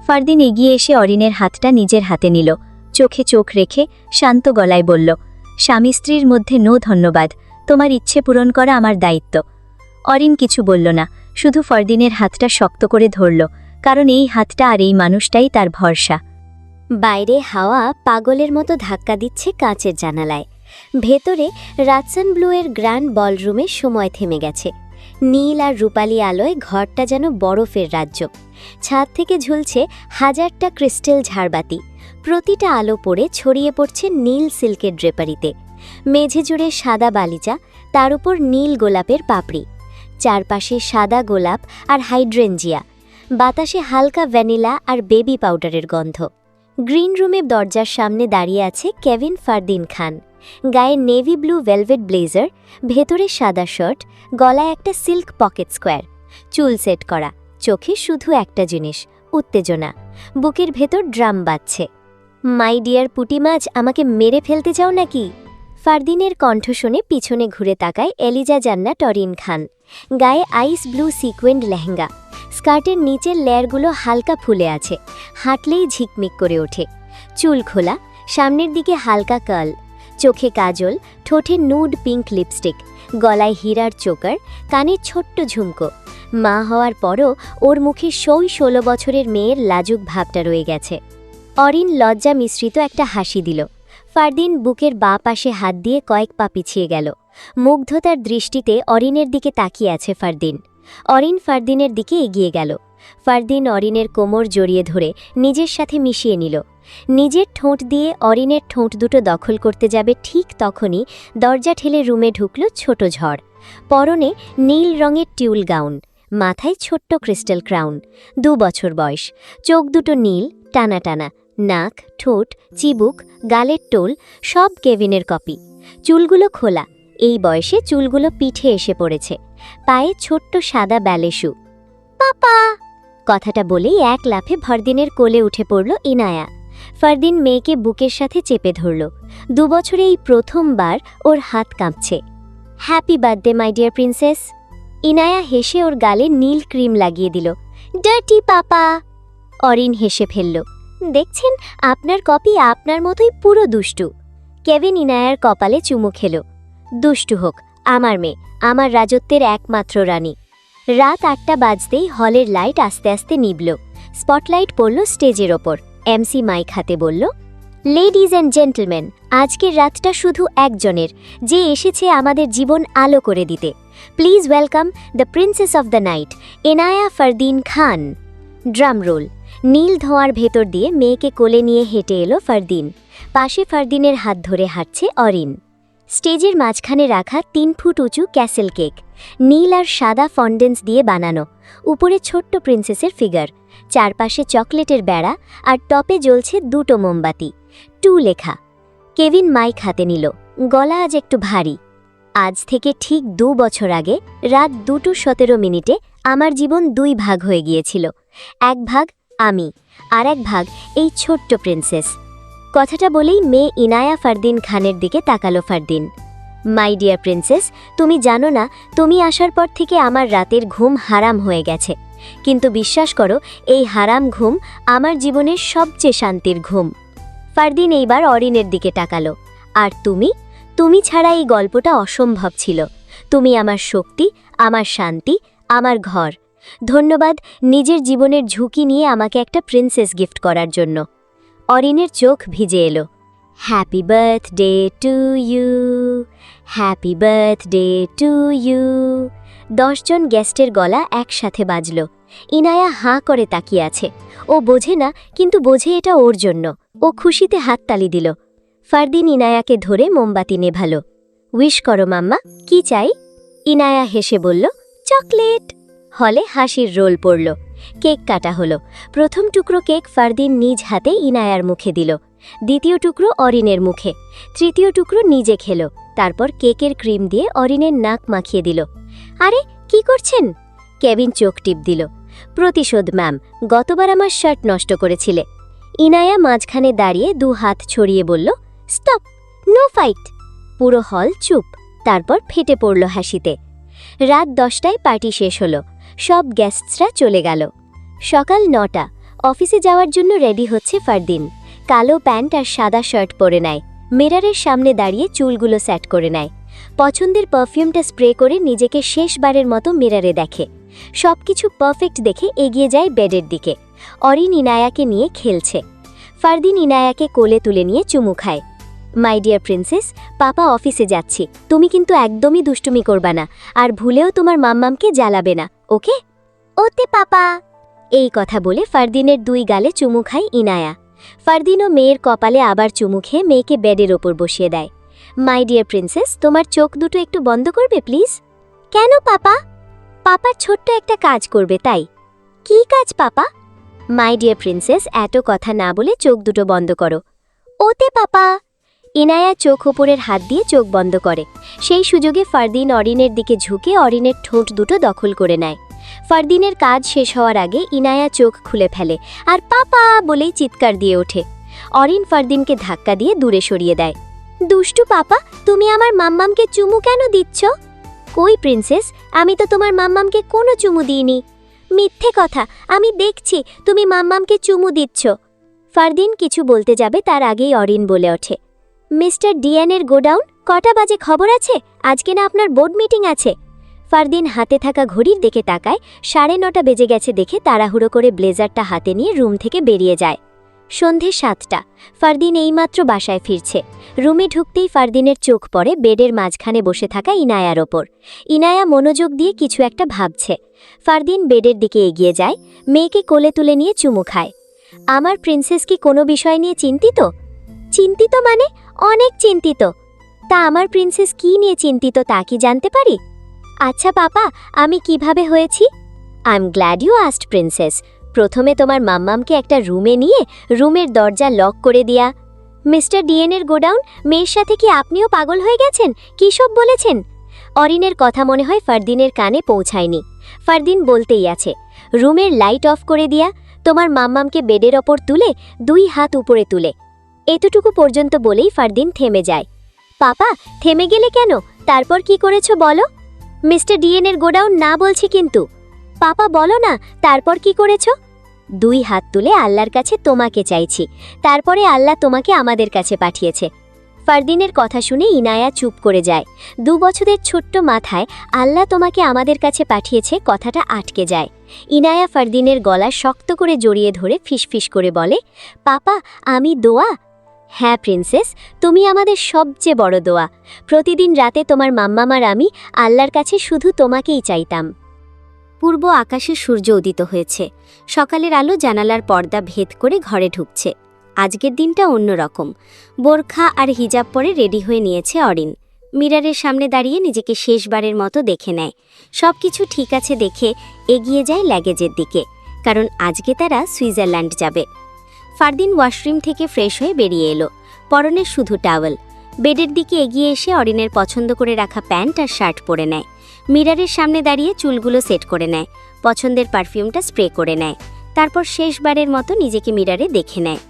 ফারদিন এগিয়ে এসে অরিনের হাতটা নিজের হাতে নিল, চোখে চোখ রেখে শান্ত গলায় বলল, স্বামী স্ত্রীর মধ্যে নো ধন্যবাদ, তোমার ইচ্ছে পূরণ করা আমার দায়িত্ব। অরিন কিছু বলল না, শুধু ফারদিনের হাতটা শক্ত করে ধরল, কারণ এই হাতটা আর এই মানুষটাই তার ভরসা। বাইরে হাওয়া পাগলের মতো ধাক্কা দিচ্ছে কাঁচের জানালায়। ভেতরে রাতসান ব্লুয়ের গ্র্যান্ড বলরুমে সময় থেমে গেছে। নীল আর রূপালি আলোয় ঘরটা যেন বরফের রাজ্য। ছাদ থেকে ঝুলছে হাজারটা ক্রিস্টাল ঝাড়বাতি, প্রতিটা আলো পড়ে ছড়িয়ে পড়ছে নীল সিল্কের ড্রেপারিতে। মেঝে জুড়ে সাদা বালিচা, তার উপর নীল গোলাপের পাপড়ি, চারপাশে সাদা গোলাপ আর হাইড্রেঞ্জিয়া, বাতাসে হালকা ভ্যানিলা আর বেবি পাউডারের গন্ধ। গ্রিন রুমের দরজার সামনে দাঁড়িয়ে আছে কেভিন ফারদিন খান, গায়ে নেভি ব্লু ভেলভেট ব্লেজার, ভেতরে সাদা শার্ট, গলায় একটা সিল্ক পকেট স্কোয়ার, চুল সেট করা, চোখে শুধু একটা জিনিস, উত্তেজনা। বুকের ভেতর ড্রাম বাজছে। মাই ডিয়ার পুটি মাছ, আমাকে মেরে ফেলতে চাও নাকি? ফারদিনের কণ্ঠ শুনে পিছনে ঘুরে তাকায় এলিজা জান্নাত অরিন খান, গায়ে আইস ব্লু সিকোয়েন্ড লেহেঙ্গা, স্কার্টের নিচের লেয়ারগুলো হালকা ফুলে আছে, হাঁটলেই ঝিকমিক করে ওঠে। চুল খোলা, সামনের দিকে হালকা কার্ল, চোখে কাজল, ঠোঁটে নুড পিঙ্ক লিপস্টিক, গলায় হীরার চোকার, কানে ছোট্ট ঝুমকো। মা হওয়ার পরও ওর মুখে 16 বছরের মেয়ের লাজুক ভাবটা রয়ে গেছে। অরিন লজ্জা মিশ্রিত একটা হাসি দিল। ফারদিন বুকের বাঁ পাশে হাত দিয়ে কয়েক পা পিছিয়ে গেল। মুগ্ধতার দৃষ্টিতে অরিনের দিকে তাকিয়ে আছে ফারদিন। অরিন ফারদিনের দিকে এগিয়ে গেল। ফারদিন অরিনের কোমর জড়িয়ে ধরে নিজের সাথে মিশিয়ে নিল। নিজের ঠোঁট দিয়ে অরিনের ঠোঁট দুটো দখল করতে যাবে ঠিক তখনই দরজা ঠেলে রুমে ঢুকল ছোট ঝড়। পরনে নীল রঙের টিউল গাউন, মাথায় ছোট্ট ক্রিস্টাল ক্রাউন, 2 বছর বয়স, চোখ দুটো নীল টানা টানা, নাক, ঠোঁট, চিবুক, গালের টোল সব কেভিনের কপি। চুলগুলো খোলা, এই বয়সে চুলগুলো পিঠে এসে পড়েছে, পায়ে ছোট্ট সাদা ব্যালে শু। পাপা কথাটা বলেই এক লাফে ফারদিনের কোলে উঠে পড়ল ইনায়া। ফারদিন মেয়েকে বুকের সাথে চেপে ধরল। 2 বছরে এই প্রথমবার ওর হাত কাঁপছে। Happy birthday my dear princess. Inaya হেসে ওর গালে নীল ক্রিম লাগিয়ে দিল। ডার্টি পাপা। অরিন হেসে ফেলল। দেখছেন, আপনার কপি আপনার মতোই পুরো দুষ্টু। কেভিন ইনায়ার কপালে চুমু খেল। দুষ্টু হোক, আমার মেয়ে, আমার রাজত্বের একমাত্র রানী। রাত 8টা বাজতেই হলের লাইট আস্তে আস্তে নিবল। স্পটলাইট পড়ল স্টেজের ওপর। এমসি মাইক হাতে বলল, লেডিজ অ্যান্ড জেন্টলম্যান, আজকের রাতটা শুধু একজনের, যে এসেছে আমাদের জীবন আলো করে দিতে। Please welcome the princess of the night, Inaya Fardin Khan. Drum roll. নীল ধোঁয়ার ভেতর দিয়ে মেয়েকে কোলে নিয়ে হেঁটে এলো ফারদিন। পাশে ফারদিনের হাত ধরে হাঁটছে অরিন। স্টেজের মাঝখানে রাখা 3 ফুট উঁচু ক্যাসেল কেক, নীল আর সাদা ফন্ডেন্স দিয়ে বানানো। উপরে ছোট্ট প্রিন্সেসের ফিগার, চারপাশে চকলেটের বেড়া, আর টপে জ্বলছে 2টো মোমবাতি। 2 লেখা। কেভিন মাইক হাতে নিল। গলা আজ একটু ভারী। আজ থেকে ঠিক 2 বছর আগে রাত 2:17 আমার জীবন 2 ভাগ হয়ে গিয়েছিল। এক ভাগ আমি, আর এক ভাগ এই ছোট্ট প্রিন্সেস। কথাটা বলেই মেয়ে ইনায়া ফারদিন খানের দিকে তাকালো ফারদিন। মাই ডিয়ার প্রিন্সেস, তুমি জানো না, তুমি আসার পর থেকে আমার রাতের ঘুম হারাম হয়ে গেছে। কিন্তু বিশ্বাস করো, এই হারাম ঘুম আমার জীবনের সবচেয়ে শান্তির ঘুম। ফারদিন এইবার অরিনের দিকে তাকালো। আর তুমি ছাড়া এই গল্পটা অসম্ভব ছিল। তুমি আমার শক্তি, আমার শান্তি, আমার ঘর। ধন্যবাদ নিজের জীবনের ঝুঁকি নিয়ে আমাকে একটা প্রিন্সেস গিফট করার জন্য। অরিনের চোখ ভিজে এলো। Happy birthday to you, happy birthday to you. 10 জন গেস্টের গলা একসাথে বাজল। ইনায়া হাঁ করে তাকিয়ে আছে। ও বোঝে না, কিন্তু বোঝে এটা ওর জন্য। ও খুশিতে হাততালি দিল। ফারদিন ইনায়াকে ধরে মোমবাতি নেভালো। উইশ করো মাম্মা, কি চাই? ইনায়া হেসে বলল, চকলেট। হলে হাসির রোল পড়ল। কেক কাটা হলো। প্রথম টুকরো কেক ফারদিন নিজ হাতে ইনায়ার মুখে দিল। দ্বিতীয় টুকরো অরিনের মুখে। তৃতীয় টুকরো নিজে খেল। তারপর কেকের ক্রিম দিয়ে অরিনের নাক মাখিয়ে দিল। আরে কি করছেন? কেভিন চোখ টিপ দিল। প্রতিশোধ ম্যাম, গতবার আমার শার্ট নষ্ট করেছিলে। ইনায়া মাঝখানে দাঁড়িয়ে 2 হাত ছড়িয়ে বলল, স্টপ, নো ফাইট। পুরো হল চুপ, তারপর ফেটে পড়ল হাসিতে। রাত 10টায় পার্টি শেষ হলো, সব গেস্টসরা চলে গেল। সকাল 9টা, অফিসে যাওয়ার জন্য রেডি হচ্ছে ফারদিন। কালো প্যান্ট আর সাদা শার্ট পরে নেয়, মিররের সামনে দাঁড়িয়ে চুলগুলো সেট করে নেয়, পছন্দের পারফিউমটা স্প্রে করে নিজেকে শেষবারের মতো মিররে দেখে। সবকিছু পারফেক্ট দেখে এগিয়ে যায় বেডের দিকে। অরিন ইনায়াকে নিয়ে খেলছে। ফারদিন ইনায়াকে কোলে তুলে নিয়ে চুমু খায়। মাই ডিয়ার প্রিন্সেস, পাপা অফিসে যাচ্ছি, তুমি কিন্তু একদমই দুষ্টুমি করবা না, আর ভুলেও তোমার মাম্মামকে জ্বালাবে না, ওকে? ওতে পাপা। এই কথা বলে ফারদিনের 2 গালে চুমু খায় ইনায়া। ফারদিনও মেয়ের কপালে আবার চুমু খেয়ে মেয়েকে বেডের ওপর বসিয়ে দেয়। মাই ডিয়ার প্রিন্সেস, তোমার চোখ দুটো একটু বন্ধ করবে প্লিজ? কেন পাপা? পাপার ছোট্ট একটা কাজ করবে তাই। কি কাজ পাপা? মাই ডিয়ার প্রিন্সেস, এত কথা না বলে চোখ দুটো বন্ধ করো। ওতে পাপা। ইনায়া চোখ ওপরের হাত দিয়ে চোখ বন্ধ করে। সেই সুযোগে ফারদিন অরিনের দিকে ঝুঁকে অরিনের ঠোঁট দুটো দখল করে নেয়। ফারদিনের কাজ শেষ হওয়ার আগে ইনায়া চোখ খুলে ফেলে আর পাপা বলেই চিৎকার দিয়ে ওঠে। অরিন ফারদিনকে ধাক্কা দিয়ে দূরে সরিয়ে দেয়। দুষ্টু পাপা, তুমি আমার মাম্মামকে চুমু কেন দিচ্ছ? কই প্রিন্সেস, আমি তো তোমার মাম্মামকে কোনো চুমু দিইনি। মিথ্যে কথা, আমি দেখছি তুমি মাম্মামকে চুমু দিচ্ছ। ফারদিন কিছু বলতে যাবে তার আগেই অরিন বলে ওঠে, মিস্টার ডিএনের গোডাউন, কটা বাজে খবর আছে? আজকে না আপনার বোর্ড মিটিং আছে। ফারদিন হাতে থাকা ঘড়ির দিকে তাকায়। 9:30 বেজে গেছে দেখে তাড়াহুড়ো করে ব্লেজারটা হাতে নিয়ে রুম থেকে বেরিয়ে যায়। সন্ধে 7টা, ফারদিন এইমাত্র বাসায় ফিরছে। রুমে ঢুকতেই ফারদিনের চোখ পড়ে বেডের মাঝখানে বসে থাকা ইনায়ার ওপর। ইনায়া মনোযোগ দিয়ে কিছু একটা ভাবছে। ফারদিন বেডের দিকে এগিয়ে যায়, মেয়েকে কোলে তুলে নিয়ে চুমু খায়। আমার প্রিন্সেস কি কোনো বিষয় নিয়ে চিন্তিত? চিন্তিত মানে? অনেক চিন্তিত। তা আমার প্রিন্সেস কি নিয়ে চিন্তিত তা কি জানতে পারি? আচ্ছা পাপা, আমি কিভাবে হয়েছি? I am glad you asked princess. প্রথমে তোমার মাম্মামকে একটা রুমে নিয়ে রুমের দরজা লক করে দিয়া। মিস্টার ডিএনের গোডাউন, মেয়ের সাথে কি আপনিও পাগল হয়ে গেছেন? কী সব বলেছেন? অরিনের কথা মনে হয় ফারদিনের কানে পৌঁছায়নি। ফারদিন বলতেই আছে, রুমের লাইট অফ করে দিয়া, তোমার মাম্মামকে বেডের ওপর তুলে 2 হাত উপরে তুলে। এতটুকু পর্যন্ত বলেই ফারদিন থেমে যায়। পাপা, থেমে গেলে কেন? তারপর কি করেছো বলো? মিস্টার ডিএনের গোডাউন, না বলছি কিন্তু। পাপা বলো না, তারপর কি করেছো? 2 হাত তুলে আল্লাহর কাছে তোমাকে চাইছি, তারপরে আল্লাহ তোমাকে আমাদের কাছে পাঠিয়েছে। ফারদিনের কথা শুনে ইনায়া চুপ করে যায়। 2 বছরের ছোট্ট মাথায় আল্লাহ তোমাকে আমাদের কাছে পাঠিয়েছে কথাটা আটকে যায়। ইনায়া ফারদিনের গলা শক্ত করে জড়িয়ে ধরে ফিসফিস করে বলে, পাপা, আমি দোয়া? হ্যাঁ প্রিন্সেস, তুমি আমাদের সবচেয়ে বড় দোয়া। প্রতিদিন রাতে তোমার মাম্মাম আর আমি আল্লাহর কাছে শুধু তোমাকেই চাইতাম। পূর্ব আকাশে সূর্য উদিত হয়েছে। সকালের আলো জানালার পর্দা ভেদ করে ঘরে ঢুকছে। আজকের দিনটা অন্যরকম। বোরখা আর হিজাব পরে রেডি হয়ে নিয়েছে অরিন। মিররের সামনে দাঁড়িয়ে নিজেকে শেষবারের মতো দেখে নেয়। সব কিছু ঠিক আছে দেখে এগিয়ে যায় লাগেজের দিকে, কারণ আজকে তারা সুইজারল্যান্ড যাবে। ফারদিন ওয়াশরুম থেকে ফ্রেশ হয়ে বেরিয়ে এলো, পরনে শুধু টাওয়েল। বেডের দিকে এগিয়ে এসে অরিনের পছন্দ করে রাখা প্যান্ট আর শার্ট পরে নেয়। মিররের সামনে দাঁড়িয়ে চুলগুলো সেট করে নেয়, পছন্দের পারফিউমটা স্প্রে করে নেয়। তারপর শেষবারের মতো নিজেকে মিররে দেখে নেয়।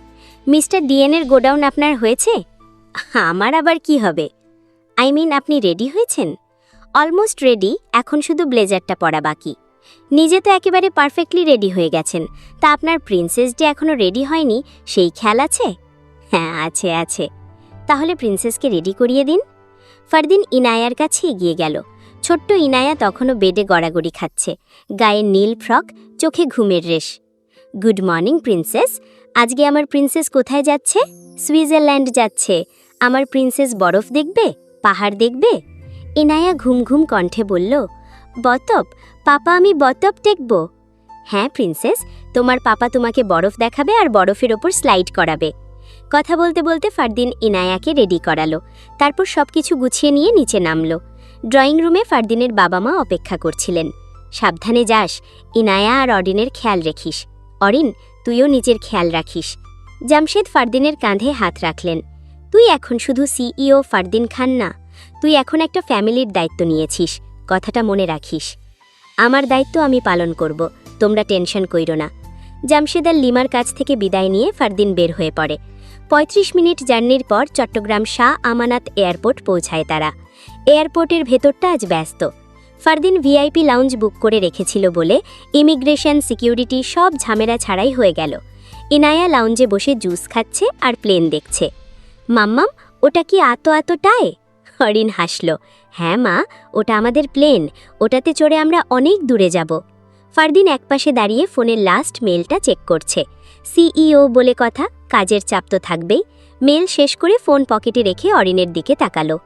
মিস্টার ডিএনের গোডাউন আপনার হয়েছে? আমার আবার কি হবে? আই মিন, আপনি রেডি হয়েছেন? অলমোস্ট রেডি, এখন শুধু ব্লেজারটা পরা বাকি। নিজে তো একেবারে পারফেক্টলি রেডি হয়ে গেছেন, তা আপনার প্রিন্সেস যে এখনও রেডি হয়নি সেই খেয়াল আছে? হ্যাঁ আছে আছে। তাহলে প্রিন্সেসকে রেডি করিয়ে দিন। ফারদিন ইনায়ার কাছে এগিয়ে গেল। ছোট্ট ইনায়া তখনও বেডে গড়াগড়ি খাচ্ছে, গায়ে নীল ফ্রক, চোখে ঘুমের রেশ। Good morning princess. আজকে আমার প্রিন্সেস কোথায় যাচ্ছে? সুইজারল্যান্ড যাচ্ছে। আমার প্রিন্সেস বরফ দেখবে, পাহাড় দেখবে? ইনায়া ঘুম ঘুম কণ্ঠে বলল, বতপ, পাপা আমি বতপ দেখব। হ্যাঁ প্রিন্সেস, তোমার পাপা তোমাকে বরফ দেখাবে আর বরফের ওপর স্লাইড করাবে। কথা বলতে বলতে ফারদিন ইনায়াকে রেডি করালো। তারপর সবকিছু গুছিয়ে নিয়ে নিচে নামলো। ড্রয়িং রুমে ফারদিনের বাবা মা অপেক্ষা করছিলেন। সাবধানে যাস, ইনায়া আর অরিনের খেয়াল রেখিস। অরিন, তুইও নিজের খেয়াল রাখিস। জামশেদ ফারদিনের কাঁধে হাত রাখলেন। তুই এখন শুধু সিইও ফারদিন খান না, তুই এখন একটা ফ্যামিলির দায়িত্ব নিয়েছিস, কথাটা মনে রাখিস। আমার দায়িত্ব আমি পালন করব, তোমরা টেনশন কইরো না। জামশেদ আর লিমার কাছ থেকে বিদায় নিয়ে ফারদিন বের হয়ে পড়ে। ৩৫ মিনিট জার্নির পর চট্টগ্রাম শাহ আমানত এয়ারপোর্ট পৌঁছায় তারা। এয়ারপোর্টের ভেতরটা আজ ব্যস্ত। ফারদিন ভিআইপি লাউঞ্জ বুক করে রেখেছিল বলে ইমিগ্রেশন, সিকিউরিটি সব ঝামেলা ছাড়াই হয়ে গেল। ইনায়া লাউঞ্জে বসে জুস খাচ্ছে আর প্লেন দেখছে। মাম্মাম, ওটা কি আতোটায়? অরিন হাসল। হ্যাঁ মা, ওটা আমাদের প্লেন, ওটাতে চড়ে আমরা অনেক দূরে যাব। ফারদিন একপাশে দাঁড়িয়ে ফোনের লাস্ট মেলটা চেক করছে। সিইও বলে কথা, কাজের চাপ তো থাকবেই। মেল শেষ করে ফোন পকেটে রেখে অরিনের দিকে তাকালো।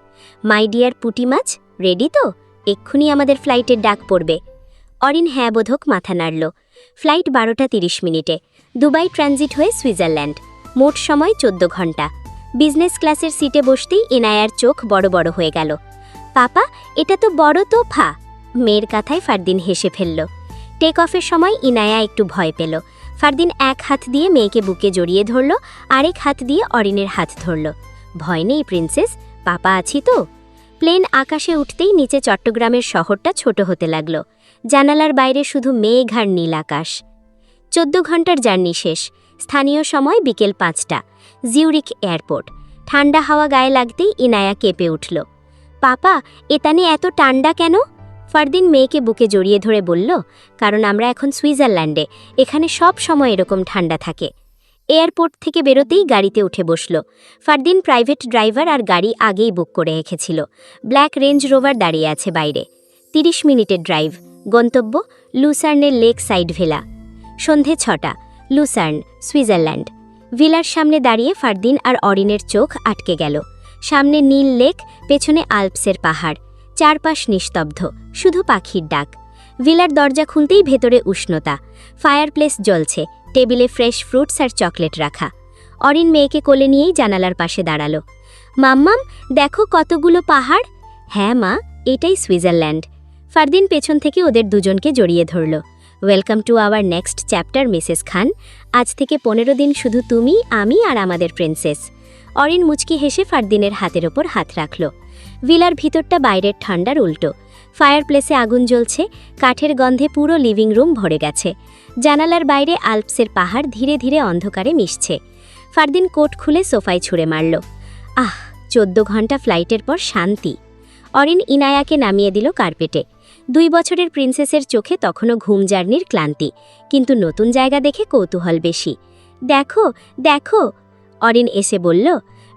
মাই ডিয়ার পুটি মাছ, রেডি তো? এক্ষুনি আমাদের ফ্লাইটের ডাক পড়বে। অরিন হ্যাঁ বোধক মাথা নাড়ল। ফ্লাইট 12টা 30 মিনিটে। দুবাই ট্রানজিট হয়ে সুইজারল্যান্ড। মোট সময় 14 ঘন্টা। বিজনেস ক্লাসের সিটে বসতেই ইনায়ার চোখ বড় বড় হয়ে গেল। পাপা, এটা তো বড় তোফা। মেয়ের কথায় ফারদিন হেসে ফেলল। টেক অফের সময় ইনায়া একটু ভয় পেল। ফারদিন এক হাত দিয়ে মেয়েকে বুকে জড়িয়ে ধরল, আরেক হাত দিয়ে অরিনের হাত ধরল। ভয় নেই প্রিন্সেস, পাপা আছি তো। প্লেন আকাশে উঠতেই নিচে চট্টগ্রামের শহরটা ছোট হতে লাগল। জানালার বাইরে শুধু মেঘ আর নীল আকাশ। 14 ঘন্টার জার্নি শেষ। স্থানীয় সময় বিকেল 5টা। জিউরিখ এয়ারপোর্ট। ঠান্ডা হাওয়া গায়ে লাগতেই ইনায়া কেঁপে উঠল। পাপা, এতানে এত ঠান্ডা কেন? ফারদিন মেয়েকে বুকে জড়িয়ে ধরে বলল, কারণ আমরা এখন সুইজারল্যান্ডে, এখানে সব সময় এরকম ঠান্ডা থাকে। এয়ারপোর্ট থেকে বেরোতেই গাড়িতে উঠে বসল। ফারদিন প্রাইভেট ড্রাইভার আর গাড়ি আগেই বুক করে রেখেছিল। ব্ল্যাক রেঞ্জ রোভার দাঁড়িয়ে আছে বাইরে। 30 মিনিটের ড্রাইভ। গন্তব্য লুসার্নের লেক সাইড ভিলা। সন্ধে 6টা। Lucerne, Switzerland. ভিলার সামনে দাঁড়িয়ে ফারদিন আর অরিনের চোখ আটকে গেল। সামনে নীল লেক, পেছনে আল্পসের পাহাড়। চারপাশ নিস্তব্ধ, শুধু পাখির ডাক। ভিলার দরজা খুলতেই ভেতরে উষ্ণতা। ফায়ারপ্লেস জ্বলছে, টেবিলে ফ্রেশ ফ্রুটস আর চকলেট রাখা। অরিন মেয়েকে কোলে নিয়েই জানালার পাশে দাঁড়ালো। মাম্মাম, দেখো কতগুলো পাহাড়। হ্যাঁ মা, এটাই সুইজারল্যান্ড। ফারদিন পেছন থেকে ওদের দুজনকে জড়িয়ে ধরল। Welcome to our next chapter Mrs Khan. আজ থেকে 15 দিন শুধু তুমি, আমি আর আমাদের প্রিন্সেস। অরিন মুচকি হেসে ফারদিনের হাতের ওপর হাত রাখল। ভিলার ভিতরটা বাইরের ঠান্ডার উল্টো। ফায়ারপ্লেসে আগুন জ্বলছে, কাঠের গন্ধে পুরো লিভিং রুম ভরে গেছে। জানালার বাইরে আল্পসের পাহাড় ধীরে ধীরে অন্ধকারে মিশছে। ফারদিন কোট খুলে সোফায় ছুঁড়ে মারল। 14 ঘন্টা ফ্লাইটের পর শান্তি। অরিন ইনায়াকে নামিয়ে দিল কার্পেটে। 2 বছরের প্রিন্সেসের চোখে তখনও ঘুম জার্নির ক্লান্তি, কিন্তু নতুন জায়গা দেখে কৌতূহল বেশি। দেখো দেখো, অরিন এসে বলল।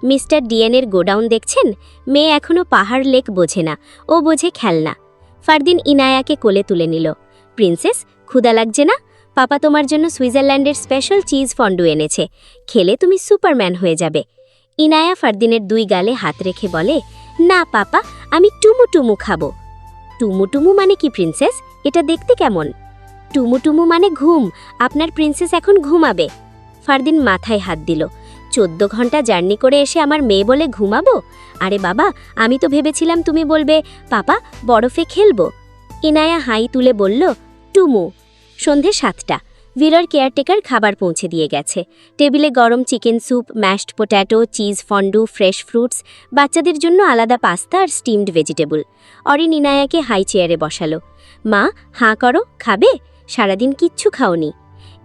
মিস্টার ডিএনের গোডাউন দেখছেন? মেয়ে এখনও পাহাড় লেক বোঝে না, ও বোঝে খেলনা। ফারদিন ইনায়াকে কোলে তুলে নিল। প্রিন্সেস, ক্ষুধা লাগছে না? পাপা তোমার জন্য সুইজারল্যান্ডের স্পেশাল চিজ ফন্ডু এনেছে, খেলে তুমি সুপারম্যান হয়ে যাবে। ইনায়া ফারদিনের 2 গালে হাত রেখে বলে, না পাপা, আমি টুমু টুমু খাবো। টুমু টুমু মানে কি প্রিন্সেস? এটা দেখতে কেমন? টুমু টুমু মানে ঘুম, আপনার প্রিন্সেস এখন ঘুমাবে। ফারদিন মাথায় হাত দিল। 14 ঘন্টা জার্নি করে এসে আমার মেয়ে বলে ঘুমাবো? আরে বাবা, আমি তো ভেবেছিলাম তুমি বলবে পাপা বরফে খেলবো। ইনায়া হাই তুলে বলল, টুমু। সন্ধে 7টা। ভিলার কেয়ারটেকার খাবার পৌঁছে দিয়ে গেছে। টেবিলে গরম chicken soup, mashed potato, cheese fondue, fresh fruits, বাচ্চাদের জন্য আলাদা পাস্তা আর স্টিমড ভেজিটেবল। অরিন ইনায়াকে হাই চেয়ারে বসালো। মা, হাঁ করো, খাবে? সারাদিন কিচ্ছু খাওনি।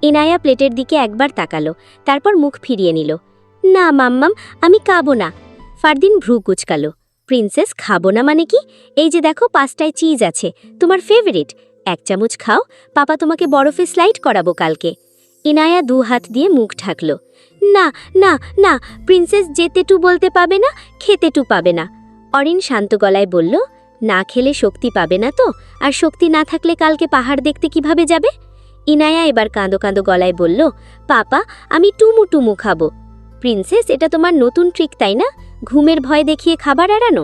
ইনায়া প্লেটের দিকে একবার তাকালো, তারপর মুখ ফিরিয়ে নিল। না মাম্মাম, আমি খাবো না। ফারদিন ভ্রু কুচকালো। প্রিন্সেস, খাবো না মানে কি? এই যে দেখো, পাস্তায় চিজ আছে, তোমার ফেভারিট। 1 চামচ খাও, পাপা তোমাকে বরফে স্লাইড করাবো কালকে। ইনায়া 2 হাত দিয়ে মুখ ঢাকল। না না না, প্রিন্সেস যেতে টু বলতে পাবে না, খেতে টু পাবে না। অরিন শান্ত গলায় বলল, না খেলে শক্তি পাবে না তো, আর শক্তি না থাকলে কালকে পাহাড় দেখতে কিভাবে যাবে? ইনায়া এবার কাঁদো কাঁদো গলায় বলল, পাপা আমি টুমু টুমু খাবো। প্রিন্সেস, এটা তোমার নতুন ট্রিক তাই না? ঘুমের ভয় দেখিয়ে খাবার এড়ানো।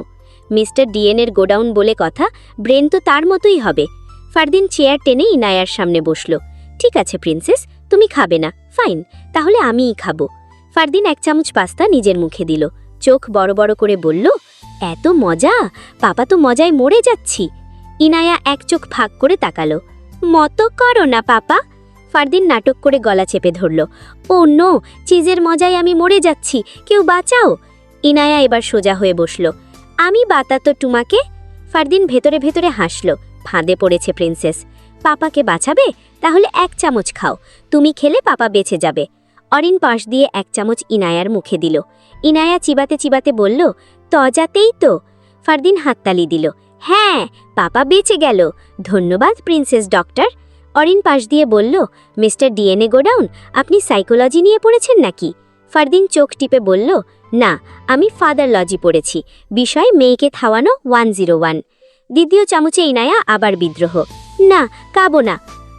মিস্টার ডিএনের গোডাউন বলে কথা, ব্রেন তো তার মতোই হবে। ফারদিন চেয়ার টেনে ইনায়ার সামনে বসল। ঠিক আছে প্রিন্সেস, তুমি খাবে না, ফাইন, তাহলে আমিই খাবো। ফারদিন 1 চামচ পাস্তা নিজের মুখে দিল। চোখ বড় বড় করে বলল, এত মজা, পাপা তো মজায় মরে যাচ্ছি। ইনায়া 1 চোখ ফাঁক করে তাকালো। মতো করো না পাপা। ফারদিন নাটক করে গলা চেপে ধরল। ও নো, চিজের মজায় আমি মরে যাচ্ছি, কেউ বাঁচাও। ইনায়া এবার সোজা হয়ে বসল। আমি বাতাতো তোমাকে। ফারদিন ভেতরে ভেতরে হাসল। ফাঁদে পড়েছে প্রিন্সেস। পাপাকে বাঁচাবে? তাহলে 1 চামচ খাও, তুমি খেলে পাপা বেঁচে যাবে। অরিন পাশ দিয়ে 1 চামচ ইনায়ার মুখে দিল। ইনায়া চিবাতে চিবাতে বলল, তজাতেই তো। ফারদিন হাততালি দিল। হ্যাঁ, পাপা বেঁচে গেল, ধন্যবাদ প্রিন্সেস ডক্টর। অরিন পাশ দিয়ে বলল, মিস্টার ডিএনএ গোডাউন, আপনি সাইকোলজি নিয়ে পড়েছেন নাকি? ফারদিন চোখ টিপে বলল, না, আমি ফাদার লজি পড়েছি, বিষয় মেয়েকে খাওয়ানো 101। দ্বিতীয় চামচে ইনায়া আবার বিদ্রোহ। না, খাবো না।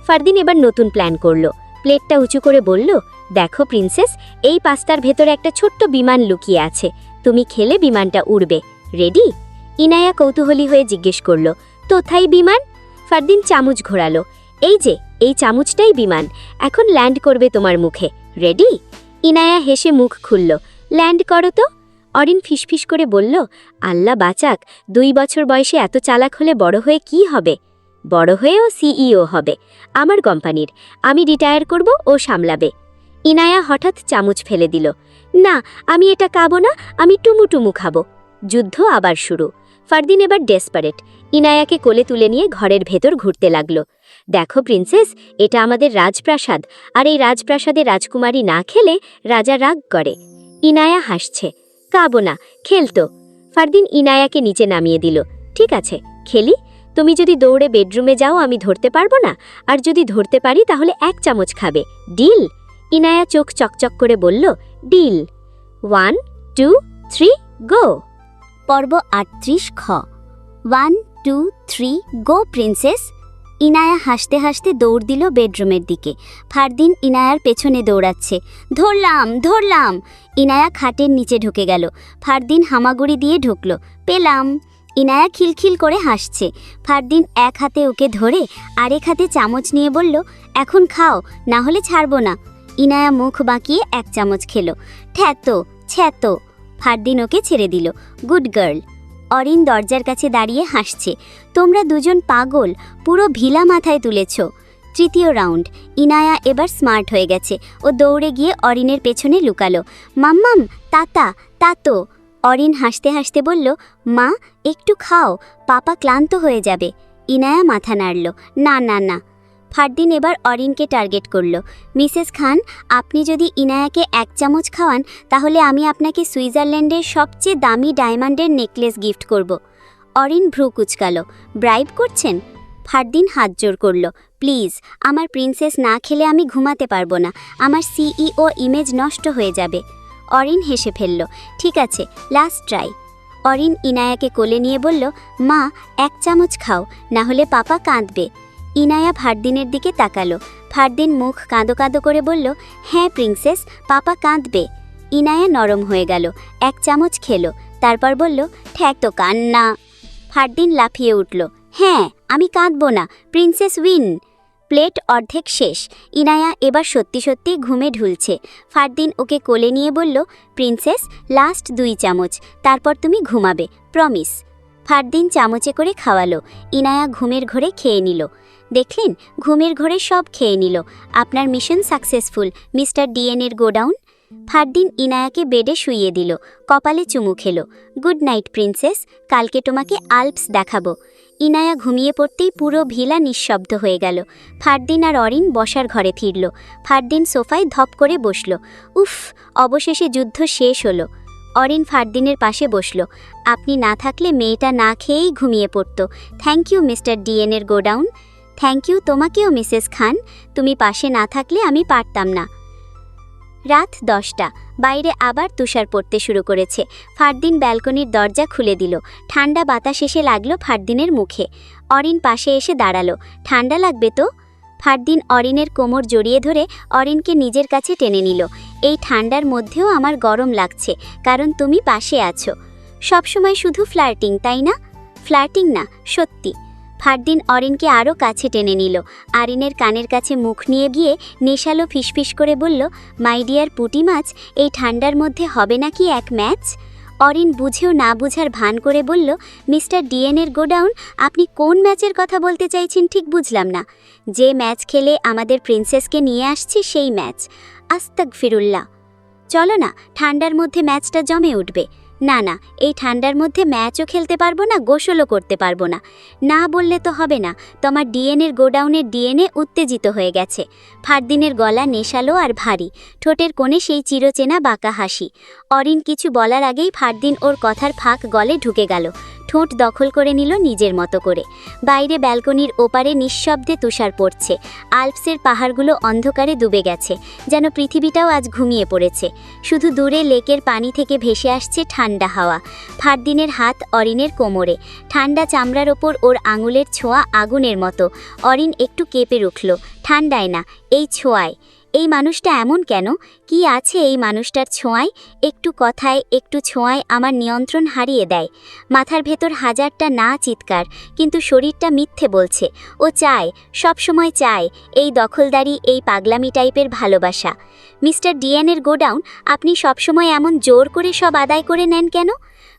ফারদিন এবার নতুন প্ল্যান করল। প্লেটটা উঁচু করে বলল, দেখো প্রিন্সেস, এই পাস্তার ভেতরে একটা ছোট্ট বিমান লুকিয়ে আছে, তুমি খেলে বিমানটা উড়বে। রেডি? ইনায়া কৌতূহলী হয়ে জিজ্ঞেস করল, তোথাই বিমান? ফারদিন চামচ ঘোরালো। এই যে, এই চামচটাই বিমান, এখন ল্যান্ড করবে তোমার মুখে। রেডি? ইনায়া হেসে মুখ খুলল। ল্যান্ড করো তো। অরিন ফিসফিস করে বলল, আল্লাহ বাঁচাক, 2 বছর বয়সে এত চালাক হলে বড় হয়ে কি হবে? বড় হয়েও সিইও হবে আমার কোম্পানির। আমি রিটায়ার করব, ও সামলাবে। ইনায়া হঠাৎ চামচ ফেলে দিল। না, আমি এটা খাবো না, আমি টুমুটুমু খাবো। যুদ্ধ আবার শুরু। ফারদিন এবার ডেসপারেট। ইনায়াকে কোলে তুলে নিয়ে ঘরের ভেতর ঘুরতে লাগলো। দেখো প্রিন্সেস, এটা আমাদের রাজপ্রাসাদ, আর এই রাজপ্রাসাদে রাজকুমারী না খেলে রাজা রাগ করে। ইনায়া হাসছে। খাবো না, খেলতো। ফারদিন ইনায়াকে নিচে নামিয়ে দিল। ঠিক আছে, খেলি। তুমি যদি দৌড়ে বেডরুমে যাও আমি ধরতে পারবো না, আর যদি ধরতে পারি তাহলে 1 চামচ খাবে। ডিল? ইনায়া চোখ চকচক করে বলল, ডিল। 1 2 3 গো। পর্ব 38 খ। 1 2 3 গো প্রিন্সেস। ইনায়া হাসতে হাসতে দৌড় দিল বেডরুমের দিকে। ফারদিন ইনায়ার পেছনে দৌড়াচ্ছে। ধরলাম ধরলাম। ইনায়া খাটের নিচে ঢুকে গেল। ফারদিন হামাগুড়ি দিয়ে ঢুকল। পেলাম। ইনায়া খিলখিল করে হাসছে। ফারদিন এক হাতে ওকে ধরে আরেক হাতে চামচ নিয়ে বলল, এখন খাও, না হলে ছাড়বো না। ইনায়া মুখ বাঁকিয়ে 1 চামচ খেলো। ঠ্যাতো ছ্যাতো। ফারদিন ওকে ছেড়ে দিল। Good girl. অরিন দরজার কাছে দাঁড়িয়ে হাসছে। তোমরা দুজন পাগল, পুরো ভিলা মাথায় তুলেছ। তৃতীয় রাউন্ড। ইনায়া এবার স্মার্ট হয়ে গেছে। ও দৌড়ে গিয়ে অরিনের পেছনে লুকালো। মাম্মাম, তাতা, তাতো। অরিন হাসতে হাসতে বলল, মা একটু খাও, পাপা ক্লান্ত হয়ে যাবে। ইনায়া মাথা নাড়ল। না না না। ফারদিন এবার অরিনকে টার্গেট করল। মিসেস খান, আপনি যদি ইনায়াকে 1 চামচ খাওয়ান তাহলে আমি আপনাকে সুইজারল্যান্ডের সবচেয়ে দামি ডায়মন্ডের নেকলেস গিফট করব। অরিন ভ্রু কুচকাল। ব্রাইব করছেন? ফারদিন হাত জোর করল। প্লিজ, আমার প্রিন্সেস না খেলে আমি ঘুমাতে পারবো না, আমার সিইও ইমেজ নষ্ট হয়ে যাবে। অরিন হেসে ফেলল। ঠিক আছে, লাস্ট ট্রাই। অরিন ইনায়াকে কোলে নিয়ে বলল, মা 1 চামচ খাও, না হলে পাপা কাঁদবে। ইনায়া ফারদিনের দিকে তাকালো। ফারদিন মুখ কাঁদো কাঁদো করে বলল, হ্যাঁ প্রিন্সেস, পাপা কাঁদবে। ইনায়া নরম হয়ে গেল। 1 চামচ খেলো, তারপর বলল, ঠ্যাক তো কান্না। ফারদিন লাফিয়ে উঠল। হ্যাঁ, আমি কাঁদবো না, প্রিন্সেস উইন। প্লেট অর্ধেক শেষ। ইনায়া এবার সত্যি সত্যি ঘুমে ঢুলছে। ফারদিন ওকে কোলে নিয়ে বলল, প্রিন্সেস, লাস্ট 2 চামচ, তারপর তুমি ঘুমাবে, প্রমিস। ফারদিন চামচে করে খাওয়ালো। ইনায়া ঘুমের ঘোরে খেয়ে নিল। দেখলেন, ঘুমের ঘোরে সব খেয়ে নিল। আপনার মিশন সাকসেসফুল, মিস্টার ডিএনএর গোডাউন। ফারদিন ইনায়াকে বেডে শুইয়ে দিল। কপালে চুমু খেলো। গুড নাইট প্রিন্সেস, কালকে তোমাকে আল্পস দেখাবো। ইনায়া ঘুমিয়ে পড়তেই পুরো ভিলা নিঃশব্দ হয়ে গেল। ফারদিন আর অরিন বসার ঘরে ফিরল। ফারদিন সোফায় ধপ করে বসল। উফ, অবশেষে যুদ্ধ শেষ হলো। অরিন ফারদিনের পাশে বসল। আপনি না থাকলে মেয়েটা না খেয়েই ঘুমিয়ে পড়ত। থ্যাংক ইউ মিস্টার ডিএনএর গোডাউন। থ্যাংক ইউ তোমাকেও মিসেস খান, তুমি পাশে না থাকলে আমি পারতাম না। রাত 10টা। বাইরে আবার তুষার পড়তে শুরু করেছে। ফারদিন ব্যালকনির দরজা খুলে দিল। ঠান্ডা বাতাস এসে লাগলো ফারদিনের মুখে। অরিন পাশে এসে দাঁড়ালো। ঠান্ডা লাগবে তো? ফারদিন অরিনের কোমর জড়িয়ে ধরে অরিনকে নিজের কাছে টেনে নিল। এই ঠান্ডার মধ্যেও আমার গরম লাগছে, কারণ তুমি পাশে আছো। সবসময় শুধু ফ্লার্টিং, তাই না? ফ্লার্টিং না, সত্যি। ফারদিন অরিনকে আরও কাছে টেনে নিল। আরিনের কানের কাছে মুখ নিয়ে গিয়ে নেশালো ফিসফিস করে বলল, মাই ডিয়ার পুঁটি মাছ, এই ঠান্ডার মধ্যে হবে নাকি এক ম্যাচ? অরিন বুঝেও না বুঝার ভান করে বলল, মিস্টার ডিএনএর গোডাউন, আপনি কোন ম্যাচের কথা বলতে চাইছেন ঠিক বুঝলাম না। যে ম্যাচ খেলে আমাদের প্রিন্সেসকে নিয়ে আসছে সেই ম্যাচ। আস্তাগফিরুল্লাহ। চলো না, ঠান্ডার মধ্যে ম্যাচটা জমে উঠবে। না না, এই ঠান্ডার মধ্যে ম্যাচও খেলতে পারবো না, গোসলও করতে পারবো না। না বললে তো হবে না, তোমার ডিএনএর গোডাউনের ডিএনএ উত্তেজিত হয়ে গেছে। ফারদিনের গলা নেশালো আর ভারী, ঠোঁটের কোণে সেই চিরচেনা বাঁকা হাসি। অরিন কিছু বলার আগেই ফারদিন ওর কথার ফাঁক গলে ঢুকে গেল, ঠোঁট দখল করে নিল নিজের মতো করে। বাইরে ব্যালকনির ওপারে নিঃশব্দে তুষার পড়ছে, আল্পসের পাহাড়গুলো অন্ধকারে ডুবে গেছে, যেন পৃথিবীটাও আজ ঘুমিয়ে পড়েছে। শুধু দূরে লেকের পানি থেকে ভেসে আসছে ঠান্ডা হাওয়া। ফারদিনের হাত অরিনের কোমরে, ঠান্ডা চামড়ার ওপর ওর আঙুলের ছোঁয়া আগুনের মতো। অরিন একটু কেঁপে উঠল, ঠান্ডায় না, এই ছোঁয়ায়। এই মানুষটা এমন কেন? কি আছে এই মানুষটার ছোঁয়ায়? একটু কথায়, একটু ছোঁয়ায় আমার নিয়ন্ত্রণ হারিয়ে দেয়। মাথার ভেতর হাজারটা না চিৎকার, কিন্তু শরীরটা মিথ্যে বলছে। ও চায়, সবসময় চায়, এই দখলদারি, এই পাগলামি টাইপের ভালোবাসা। মিস্টার ডিএনের গোডাউন, আপনি সবসময় এমন জোর করে সব আদায় করে নেন কেন?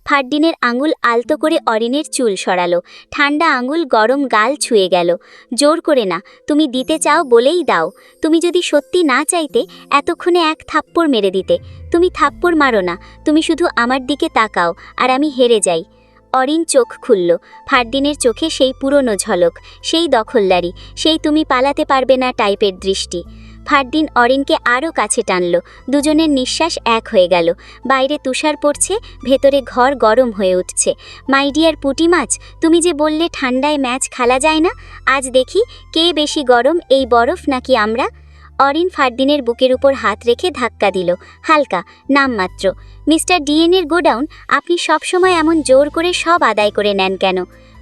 ফারদিনের আঙুল আলতো করে অরিনের চুল সরালো, ঠান্ডা আঙুল গরম গাল ছুঁয়ে গেল। জোর করে না, তুমি দিতে চাও বলেই দাও। তুমি যদি সত্যি না চাইতে, এতক্ষণে এক থাপ্পড় মেরে দিতে। তুমি থাপ্পড় মারো না, তুমি শুধু আমার দিকে তাকাও আর আমি হেরে যাই। অরিন চোখ খুলল, ফারদিনের চোখে সেই পুরনো ঝলক, সেই দখলদারি, সেই তুমি পালাতে পারবে না টাইপের দৃষ্টি। ফারদিন অরিনকে আরও কাছে টানল, দুজনের নিঃশ্বাস এক হয়ে গেল। বাইরে তুষার পড়ছে, ভেতরে ঘর গরম হয়ে উঠছে। মাই ডিয়ার পুঁটি মাছ, তুমি যে বললে ঠান্ডায় ম্যাচ খেলা যায় না, আজ দেখি কে বেশি গরম, এই বরফ নাকি আমরা। অরিন ফারদিনের বুকের উপর হাত রেখে ধাক্কা দিল, হালকা, নামমাত্র। মিস্টার ডিএনের গোডাউন, আপনি সবসময় এমন জোর করে সব আদায় করে নেন কেন?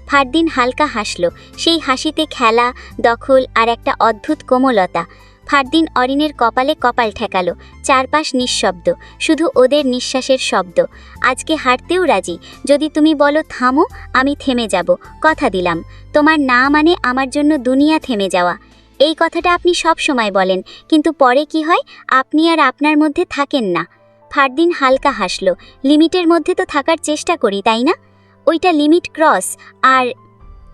ফারদিন হালকা হাসল, সেই হাসিতে খেলা, দখল আর একটা অদ্ভুত কোমলতা। ফারদিন অরিনের কপালে কপাল ঠেকালো, চারপাশ নিঃশব্দ, শুধু ওদের নিঃশ্বাসের শব্দ। আজকে হারতেও রাজি, যদি তুমি বলো থামো, আমি থেমে যাব, কথা দিলাম। তোমার না মানে আমার জন্য দুনিয়া থেমে যাওয়া। এই কথাটা আপনি সব সময় বলেন, কিন্তু পরে কি হয়? আপনি আর আপনার মধ্যে থাকেন না। ফারদিন হালকা হাসল, লিমিটের মধ্যে তো থাকার চেষ্টা করি, তাই না? ওইটা লিমিট ক্রস। আর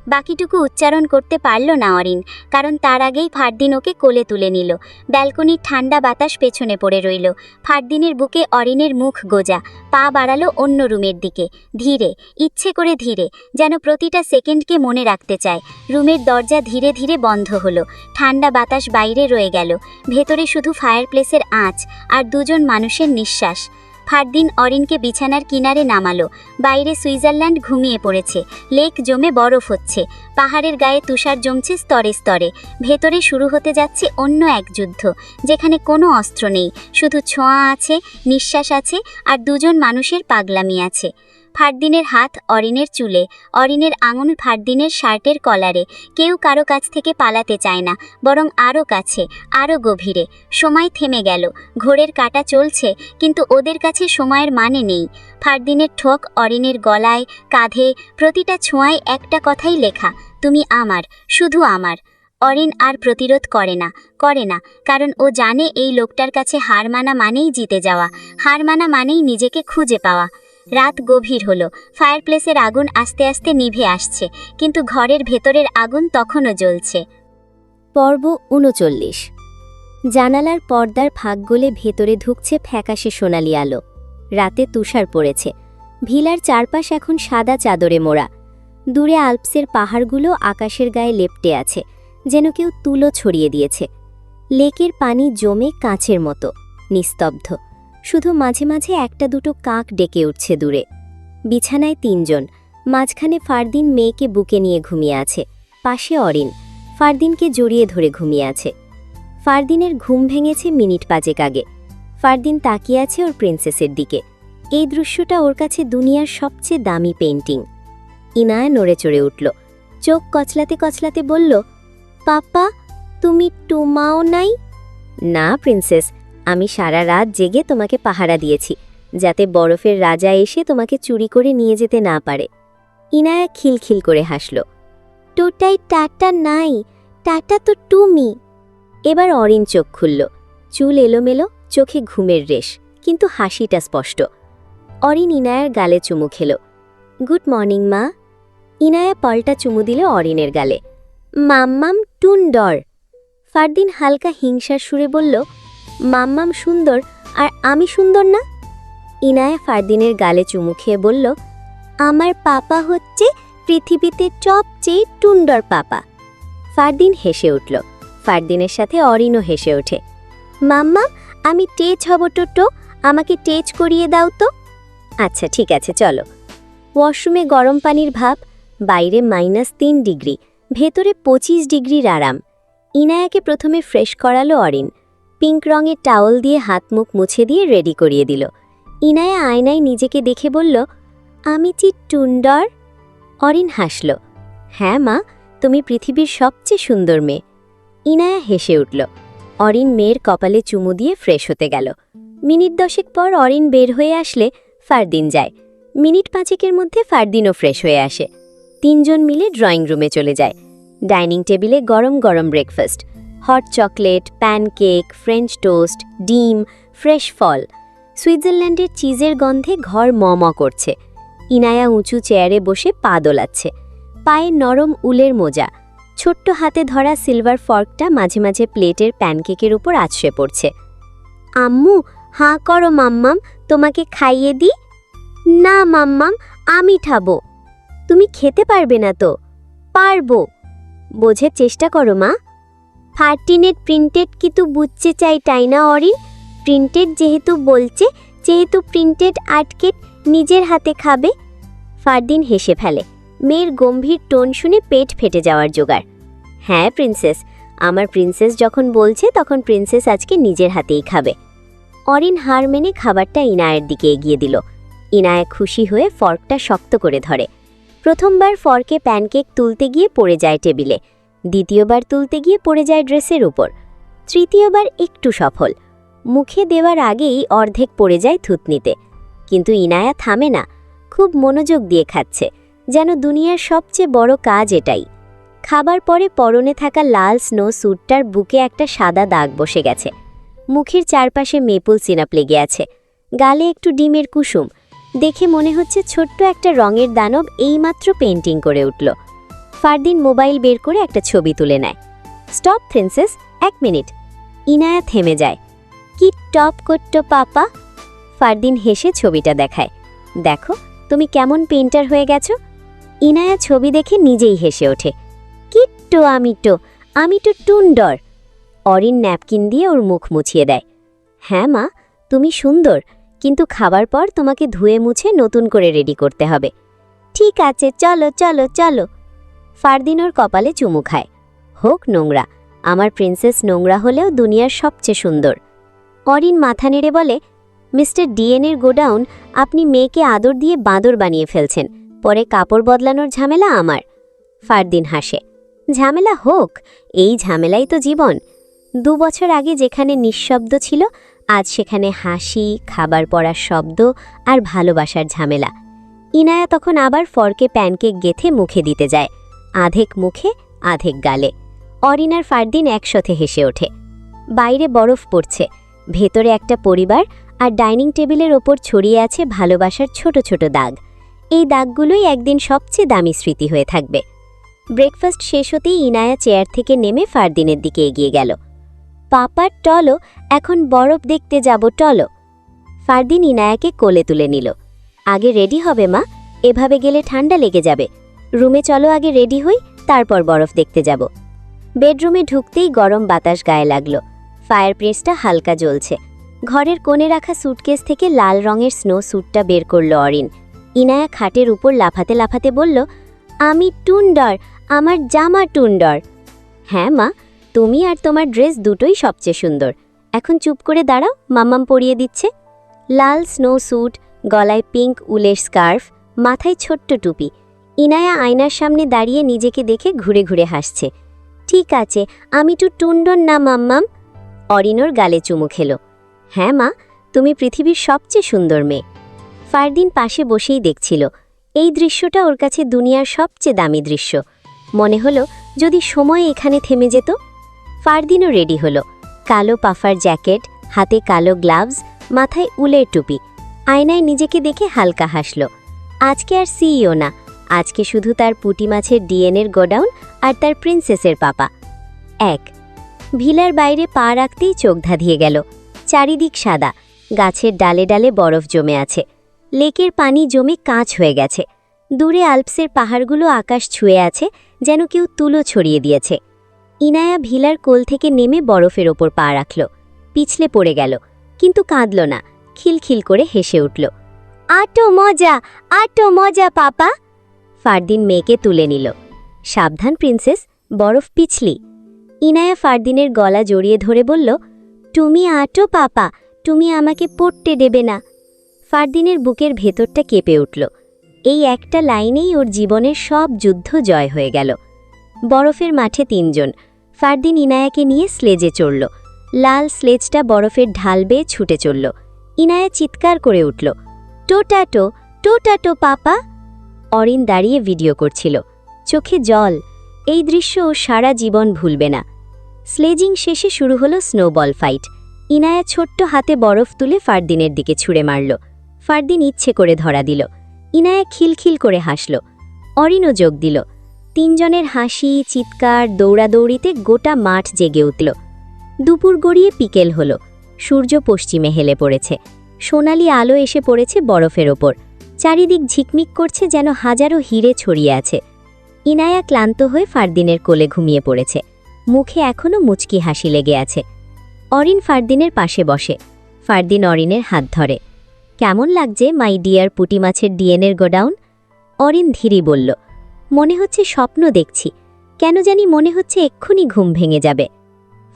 বাকিটুকু উচ্চারণ করতে পারল না অরিন, কারণ তার আগেই ফারদিন ওকে কোলে তুলে নিল। ব্যালকনির ঠান্ডা বাতাস পেছনে পড়ে রইল। ফারদিনের বুকে অরিনের মুখ গোজা, পা বাড়ালো অন্য রুমের দিকে, ধীরে, ইচ্ছে করে ধীরে, যেন প্রতিটা সেকেন্ডকে মনে রাখতে চায়। রুমের দরজা ধীরে ধীরে বন্ধ হলো, ঠান্ডা বাতাস বাইরে রয়ে গেল। ভেতরে শুধু ফায়ারপ্লেসের আঁচ আর দুজন মানুষের নিঃশ্বাস। ফারদিন অরিনকে বিছানার কিনারে নামালো। বাইরে সুইজারল্যান্ড ঘুমিয়ে পড়েছে, লেক জমে বরফ হচ্ছে, পাহাড়ের গায়ে তুষার জমছে স্তরে স্তরে। ভেতরে শুরু হতে যাচ্ছে অন্য এক যুদ্ধ, যেখানে কোনো অস্ত্র নেই, শুধু ছোঁয়া আছে, নিঃশ্বাস আছে আর দুজন মানুষের পাগলামি আছে। ফারদিনের হাত অরিনের চুলে, অরিনের আঙুল ফারদিনের শার্টের কলারে। কেউ কারো কাছ থেকে পালাতে চায় না, বরং আরও কাছে, আরও গভীরে। সময় থেমে গেল, ঘোরের কাঁটা চলছে, কিন্তু ওদের কাছে সময়ের মানে নেই। ফারদিনের ঠোক অরিনের গলায়, কাঁধে, প্রতিটা ছোঁয়ায় একটা কথাই লেখা, তুমি আমার, শুধু আমার। অরিন আর প্রতিরোধ করে না, কারণ ও জানে এই লোকটার কাছে হার মানা মানেই জিতে যাওয়া, হার মানা মানেই নিজেকে খুঁজে পাওয়া। রাত গভীর হলো, ফায়ারপ্লেসের আগুন আস্তে আস্তে নিভে আসছে, কিন্তু ঘরের ভেতরের আগুন তখনও জ্বলছে। পর্ব ৩৯। জানালার পর্দার ফাঁক গলে ভেতরে ঢুকছে ফ্যাকাশে সোনালি আলো। রাতে তুষার পড়েছে, ভিলার চারপাশ এখন সাদা চাদরে মোড়া। দূরে আল্পসের পাহাড়গুলো আকাশের গায়ে লেপ্টে আছে, যেন কেউ তুলো ছড়িয়ে দিয়েছে। লেকের পানি জমে কাঁচের মতো, নিস্তব্ধ, শুধু মাঝে মাঝে একটা দুটো কাক ডেকে উঠছে দূরে। বিছানায় তিনজন, মাঝখানে ফারদিন মেয়েকে বুকে নিয়ে ঘুমিয়ে আছে, পাশে অরিন, ফারদিনকে জড়িয়ে ধরে ঘুমিয়ে আছে। ফারদিনের ঘুম ভেঙেছে মিনিট ৫ আগে। ফারদিন তাকিয়ে আছে ওর প্রিন্সেসের দিকে। এই দৃশ্যটা ওর কাছে দুনিয়ার সবচেয়ে দামি পেইন্টিং। ইনায়া নড়ে চড়ে উঠল, চোখ কচলাতে কচলাতে বলল, পাপা, তুমি টুমাও নাই? না প্রিন্সেস, আমি সারা রাত জেগে তোমাকে পাহারা দিয়েছি, যাতে বরফের রাজা এসে তোমাকে চুরি করে নিয়ে যেতে না পারে। ইনায়া খিলখিল করে হাসল, টোটাই টাটা নাই, টাটা তো টুমি। এবার অরিন চোখ খুলল, চুল এলোমেলো, চোখে ঘুমের রেশ, কিন্তু হাসিটা স্পষ্ট। অরিন ইনায়ার গালে চুমু খেল, গুড মর্নিং মা। ইনায়া পাল্টা চুমু দিল অরিনের গালে, মাম্মাম টুনডর। ফারদিন হালকা হিংসার সুরে বলল, মাম্মাম সুন্দর আর আমি সুন্দর না? ইনায়া ফারদিনের গালে চুমু খেয়ে বলল, আমার পাপা হচ্ছে পৃথিবীতে সবচেয়ে টুন্ডর পাপা। ফারদিন হেসে উঠল। ফারদিনের সাথে অরিনও হেসে ওঠে। মাম্মা, আমি টেচ হব টোটো, আমাকে টেচ করিয়ে দাও তো। আচ্ছা ঠিক আছে, চলো। ওয়াশরুমে গরম পানির ভাপ, বাইরে -3 ডিগ্রি, ভেতরে 25 ডিগ্রির আরাম। ইনায়াকে প্রথমে ফ্রেশ করালো অরিন। পিঙ্ক রঙের টাওয়াল দিয়ে হাত মুখ মুছে দিয়ে রেডি করিয়ে দিল। ইনায়া আয়নায় নিজেকে দেখে বলল, আমি কি টুন্ডর? অরিন হাসল। হ্যাঁ মা, তুমি পৃথিবীর সবচেয়ে সুন্দর মেয়ে। ইনায়া হেসে উঠল। অরিন মেয়ের কপালে চুমু দিয়ে ফ্রেশ হতে গেল। মিনিট 10 পর অরিন বের হয়ে আসলে ফারদিন যায়। মিনিট 5 মধ্যে ফারদিনও ফ্রেশ হয়ে আসে। 3 জন মিলে ড্রয়িং রুমে চলে যায়। ডাইনিং টেবিলে গরম গরম breakfast, hot chocolate, pancake, French toast, ডিম, ফ্রেশ ফল। সুইজারল্যান্ডের চিজের গন্ধে ঘর ম করছে। ইনায়া উঁচু চেয়ারে বসে পা দোলাচ্ছে। পায়ে নরম উলের মোজা। ছোট্ট হাতে ধরা সিলভার ফর্কটা মাঝে মাঝে প্লেটের প্যানকেকের উপর আছড়ে পড়ছে। আম্মু, হাঁ করো মাম্মাম, তোমাকে খাইয়ে দিই। না মাম্মাম, আমি খাবো। তুমি খেতে পারবে না তো? পারবো। বোঝার চেষ্টা করো মা। ফার্টিনেট প্রিন্টেড কিন্তু বুঝতে চাই তাই না অরিন? প্রিন্টেড যেহেতু বলছে, যেহেতু প্রিন্টেড আর্টকেট নিজের হাতে খাবে। ফারদিন হেসে ফেলে। মেয়ের গম্ভীর টোন শুনে পেট ফেটে যাওয়ার জোগাড়। হ্যাঁ প্রিন্সেস, আমার প্রিন্সেস যখন বলছে তখন প্রিন্সেস আজকে নিজের হাতেই খাবে। অরিন হার মেনে খাবারটা ইনায়ের দিকে এগিয়ে দিল। ইনায়া খুশি হয়ে ফর্কটা শক্ত করে ধরে। প্রথমবার ফর্কে প্যানকেক তুলতে গিয়ে পড়ে যায় টেবিলে, দ্বিতীয়বার তুলতে গিয়ে পড়ে যায় ড্রেসের উপর, তৃতীয়বার একটু সফল। মুখে দেওয়ার আগেই অর্ধেক পড়ে যায় থুতনিতে। কিন্তু ইনায়া থামে না, খুব মনোযোগ দিয়ে খাচ্ছে, যেন দুনিয়ার সবচেয়ে বড় কাজ এটাই। খাবার পরে পরনে থাকা লাল স্নো স্যুটটার বুকে একটা সাদা দাগ বসে গেছে। মুখের চারপাশে মেপল সিরাপ লেগে আছে। গালে একটু ডিমের কুসুম। দেখে মনে হচ্ছে ছোট্ট একটা রঙের দানব এইমাত্র পেইন্টিং করে উঠল। ফারদিন মোবাইল বের করে একটা ছবি তুলে নেয়। Stop princess, 1 minute. ইনায়া থেমে যায়। কি টপ করতো পাপা? ফারদিন হেসে ছবিটা দেখায়। দেখো তুমি কেমন পেইন্টার হয়ে গেছো। ইনায়া ছবি দেখে নিজেই হেসে ওঠে। কিট্টো আমি তো টুন্ডর। অরিন ন্যাপকিন দিয়ে ওর মুখ মুছিয়ে দেয়। হ্যাঁ মা, তুমি সুন্দর, কিন্তু খাবার পর তোমাকে ধুয়ে মুছে নতুন করে রেডি করতে হবে। ঠিক আছে, চলো চলো চলো। ফারদিন ওর কপালে চুমু খায়। হোক নোংরা, আমার প্রিন্সেস নোংরা হলেও দুনিয়ার সবচেয়ে সুন্দর। অরিন মাথা নেড়ে বলে, মিস্টার ডিএনের গোডাউন, আপনি মেয়েকে আদর দিয়ে বাঁদর বানিয়ে ফেলছেন, পরে কাপড় বদলানোর ঝামেলা আমার। ফারদিন হাসে। ঝামেলা হোক, এই ঝামেলাই তো জীবন। 2 বছর আগে যেখানে নিঃশব্দ ছিল, আজ সেখানে হাসি, খাবার পড়ার শব্দ আর ভালোবাসার ঝামেলা। ইনায়া তখন আবার ফর্কে প্যানকেক গেথে মুখে দিতে যায়, আধেক মুখে আধেক গালে। অরিন আর ফারদিন একসাথে হেসে ওঠে। বাইরে বরফ পড়ছে, ভেতরে একটা পরিবার, আর ডাইনিং টেবিলের ওপর ছড়িয়ে আছে ভালোবাসার ছোট ছোট দাগ। এই দাগগুলোই একদিন সবচেয়ে দামি স্মৃতি হয়ে থাকবে। ব্রেকফাস্ট শেষ হতেই ইনায়া চেয়ার থেকে নেমে ফারদিনের দিকে এগিয়ে গেল। পাপার টলো, এখন বরফ দেখতে যাব টলো। ফারদিন ইনায়াকে কোলে তুলে নিল। আগে রেডি হবে মা, এভাবে গেলে ঠান্ডা লেগে যাবে। রুমে চলো, আগে রেডি হই, তারপর বরফ দেখতে যাব। বেডরুমে ঢুকতেই গরম বাতাস গায়ে লাগলো। ফায়ারপ্লেসটা হালকা জ্বলছে। ঘরের কোণে রাখা সুটকেস থেকে লাল রঙের স্নো স্যুটটা বের করল অরিন। ইনায়া খাটের উপর লাফাতে লাফাতে বলল, আমি টুন্ডর, আমার জামা টুন্ডর। হ্যাঁ মা, তুমি আর তোমার ড্রেস দুটোই সবচেয়ে সুন্দর। এখন চুপ করে দাঁড়াও, মাম্মাম পরিয়ে দিচ্ছে। লাল স্নো স্যুট, গলায় পিঙ্ক উলের স্কার্ফ, মাথায় ছোট্ট টুপি। ইনায়া আয়নার সামনে দাঁড়িয়ে নিজেকে দেখে ঘুরে ঘুরে হাসছে। ঠিক আছে, আমি তো টুন্ডর না মাম্মাম। অরিনোর গালে চুমু খেলো। হ্যাঁ মা, তুমি পৃথিবীর সবচেয়ে সুন্দর মেয়ে। ফারদিন পাশে বসেই দেখছিল। এই দৃশ্যটা ওর কাছে দুনিয়ার সবচেয়ে দামি দৃশ্য। মনে হলো যদি সময় এখানে থেমে যেত। ফারদিনও রেডি হলো। কালো পাফার জ্যাকেট, হাতে কালো গ্লাভস, মাথায় উলের টুপি। আয়নায় নিজেকে দেখে হালকা হাসল। আজকে আর সিইও না, আজকে শুধু তার পুঁটি মাছের ডিএনের গোডাউন আর তার প্রিন্সেসের পাপা। 1 ভিলার বাইরে পা রাখতেই চোখ ধাঁধিয়ে গেল। চারিদিক সাদা, গাছের ডালে ডালে বরফ জমে আছে। লেকের পানি জমে কাঁচ হয়ে গেছে। দূরে আল্পসের পাহাড়গুলো আকাশ ছুঁয়ে আছে, যেন কেউ তুলো ছড়িয়ে দিয়েছে। ইনায়া ভিলার কোল থেকে নেমে বরফের ওপর পা রাখল। পিছলে পড়ে গেল, কিন্তু কাঁদল না, খিলখিল করে হেসে উঠল। আটো মজা পাপা। ফারদিন মেয়েকে তুলে নিল। সাবধান প্রিন্সেস, বরফ পিছলি। ইনায়া ফারদিনের গলা জড়িয়ে ধরে বলল, তুমি আটো পাপা, তুমি আমাকে পড়তে দেবে না। ফারদিনের বুকের ভেতরটা কেঁপে উঠল। এই একটা লাইনেই ওর জীবনের সব যুদ্ধ জয় হয়ে গেল। বরফের মাঠে 3 জন। ফারদিন ইনায়াকে নিয়ে স্লেজে চড়ল। লাল স্লেজটা বরফের ঢাল বেয়ে ছুটে চলল। ইনায়া চিৎকার করে উঠল, টোটাটো টোটাটো পাপা। অরিন দাঁড়িয়ে ভিডিও করছিল, চোখে জল। এই দৃশ্য ও সারা জীবন ভুলবে না। স্লেজিং শেষে শুরু হলো স্নোবল ফাইট। ইনায়া ছোট্ট হাতে বরফ তুলে ফারদিনের দিকে ছুঁড়ে মারল। ফারদিন ইচ্ছে করে ধরা দিল। ইনায়া খিলখিল করে হাসল। অরিনও যোগ দিল। 3 জনের হাসি, চিৎকার, দৌড়াদৌড়িতে গোটা মাঠ জেগে উঠল। দুপুর গড়িয়ে বিকেল হল। সূর্য পশ্চিমে হেলে পড়েছে। সোনালি আলো এসে পড়েছে বরফের ওপর। চারিদিক ঝিকমিক করছে, যেন হাজারো হিরে ছড়িয়ে আছে। ইনায়া ক্লান্ত হয়ে ফারদিনের কোলে ঘুমিয়ে পড়েছে। মুখে এখনও মুচকি হাসি লেগে আছে। অরিন ফারদিনের পাশে বসে। ফারদিন অরিনের হাত ধরে। কেমন লাগছে মাই ডিয়ার পুঁটি মাছের ডিএনএর গোডাউন? অরিন ধীরে বলল, মনে হচ্ছে স্বপ্ন দেখছি। কেন জানি মনে হচ্ছে এক্ষুনি ঘুম ভেঙে যাবে।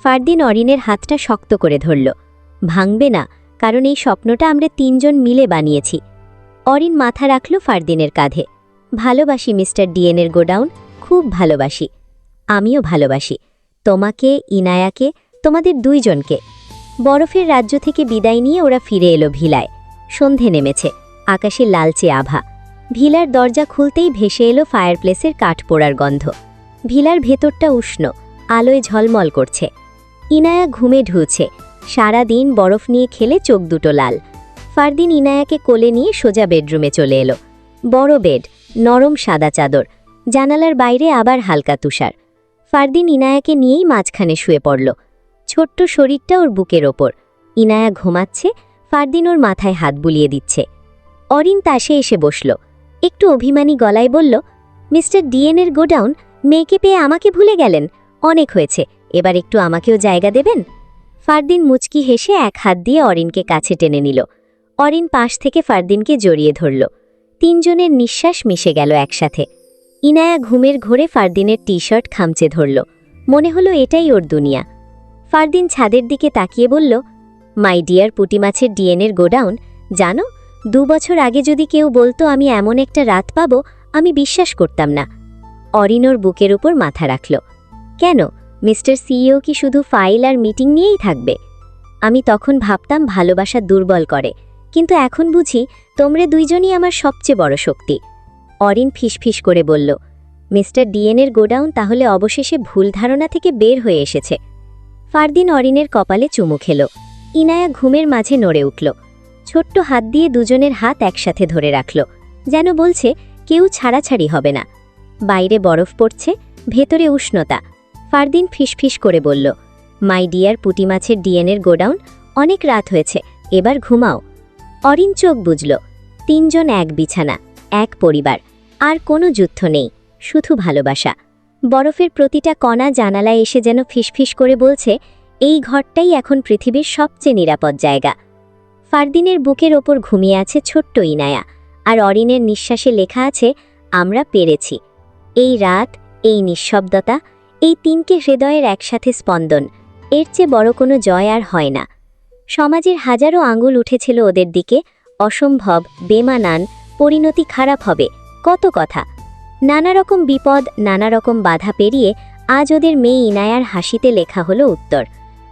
ফারদিন অরিনের হাতটা শক্ত করে ধরল। ভাঙবে না, কারণ এই স্বপ্নটা আমরা 3 জন মিলে বানিয়েছি। অরিন মাথা রাখল ফারদিনের কাঁধে। ভালোবাসি মিস্টার ডিএনএর গোডাউন, খুব ভালোবাসি। আমিও ভালোবাসি তোমাকে, ইনায়াকে, তোমাদের 2 জনকে। বরফের রাজ্য থেকে বিদায় নিয়ে ওরা ফিরে এলো ভিলায়। সন্ধে নেমেছে, আকাশে লালচে আভা। ভিলার দরজা খুলতেই ভেসে এলো ফায়ারপ্লেসের কাঠ পোড়ার গন্ধ। ভিলার ভেতরটা উষ্ণ, আলোয় ঝলমল করছে। ইনায়া ঘুমে ঢুলছে। সারা দিন বরফ নিয়ে খেলে চোখ দুটো লাল। ফারদিন ইনায়াকে কোলে নিয়ে সোজা বেডরুমে চলে এলো। বড় বেড, নরম সাদা চাদর, জানালার বাইরে আবার হালকা তুষার। ফারদিন ইনায়াকে নিয়েই মাঝখানে শুয়ে পড়ল। ছোট্ট শরীরটা ওর বুকের ওপর। ইনায়া ঘুমাচ্ছে, ফারদিন ওর মাথায় হাত বুলিয়ে দিচ্ছে। অরিন তাসে এসে বসল। একটু অভিমানী গলায় বলল, মিস্টার ডিএনএর গোডাউন, মেয়েকে পেয়ে আমাকে ভুলে গেলেন? অনেক হয়েছে, এবার একটু আমাকেও জায়গা দেবেন? ফারদিন মুচকি হেসে এক হাত দিয়ে অরিনকে কাছে টেনে নিল। অরিন পাশ থেকে ফারদিনকে জড়িয়ে ধরল। 3 জনের নিঃশ্বাস মিশে গেল একসাথে। ইনায়া ঘুমের ঘোরে ফারদিনের টি-শার্ট খামচে ধরল। মনে হলো এটাই ওর দুনিয়া। ফারদিন ছাদের দিকে তাকিয়ে বলল, মাই ডিয়ার পুঁটি মাছের ডিএনএর গোডাউন, জানো 2 বছর আগে যদি কেউ বলতো আমি এমন একটা রাত পাবো, আমি বিশ্বাস করতাম না। অরিন ওর বুকের উপর মাথা রাখল। কেন, মিস্টার সিইও কি শুধু ফাইল আর মিটিং নিয়েই থাকবে? আমি তখন ভাবতাম ভালোবাসা দুর্বল করে, কিন্তু এখন বুঝি তোমরা 2 জনই আমার সবচেয়ে বড় শক্তি। অরিন ফিসফিস করে বলল, মিস্টার ডিএনএর গোডাউন তাহলে অবশেষে ভুল ধারণা থেকে বের হয়ে এসেছে। ফারদিন অরিনের কপালে চুমু খেল। ইনায়া ঘুমের মাঝে নড়ে উঠল। ছোট্ট হাত দিয়ে 2 জনের হাত একসাথে ধরে রাখল, যেন বলছে কেউ ছাড়াছাড়ি হবে না। বাইরে বরফ পড়ছে, ভেতরে উষ্ণতা। ফারদিন ফিসফিস করে বলল, মাই ডিয়ার পুঁটি মাছের ডিএনএর গোডাউন, অনেক রাত হয়েছে, এবার ঘুমাও। অরিন চোখ বুঝল। 3 জন এক বিছানা, এক পরিবার, আর কোনো যুদ্ধ নেই, শুধু ভালোবাসা। বরফের প্রতিটা কণা জানালায় এসে যেন ফিসফিস করে বলছে, এই ঘরটাই এখন পৃথিবীর সবচেয়ে নিরাপদ জায়গা। ফারদিনের বুকের ওপর ঘুমিয়ে আছে ছোট্ট ইনায়া, আর অরিনের নিঃশ্বাসে লেখা আছে, আমরা পেরেছি। এই রাত, এই নিঃশব্দতা, এই 3কে হৃদয়ের একসাথে স্পন্দন, এর চেয়ে বড় কোনো জয় আর হয় না। সমাজের হাজারো আঙুল উঠেছিল ওদের দিকে, অসম্ভব, বেমানান, পরিণতি খারাপ হবে, কত কথা। নানা রকম বিপদ, নানা রকম বাধা পেরিয়ে আজ ওদের মেয়ে ইনায়ার হাসিতে লেখা হলো উত্তর।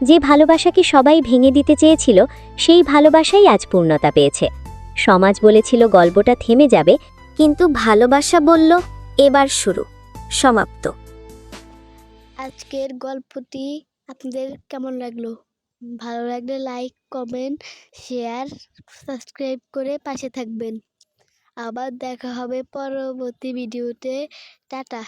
যে ভালোবাসাকে সবাই ভেঙে দিতে চেয়েছিল, সেই ভালোবাসাই আজ পূর্ণতা পেয়েছে। সমাজ বলেছিল গল্পটা থেমে যাবে, কিন্তু ভালোবাসা বলল, এবার শুরু, সমাপ্ত। আজকের গল্পটি আপনাদের কেমন লাগলো? ভালো লাগলে লাইক, কমেন্ট, শেয়ার, সাবস্ক্রাইব করে পাশে থাকবেন। আবার দেখা হবে পরবর্তী ভিডিওতে। টাটা।